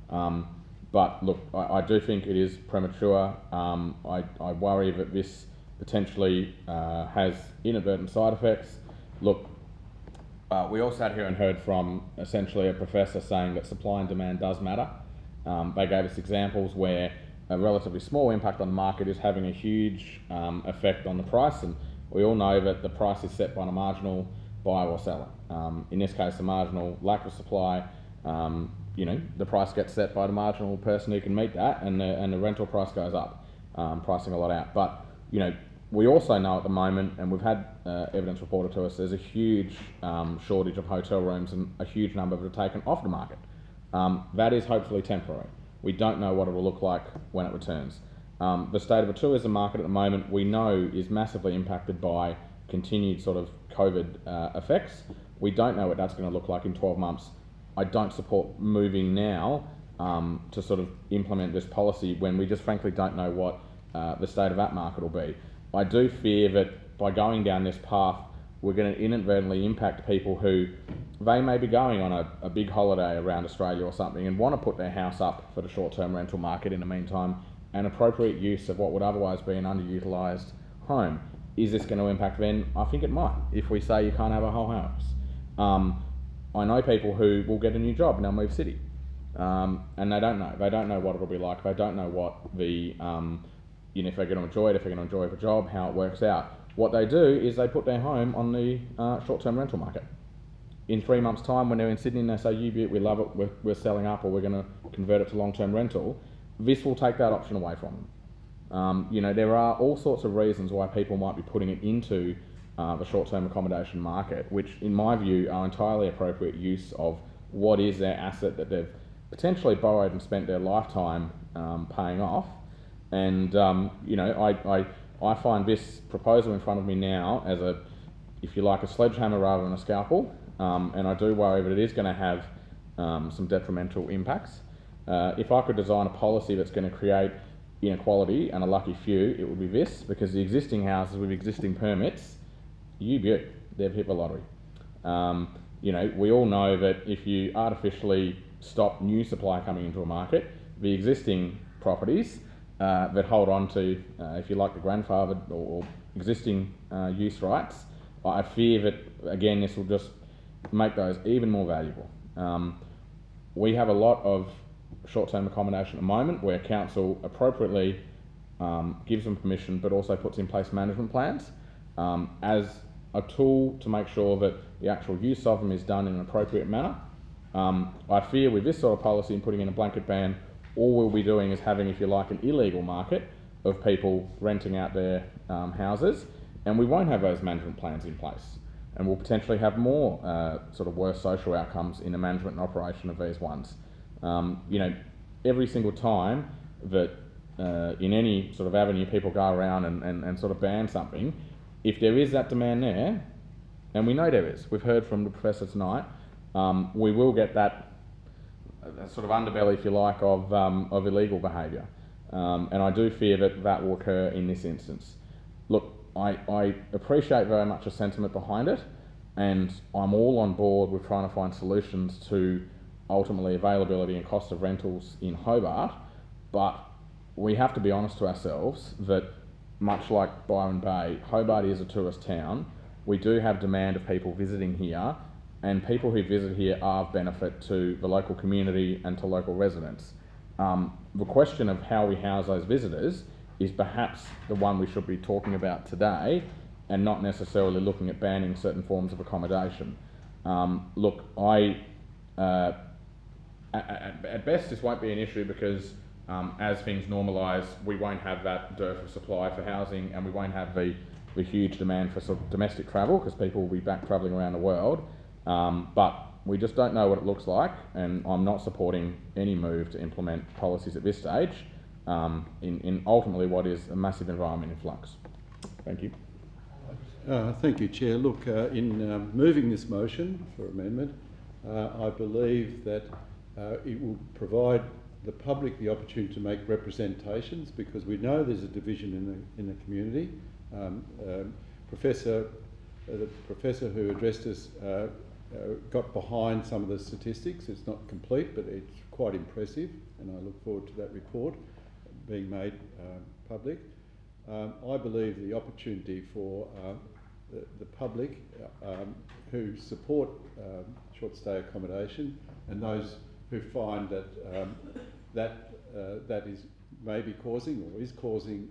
But look, I do think it is premature. I worry that this potentially has inadvertent side effects. Look, we all sat here and heard from essentially a professor saying that supply and demand does matter. They gave us examples where a relatively small impact on the market is having a huge effect on the price, and we all know that the price is set by the marginal buyer or seller. In this case, the marginal lack of supply, the price gets set by the marginal person who can meet that, and the rental price goes up, pricing a lot out. But we also know at the moment, and we've had evidence reported to us, there's a huge shortage of hotel rooms and a huge number that are taken off the market. That is hopefully temporary. We don't know what it will look like when it returns. The state of the tourism market at the moment, we know, is massively impacted by continued sort of COVID effects. We don't know what that's going to look like in 12 months. I don't support moving now to sort of implement this policy when we just frankly don't know what the state of that market will be. I do fear that by going down this path, we're going to inadvertently impact people who they may be going on a big holiday around Australia or something and want to put their house up for the short-term rental market in the meantime, and appropriate use of what would otherwise be an underutilised home. Is this going to impact then? I think it might, if we say you can't have a whole house. I know people who will get a new job and they'll move city, and they don't know. They don't know what it'll be like. They don't know what the, if they're going to enjoy it, if they're going to enjoy the job, how it works out. What they do is they put their home on the short-term rental market. In 3 months' time, when they're in Sydney and they say, we love it, we're selling up, or we're going to convert it to long-term rental, this will take that option away from them. There are all sorts of reasons why people might be putting it into the short-term accommodation market, which in my view are entirely appropriate use of what is their asset that they've potentially borrowed and spent their lifetime paying off. And I find this proposal in front of me now as a, if you like, a sledgehammer rather than a scalpel, and I do worry that it is going to have some detrimental impacts. If I could design a policy that's going to create inequality and a lucky few, it would be this, because the existing houses with existing permits, they've hit the lottery. We all know that if you artificially stop new supply coming into a market, the existing properties that hold on to, if you like, the grandfathered or existing use rights, I fear that, again, this will just make those even more valuable. We have a lot of short-term accommodation at the moment where council appropriately gives them permission but also puts in place management plans as a tool to make sure that the actual use of them is done in an appropriate manner. I fear with this sort of policy and putting in a blanket ban, all we'll be doing is having, if you like, an illegal market of people renting out their houses, and we won't have those management plans in place. And we'll potentially have more sort of worse social outcomes in the management and operation of these ones. You know, every single time that in any sort of avenue people go around and sort of ban something, if there is that demand there, and we know there is, we've heard from the professor tonight, we will get that sort of underbelly, if you like, of illegal behaviour. And I do fear that that will occur in this instance. Look, I appreciate very much the sentiment behind it, and I'm all on board with trying to find solutions to ultimately availability and cost of rentals in Hobart, but we have to be honest to ourselves that, much like Byron Bay, Hobart is a tourist town. We do have demand of people visiting here, and people who visit here are of benefit to the local community and to local residents. The question of how we house those visitors is perhaps the one we should be talking about today, and not necessarily looking at banning certain forms of accommodation. Look, at best this won't be an issue because as things normalise, we won't have that dearth of supply for housing, and we won't have the huge demand for sort of domestic travel because people will be back travelling around the world. But we just don't know what it looks like, and I'm not supporting any move to implement policies at this stage in ultimately what is a massive environment in flux. Thank you. Thank you, Chair. Look, in moving this motion for amendment, I believe that it will provide the public the opportunity to make representations, because we know there's a division in the community. The professor who addressed us got behind some of the statistics. It's not complete, but it's quite impressive, and I look forward to that report being made public. I believe the opportunity for the public who support short stay accommodation, and those who find that that is maybe causing or is causing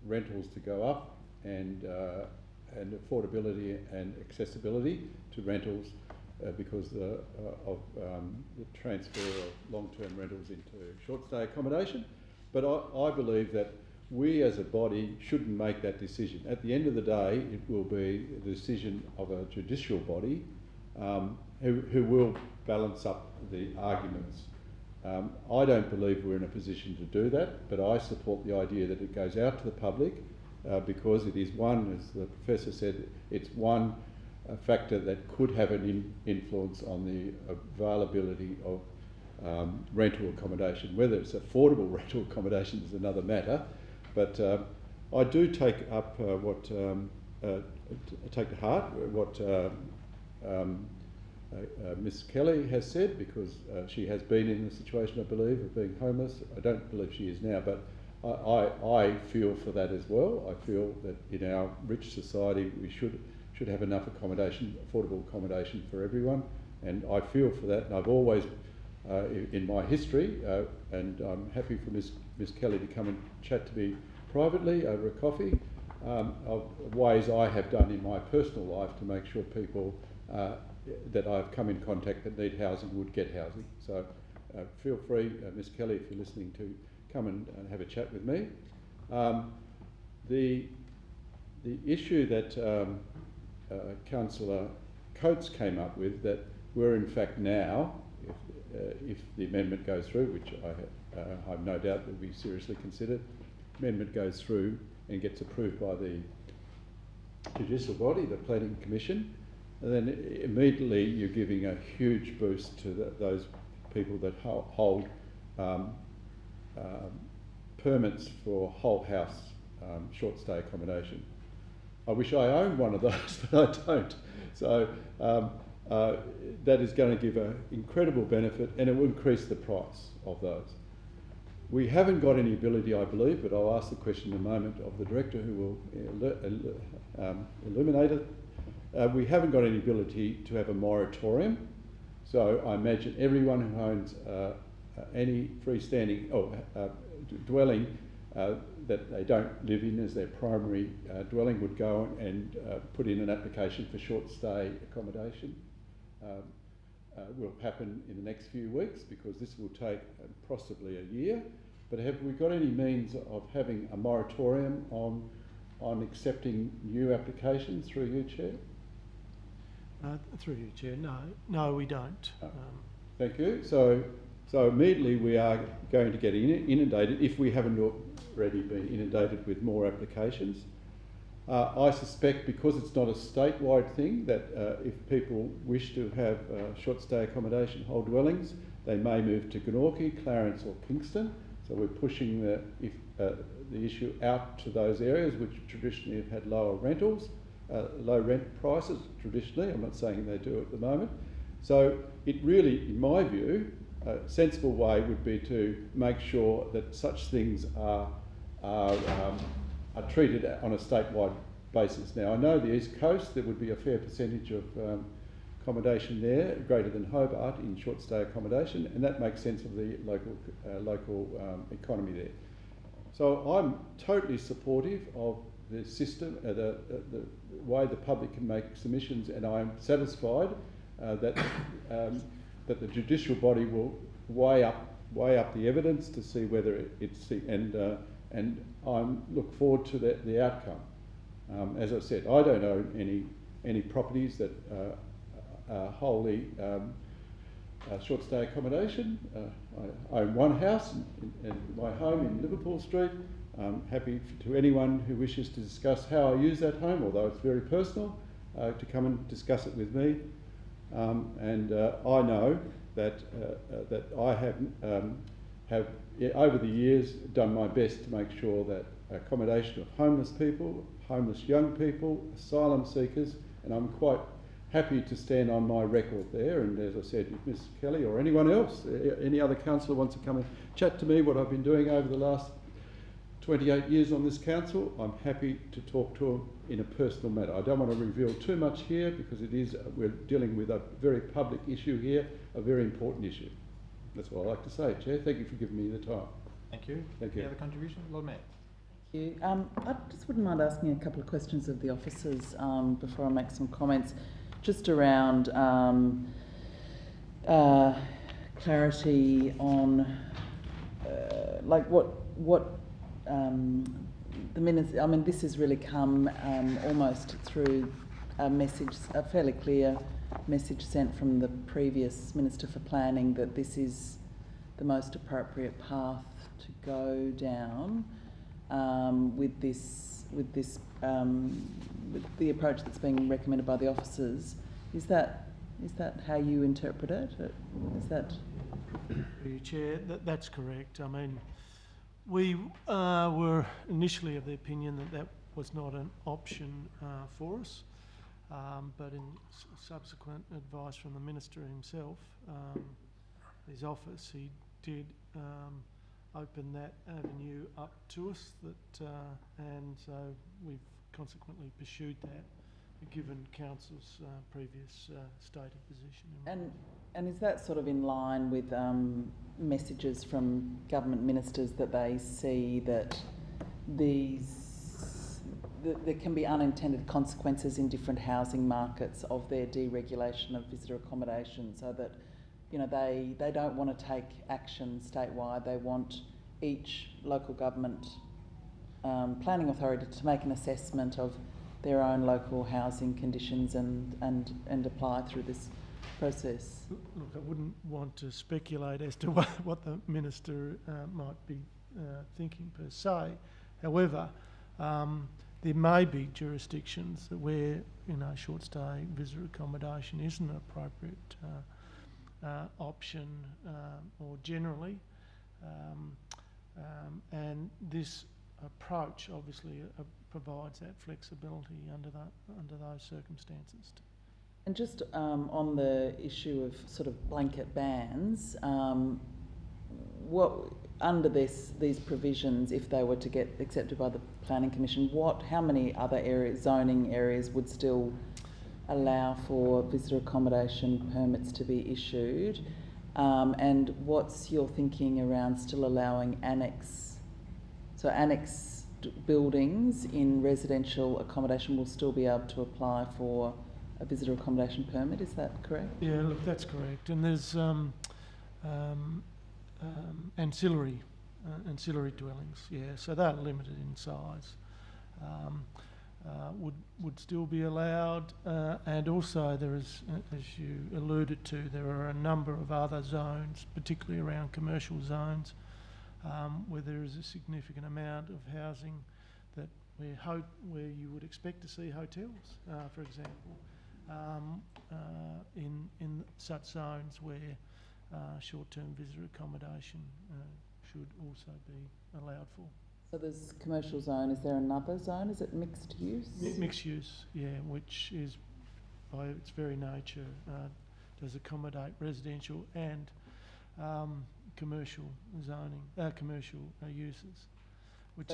rentals to go up, and affordability and accessibility to rentals because of the transfer of long-term rentals into short stay accommodation. But I believe that we as a body shouldn't make that decision. At the end of the day, it will be the decision of a judicial body who will balance up the arguments. I don't believe we're in a position to do that, but I support the idea that it goes out to the public because it is one, as the professor said, it's one factor that could have an influence on the availability of rental accommodation. Whether it's affordable rental accommodation is another matter, but I do take up take to heart what Ms. Kelly has said, because she has been in the situation, I believe, of being homeless. I don't believe she is now, but I feel for that as well. I feel that in our rich society we should have enough accommodation, affordable accommodation for everyone, and I feel for that. And I've always, in my history, and I'm happy for Ms. Kelly to come and chat to me privately over a coffee, of ways I have done in my personal life to make sure people that I've come in contact that need housing would get housing. So feel free, Ms. Kelly, if you're listening, to come and have a chat with me. The issue that Councillor Coates came up with, that we're in fact now, if the amendment goes through, which I have no doubt will be seriously considered, amendment goes through and gets approved by the judicial body, the Planning Commission, and then immediately you're giving a huge boost to those people that hold permits for whole house short stay accommodation. I wish I owned one of those, but I don't. So that is going to give an incredible benefit, and it will increase the price of those. We haven't got any ability, I believe, but I'll ask the question in a moment of the Director, who will illuminate it. We haven't got any ability to have a moratorium, so I imagine everyone who owns any freestanding dwelling that they don't live in as their primary dwelling would go and put in an application for short stay accommodation. Will happen in the next few weeks because this will take possibly a year. But have we got any means of having a moratorium on accepting new applications through you, Chair? Through you, Chair. No, we don't. Thank you. So immediately we are going to get inundated, if we haven't already been inundated with more applications. I suspect because it's not a statewide thing that if people wish to have short stay accommodation whole dwellings, they may move to Gnorkey, Clarence or Kingston. So we're pushing the issue out to those areas which traditionally have had lower rentals, low rent prices traditionally. I'm not saying they do at the moment. So it really, in my view, a sensible way would be to make sure that such things are treated on a statewide basis. Now, I know the East Coast, there would be a fair percentage of accommodation there, greater than Hobart, in short stay accommodation, and that makes sense of the local economy there. So I'm totally supportive of the system, the way the public can make submissions, and I'm satisfied that the judicial body will weigh up the evidence to see whether and I look forward to the outcome. As I said, I don't own any properties that are wholly short stay accommodation. I own one house in my home in Liverpool Street. I'm happy to anyone who wishes to discuss how I use that home, although it's very personal, to come and discuss it with me. I know that I have over the years done my best to make sure that accommodation of homeless people, homeless young people, asylum seekers, and I'm quite happy to stand on my record there. And as I said, if Ms Kelly or anyone else, any other councillor wants to come and chat to me what I've been doing over the last 28 years on this council, I'm happy to talk to them in a personal matter. I don't want to reveal too much here because we're dealing with a very public issue here, a very important issue. That's what I like to say, Chair. Thank you for giving me the time. Thank you. Thank you. Any other contribution? Lord Mayor. Thank you. I just wouldn't mind asking a couple of questions of the officers before I make some comments, just around clarity on like what the minutes. I mean, this has really come almost through a fairly clear message sent from the previous Minister for Planning that this is the most appropriate path to go down with the approach that's being recommended by the officers. Is that how you interpret it? Is that? Chair, that's correct. I mean, we were initially of the opinion that was not an option for us. But in subsequent advice from the Minister himself, his office, he did open that avenue up to us, and so we've consequently pursued that, given Council's previous stated position. And is that sort of in line with messages from government ministers that they see that there can be unintended consequences in different housing markets of their deregulation of visitor accommodation, so that they don't want to take action statewide. They want each local government planning authority to make an assessment of their own local housing conditions and apply through this process. Look, I wouldn't want to speculate as to what the Minister might be thinking per se. However, there may be jurisdictions where short stay visitor accommodation isn't an appropriate option, or generally, and this approach obviously provides that flexibility under those circumstances. And just on the issue of sort of blanket bans, what under these provisions, if they were to get accepted by the Planning Commission, how many other zoning areas would still allow for visitor accommodation permits to be issued? And what's your thinking around still allowing annex buildings in residential accommodation will still be able to apply for a visitor accommodation permit, is that correct? Yeah, look, that's correct. And there's ancillary dwellings, yeah, so they're limited in size. Would still be allowed, and also there is, as you alluded to, there are a number of other zones, particularly around commercial zones, where there is a significant amount of housing that where you would expect to see hotels, for example, in such zones where short-term visitor accommodation should also be allowed for. So there's commercial zone. Is there another zone? Is it mixed use? Mixed use, yeah, which is by its very nature does accommodate residential and commercial zoning, commercial uses, which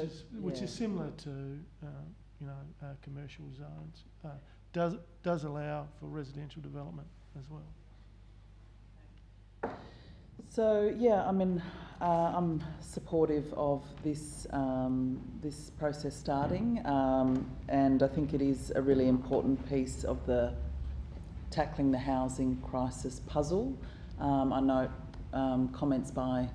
is similar to commercial zones. Does allow for residential development as well. So yeah, I mean, I'm supportive of this this process starting, and I think it is a really important piece of the tackling the housing crisis puzzle. I note comments by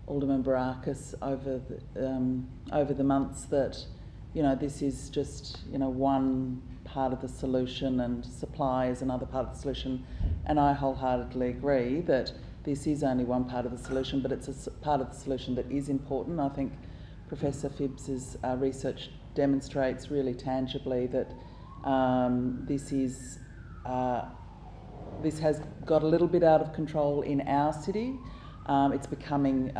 Alderman Barakis over the months that this is just one part of the solution and supply is another part of the solution, and I wholeheartedly agree that this is only one part of the solution, but it's a part of the solution that is important. I think Professor Phibbs's research demonstrates really tangibly that this has got a little bit out of control in our city. It's becoming,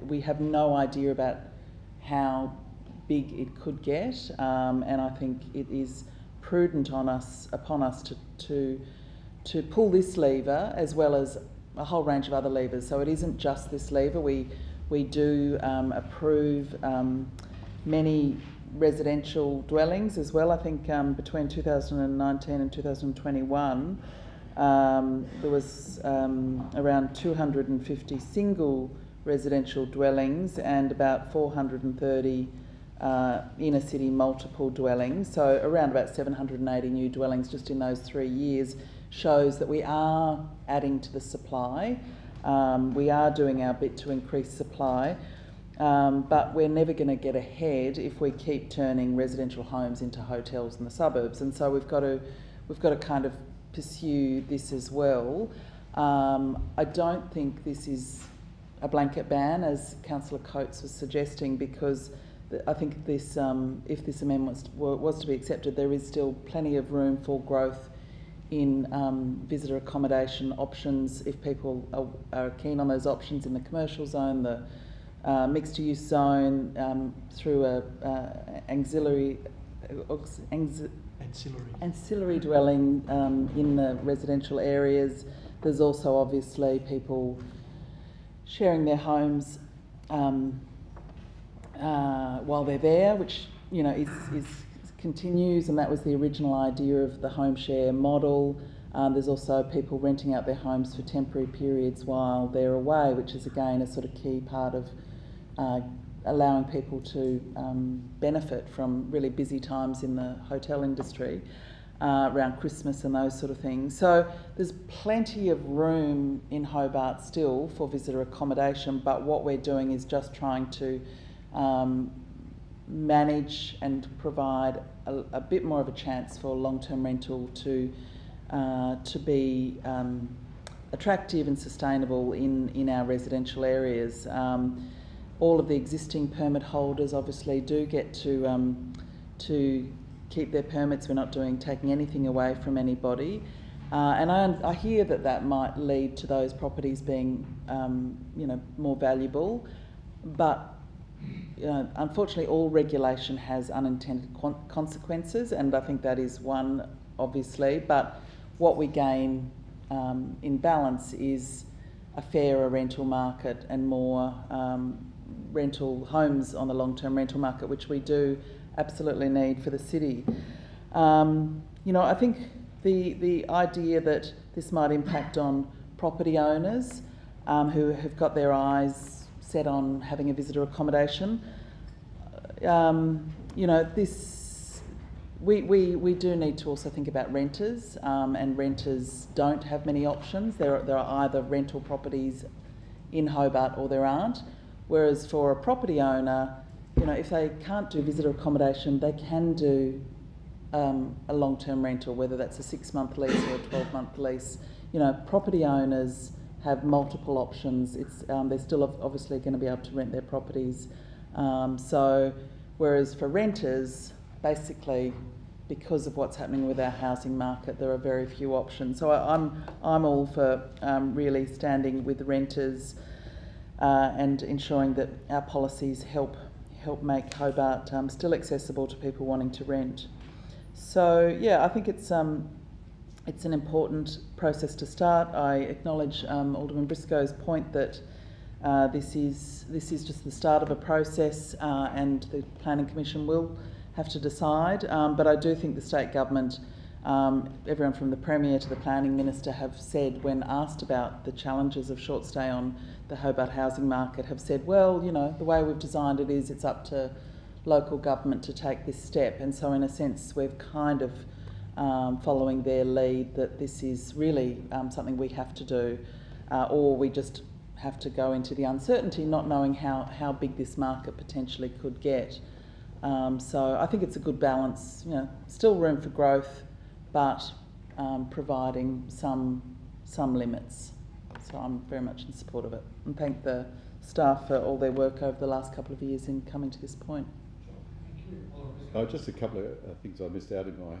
we have no idea about how big it could get, and I think it is prudent upon us to pull this lever as well as a whole range of other levers. So it isn't just this lever. We do approve many residential dwellings as well. I think between 2019 and 2021 there was around 250 single residential dwellings and about 430 inner city multiple dwellings. So around about 780 new dwellings just in those 3 years shows that we are adding to the supply. We are doing our bit to increase supply, but we're never going to get ahead if we keep turning residential homes into hotels in the suburbs. And so we've got to kind of pursue this as well. I don't think this is a blanket ban, as Councillor Coates was suggesting, because I think this, if this amendment was to be accepted, there is still plenty of room for growth in visitor accommodation options if people are keen on those options in the commercial zone, the mixed-use zone, through ancillary dwelling in the residential areas. There's also obviously people sharing their homes while they're there, which is continues, and that was the original idea of the home share model. There's also people renting out their homes for temporary periods while they're away, which is again a sort of key part of allowing people to benefit from really busy times in the hotel industry around Christmas and those sort of things. So there's plenty of room in Hobart still for visitor accommodation, but what we're doing is just trying to manage and provide a bit more of a chance for long-term rental to be attractive and sustainable in our residential areas. All of the existing permit holders obviously do get to keep their permits. We're not taking anything away from anybody, and I hear that might lead to those properties being more valuable, but unfortunately, all regulation has unintended consequences, and I think that is one, obviously. But what we gain in balance is a fairer rental market and more rental homes on the long-term rental market, which we do absolutely need for the city. You know, I think the idea that this might impact on property owners who have got their eyes set on having a visitor accommodation, you know, we do need to also think about renters, and renters don't have many options. There are either rental properties in Hobart or there aren't. Whereas for a property owner, you know, if they can't do visitor accommodation, they can do a long-term rental, whether that's a 6-month lease or a 12-month lease. You know, property owners have multiple options. They're still obviously going to be able to rent their properties. So, whereas for renters, basically, because of what's happening with our housing market, there are very few options. So I'm all for really standing with the renters and ensuring that our policies help make Hobart still accessible to people wanting to rent. So yeah, I think it's an important process to start. I acknowledge Alderman Briscoe's point that this is just the start of a process, and the Planning Commission will have to decide. But I do think the state government, everyone from the Premier to the Planning Minister, have said, when asked about the challenges of short stay on the Hobart housing market, have said, well, you know, the way we've designed it is it's up to local government to take this step. And so in a sense, we're kind of following their lead, that this is really something we have to do, or we just have to go into the uncertainty, not knowing how big this market potentially could get. So I think it's a good balance, you know, still room for growth, but providing some limits. So I'm very much in support of it, and thank the staff for all their work over the last couple of years in coming to this point. Just a couple of things I missed out in my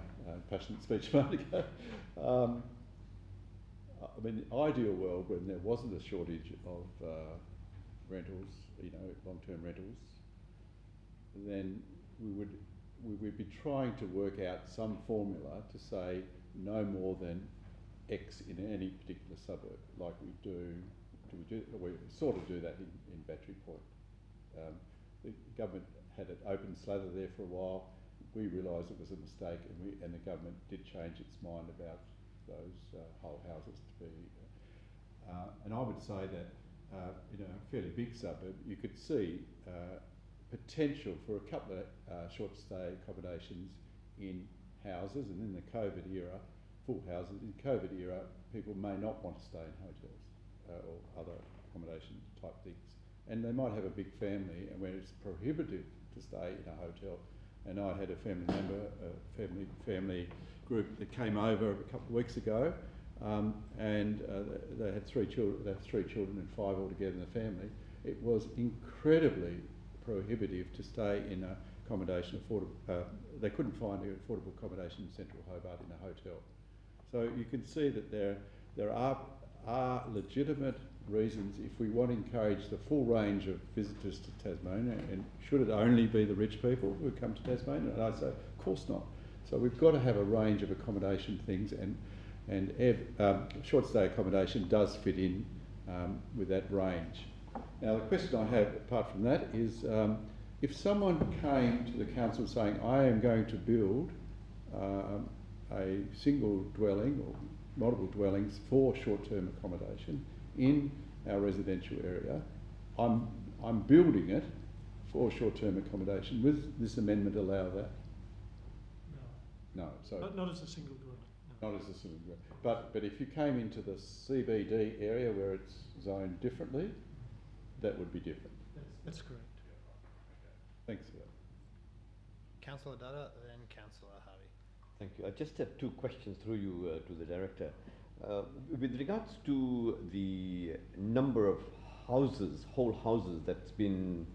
passionate speech a moment ago. I mean, the ideal world, when there wasn't a shortage of rentals, you know, long-term rentals, then we would be trying to work out some formula to say no more than X in any particular suburb, like we sort of do that in Battery Point. The government had an open slather there for a while. We realised it was a mistake, and the government did change its mind about those whole houses to be. And I would say that in a fairly big suburb, you could see potential for a couple of short stay accommodations in houses, and in the COVID era, full houses. In COVID era, people may not want to stay in hotels or other accommodation type things, and they might have a big family, and where it's prohibitive to stay in a hotel. And I had a family member, a family group that came over a couple of weeks ago, and they had 3 children. They have 3 children and 5 altogether in the family. It was incredibly prohibitive to stay in a accommodation. They couldn't find affordable accommodation in central Hobart in a hotel. So you can see that there are legitimate reasons, if we want to encourage the full range of visitors to Tasmania, and should it only be the rich people who come to Tasmania? And I say, of course not. So we've got to have a range of accommodation things, and short stay accommodation does fit in with that range. Now the question I have, apart from that, is if someone came to the council saying, I am going to build a single dwelling or multiple dwellings for short-term accommodation in our residential area, I'm building it for short-term accommodation. Would this amendment allow that? No. So not as a single dwelling. No. Not as a single dwelling. But if you came into the CBD area where it's zoned differently, that would be different. That's correct. Thanks for that. Councillor Dutta, then Councillor Harvey. Thank you. I just have 2 questions through you to the Director. With regards to the number of houses, whole houses that's been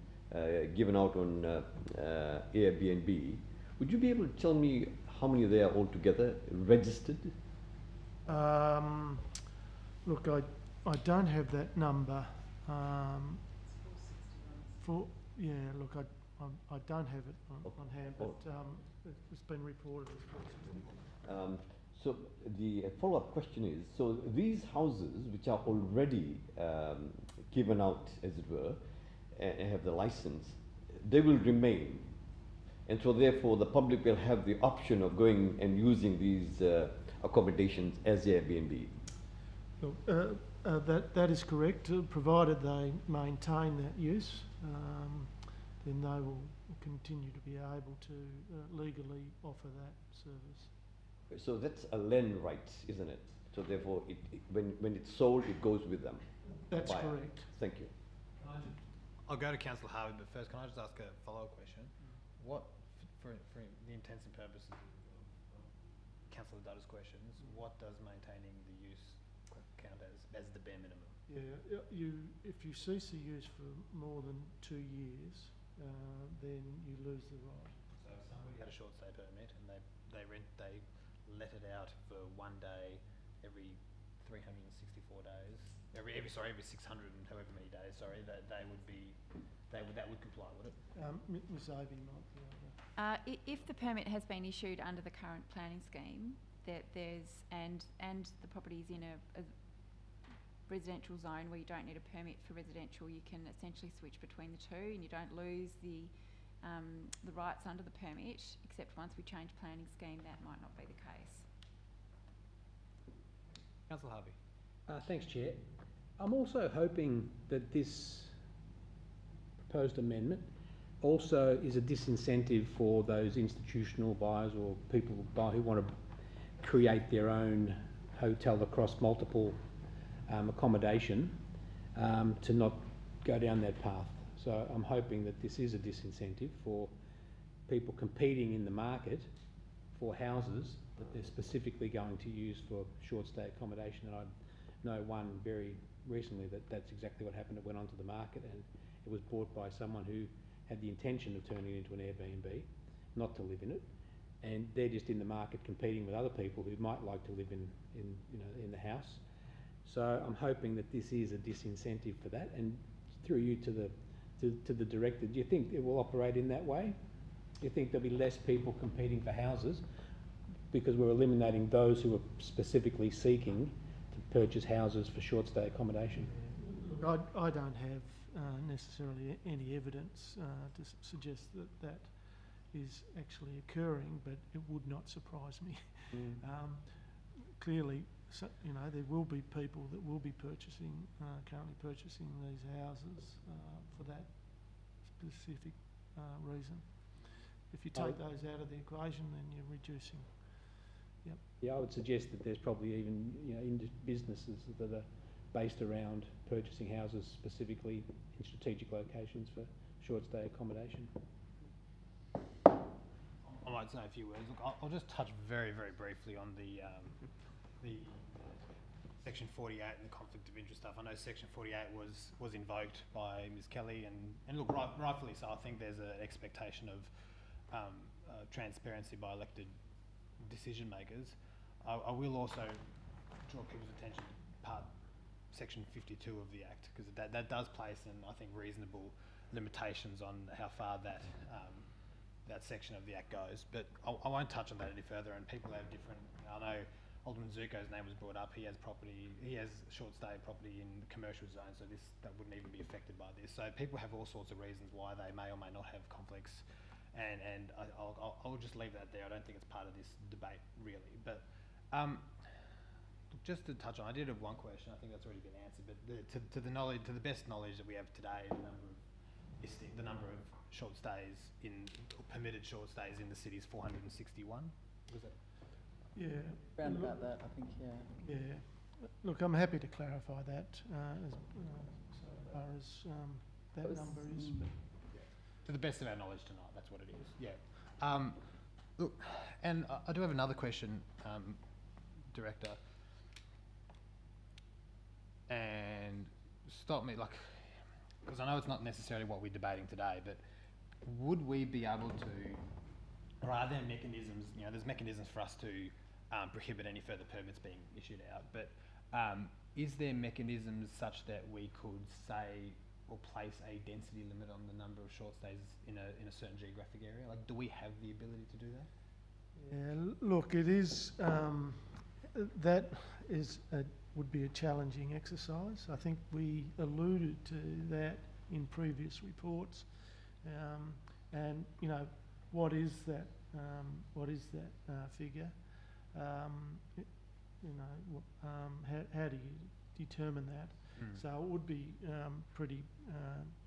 given out on Airbnb, would you be able to tell me how many there are altogether registered? Look, I don't have that number. Look, I don't have it on hand, but it's been reported as 460. So the follow-up question is, so these houses which are already given out, as it were, and have the license, they will remain. And so therefore the public will have the option of going and using these accommodations as Airbnb. Look, that is correct, provided they maintain that use, then they will continue to be able to legally offer that service. So that's a land rights, isn't it? So therefore, when it's sold, it goes with them. That's Buyer. correct. Thank you. I'll go to Councillor Harvey, but first, can I just ask a follow-up question? What, for the intents and purposes of Councillor Dutta's questions, what does maintaining the use count as the bare minimum? Yeah, if you cease the use for more than 2 years, then you lose the right. So if somebody had a short stay permit and they let it out for 1 day every 364 days, every 600 and however many days, sorry, that would comply, would it? Ms Avey might be able to. If the permit has been issued under the current planning scheme, that there's and the property is in a residential zone where you don't need a permit for residential, you can essentially switch between the two, and you don't lose the rights under the permit. Except once we change planning scheme, that might not be the case. Councillor Harvey. Thanks, Chair. I'm also hoping that this proposed amendment also is a disincentive for those institutional buyers or people who want to create their own hotel across multiple accommodation to not go down that path. So I'm hoping that this is a disincentive for people competing in the market for houses that they're specifically going to use for short stay accommodation. And I know one very recently that's exactly what happened. It went onto the market and it was bought by someone who had the intention of turning it into an Airbnb, not to live in it. And they're just in the market competing with other people who might like to live in the house. So I'm hoping that this is a disincentive for that. And through you to the director, do you think it will operate in that way? Do you think there'll be less people competing for houses because we're eliminating those who are specifically seeking to purchase houses for short stay accommodation? Look, I don't have necessarily any evidence to suggest that is actually occurring, but it would not surprise me. Clearly, there will be people that will be currently purchasing these houses for that specific reason. If you take those out of the equation, then you're reducing. Yep. Yeah, I would suggest that there's probably even businesses that are based around purchasing houses specifically in strategic locations for short stay accommodation. I might say a few words. Look, I'll just touch very, very briefly on the Section 48 and the conflict of interest stuff. I know Section 48 was invoked by Ms Kelly, and look, rightfully so. I think there's an expectation of transparency by elected decision makers. I will also draw people's attention to Section 52 of the Act, because that does place in, I think, reasonable limitations on how far that section of the Act goes. But I won't touch on that any further, and people have different, I know Alderman Zuko's name was brought up. He has short stay property in the commercial zone, so that wouldn't even be affected by this. So people have all sorts of reasons why they may or may not have conflicts, and I'll just leave that there. I don't think it's part of this debate really. But just to touch on, I did have one question. I think that's already been answered. But to the best knowledge that we have today, the number of short stays permitted short stays in the city is 461. Was it? Yeah. Round about that, I think, yeah. Yeah. Look, I'm happy to clarify that as far as that number is. To the best of our knowledge tonight, that's what it is. Yeah. Look, and I do have another question, Director. And stop me, because I know it's not necessarily what we're debating today, but would we be able to, or are there mechanisms, there's mechanisms for us to prohibit any further permits being issued out, but is there mechanisms such that we could say or place a density limit on the number of short stays in a certain geographic area? Do we have the ability to do that? Yeah, look, it is, that would be a challenging exercise. I think we alluded to that in previous reports. And, what is that figure? How do you determine that? So it would be pretty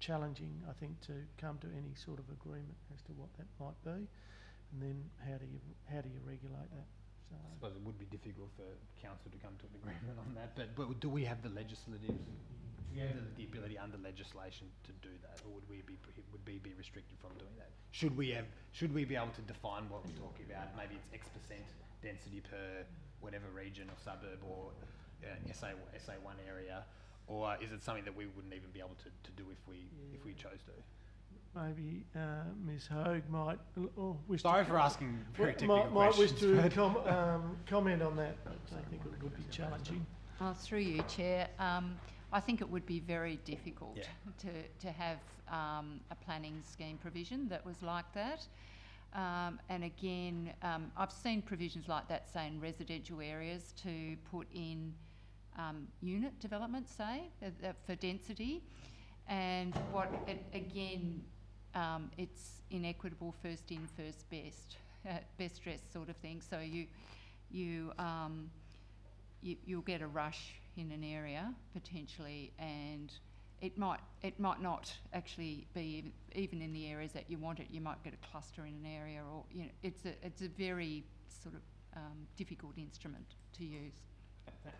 challenging, I think, to come to any sort of agreement as to what that might be, and then how do you regulate that? So I suppose it would be difficult for council to come to an agreement on that, but do we have the legislative? Do we have the ability under legislation to do that, or would we be restricted from doing that? Should we be able to define what we're talking about? Maybe it's X% density per whatever region or suburb or SA1 area, or is it something that we wouldn't even be able to do if we chose to? Maybe Ms. Hogue might wish. Sorry for asking very technical questions. Might wish to comment on that. I think it would be challenging. Through you, Chair. I think it would be very difficult to have a planning scheme provision that was like that. And again, I've seen provisions like that, say, in residential areas to put in unit development, say, for density. And it's inequitable, first in, first best, best dressed sort of thing. So you'll get a rush in an area potentially, and it might not actually be even in the areas that you want it. You might get a cluster in an area, or it's a very sort of difficult instrument to use.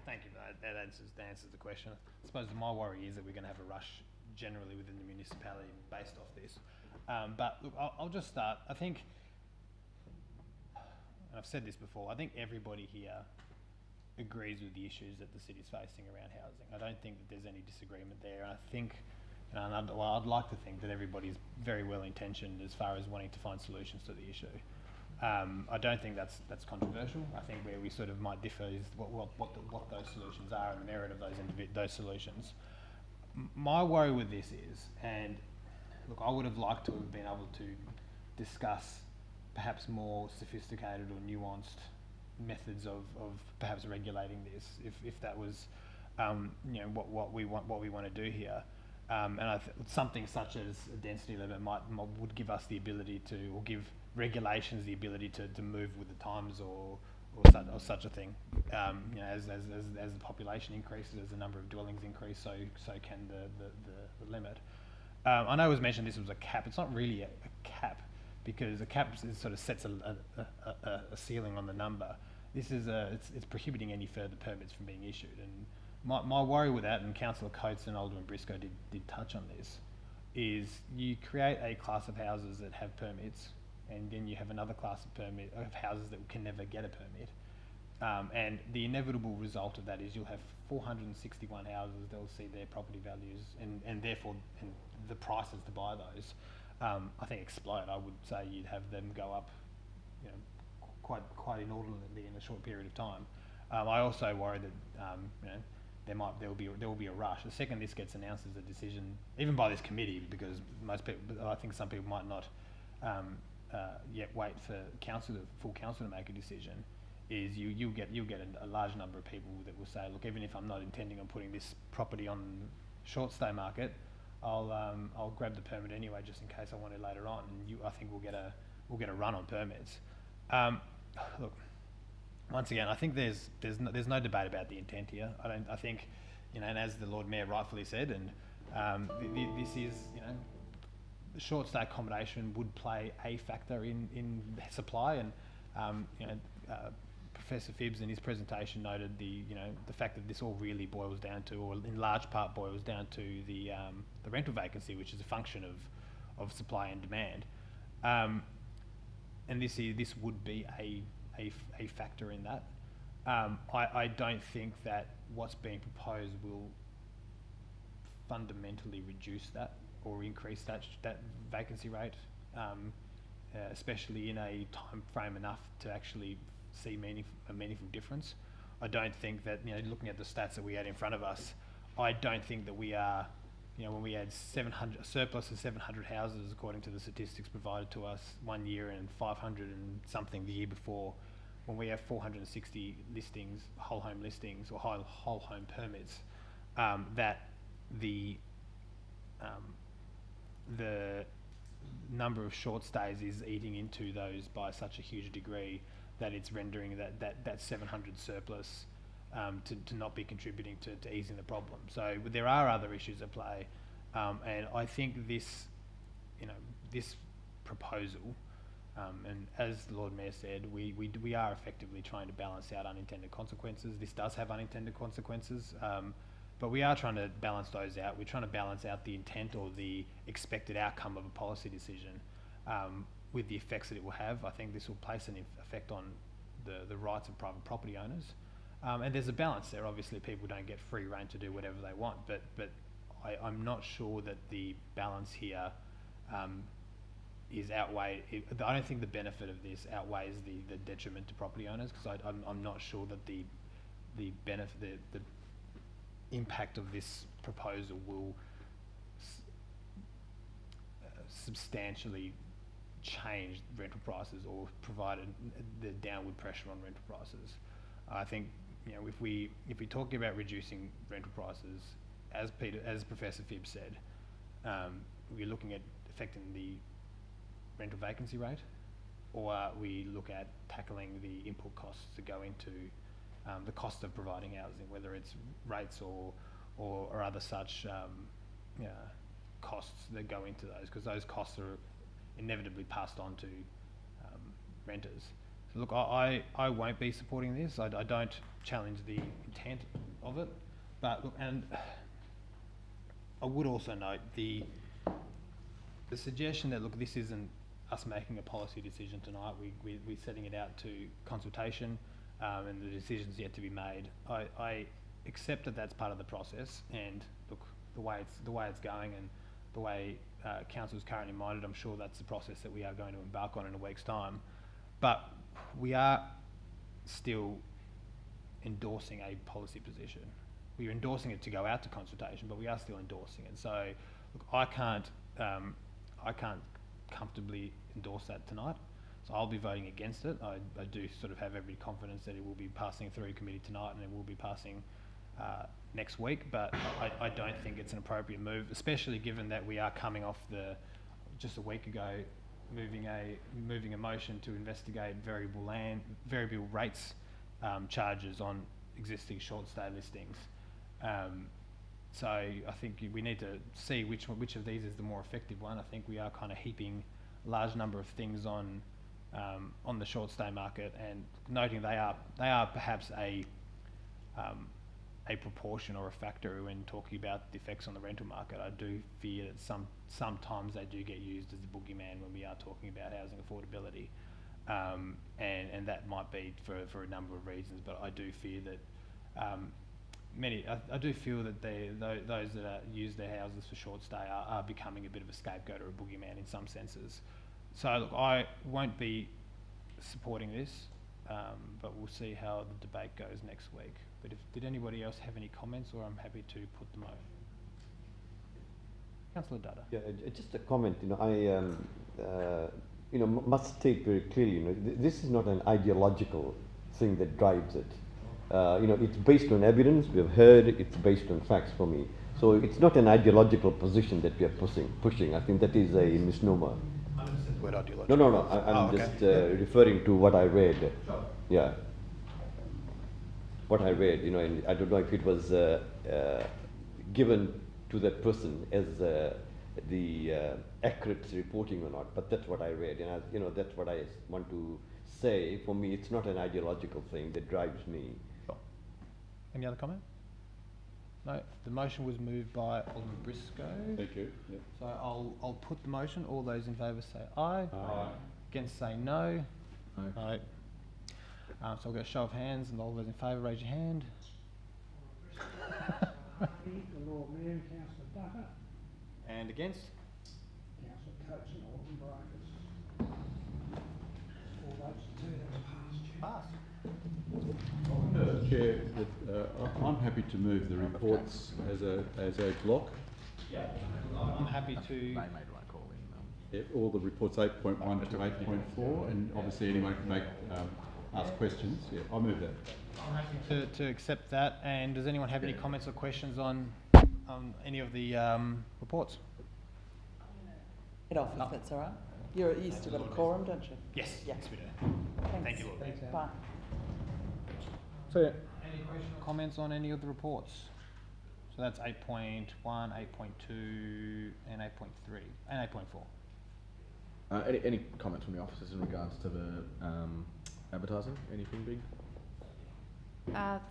Thank you. That answers the question. I suppose my worry is that we're going to have a rush generally within the municipality based off this. But look, I'll just start. I think, and I've said this before, I think everybody here agrees with the issues that the city's facing around housing. I don't think that there's any disagreement there. And I think, I'd like to think that everybody's very well intentioned as far as wanting to find solutions to the issue. I don't think that's controversial. I think where we sort of might differ is what those solutions are and the merit of those solutions. My worry with this is, and look, I would have liked to have been able to discuss perhaps more sophisticated or nuanced methods of perhaps regulating this, if that was what we want to do here. And something such as a density limit would give us the ability to, or give regulations the ability to move with the times, or such a thing. As the population increases, as the number of dwellings increase, so can the limit. I know it was mentioned this was a cap. It's not really a cap, because a cap sort of sets a ceiling on the number. This is it's prohibiting any further permits from being issued. And my worry with that, and Councillor Coates and Alderman Briscoe did touch on this, is you create a class of houses that have permits, and then you have another class of houses that can never get a permit. And the inevitable result of that is you'll have 461 houses that will see their property values and therefore the prices to buy those, I think, explode. I would say you'd have them go up, quite inordinately in a short period of time. I also worry that there will be a rush. The second this gets announced as a decision, even by this committee, because most people, I think some people might not yet wait for full council to make a decision, is you'll get a large number of people that will say, look, even if I'm not intending on putting this property on short stay market, I'll grab the permit anyway, just in case I want it later on. And I think we'll get a run on permits. Look, once again, I think there's no debate about the intent here. I think, and as the Lord Mayor rightfully said, and this is, the short stay accommodation would play a factor in supply, and Professor Phibbs in his presentation noted the fact that this all really boils down to, or in large part boils down to, the rental vacancy, which is a function of supply and demand, and this would be a factor in that. I don't think that what's being proposed will fundamentally reduce that or increase that vacancy rate, especially in a time frame enough to actually see a meaningful difference. I don't think that, looking at the stats that we had in front of us, I don't think that we are, when we had a surplus of 700 houses according to the statistics provided to us one year, and 500 and something the year before, when we have 460 listings, whole home listings or whole home permits, that the number of short stays is eating into those by such a huge degree that it's rendering that 700 surplus to not be contributing to easing the problem. So there are other issues at play, and I think this proposal, and as the Lord Mayor said, we are effectively trying to balance out unintended consequences. This does have unintended consequences, but we are trying to balance those out. We're trying to balance out the intent or the expected outcome of a policy decision with the effects that it will have. I think this will place an effect on the rights of private property owners. And there's a balance there. Obviously, people don't get free rein to do whatever they want, but I'm not sure that the balance here is outweighed. I don't think the benefit of this outweighs the detriment to property owners, because I'm not sure that the benefit, the impact of this proposal will substantially change rental prices or provide the downward pressure on rental prices. I think if we're talking about reducing rental prices, as Professor Phibbs said, we're looking at affecting the rental vacancy rate, or we look at tackling the input costs that go into the cost of providing housing, whether it's rates or other such costs that go into those, because those costs are inevitably passed on to renters. So look, I won't be supporting this. I don't challenge the intent of it, but look, and I would also note the suggestion that, look, this isn't us making a policy decision tonight. We're setting it out to consultation, and the decision's yet to be made. I accept that that's part of the process, and look, the way it's going and the way council's currently minded, I'm sure that's the process that we are going to embark on in a week's time. But we are still endorsing a policy position. We're endorsing it to go out to consultation, but we are still endorsing it. So look, I can't comfortably endorse that tonight. So I'll be voting against it. I do sort of have every confidence that it will be passing through committee tonight, and it will be passing next week, but I don't think it's an appropriate move, especially given that we are coming off just a week ago, moving a motion to investigate variable rates charges on existing short stay listings. So I think we need to see which of these is the more effective one. I think we are kind of heaping a large number of things on the short stay market, and noting they are perhaps a proportion or a factor when talking about the effects on the rental market. I do fear that sometimes they do get used as the boogeyman when we are talking about housing affordability, and that might be for a number of reasons. But I do fear that I do feel that those that use their houses for short stay are becoming a bit of a scapegoat or a boogeyman in some senses. So look, I won't be supporting this, but we'll see how the debate goes next week. But did anybody else have any comments, or I'm happy to put them over? Councillor Dutta. Yeah, just a comment. I must state very clearly. This is not an ideological thing that drives it. It's based on evidence. We have heard. It's based on facts for me. So it's not an ideological position that we are pushing. I think that is a misnomer. Word ideological. No. I'm just referring to what I read. Sure. Yeah. What I read, and I don't know if it was given to that person as the accurate reporting or not, but that's what I read, and that's what I want to say. For me, it's not an ideological thing that drives me. Sure. Any other comment? No. The motion was moved by Alderman Briscoe. Thank you. Yep. So I'll put the motion. All those in favour say aye. Aye. Against say no. No. Aye. So I'll get a show of hands, and all those in favour raise your hand. The Lord Mayor, Councillor Dutta. And against? Councillor Coates and Alderman Brokers. All votes to that's passed. Chair, I'm happy to move the reports as a block. Yeah. I'm happy to. They made one call in. Yeah, all the reports 8.1 to 8.4, and obviously anyone can ask questions. Yeah, I'll move that. I'm happy to accept that. And does anyone have any comments or questions on any of the reports? Head off if that's all right. You still got a quorum, don't you? Yes, Yeah. yes we do. Thanks. Thank you, Lord. Thanks, Anne. Bye. So, Any questions or comments on any of the reports? So that's 8.1, 8.2 and 8.3 and 8.4. Any comments from the officers in regards to the advertising? Anything big?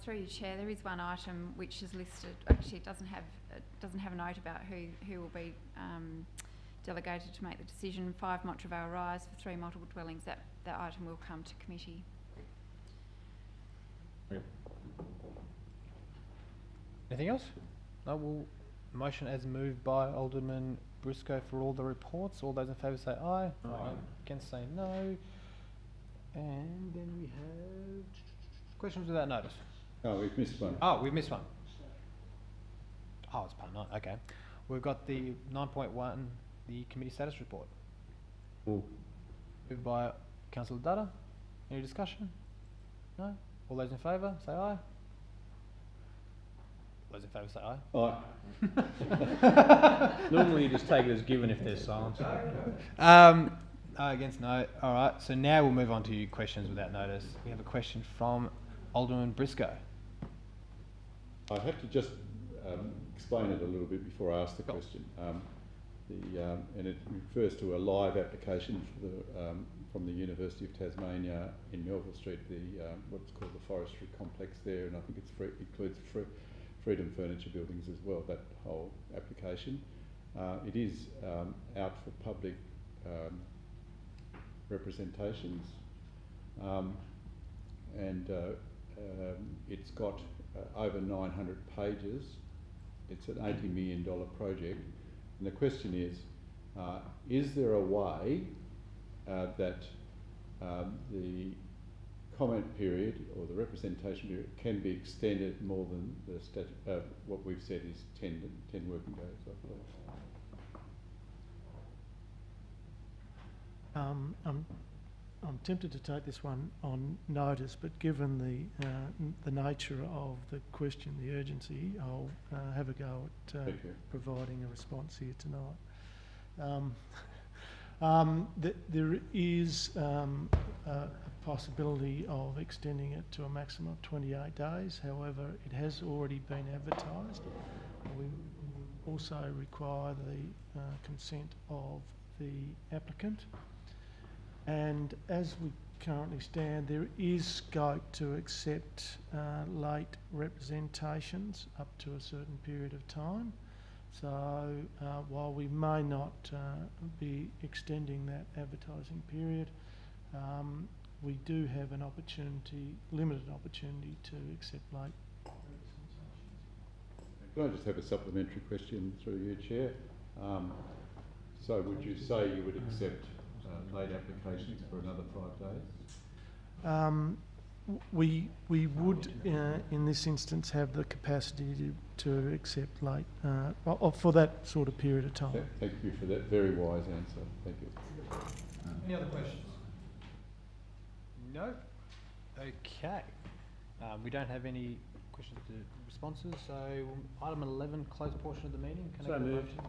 Through you, Chair, there is one item which is listed. Actually, it doesn't have a note about who will be delegated to make the decision. 5 Montreval Rise for 3 multiple dwellings. That item will come to committee. Okay. Anything else? No. We'll motion as moved by Alderman Briscoe for all the reports. All those in favour say aye. Aye. Against say no. And then we have questions without notice. Oh, we've missed one. Oh, we've missed one. Oh, it's part 9. Okay. We've got the 9.1, the committee status report. Ooh. Moved by Councillor Dutta. Any discussion? No? All those in favour, say aye. All those in favour, say aye. Aye. normally you just take it as given if there's silence. Against no. All right. So now we'll move on to questions without notice. We have a question from Alderman Briscoe. I have to just explain it a little bit before I ask the question. And it refers to a live application for the, from the University of Tasmania in Melville Street, what's called the forestry complex there, and I think it includes Freedom Furniture Buildings as well, that whole application. It is out for public representations, and it's got over 900 pages. It's an $80 million project, and the question is there a way that the comment period or the representation period can be extended more than the what we've said is 10 working days, I believe. I'm tempted to take this one on notice, but given the nature of the question, the urgency, I'll have a go at providing a response here tonight. There is a possibility of extending it to a maximum of 28 days. However, it has already been advertised. We also require the consent of the applicant. And as we currently stand, there is scope to accept late representations up to a certain period of time. So while we may not be extending that advertising period, we do have an opportunity, limited opportunity, to accept late representations. Can I just have a supplementary question through you, Chair? So would you say you would accept late applications for another 5 days? We would, in this instance, have the capacity to accept late for that sort of period of time. Thank you for that very wise answer. Thank you. Any other questions? No? Okay. We don't have any questions to responses, so item 11, closed portion of the meeting. Can I get a motion?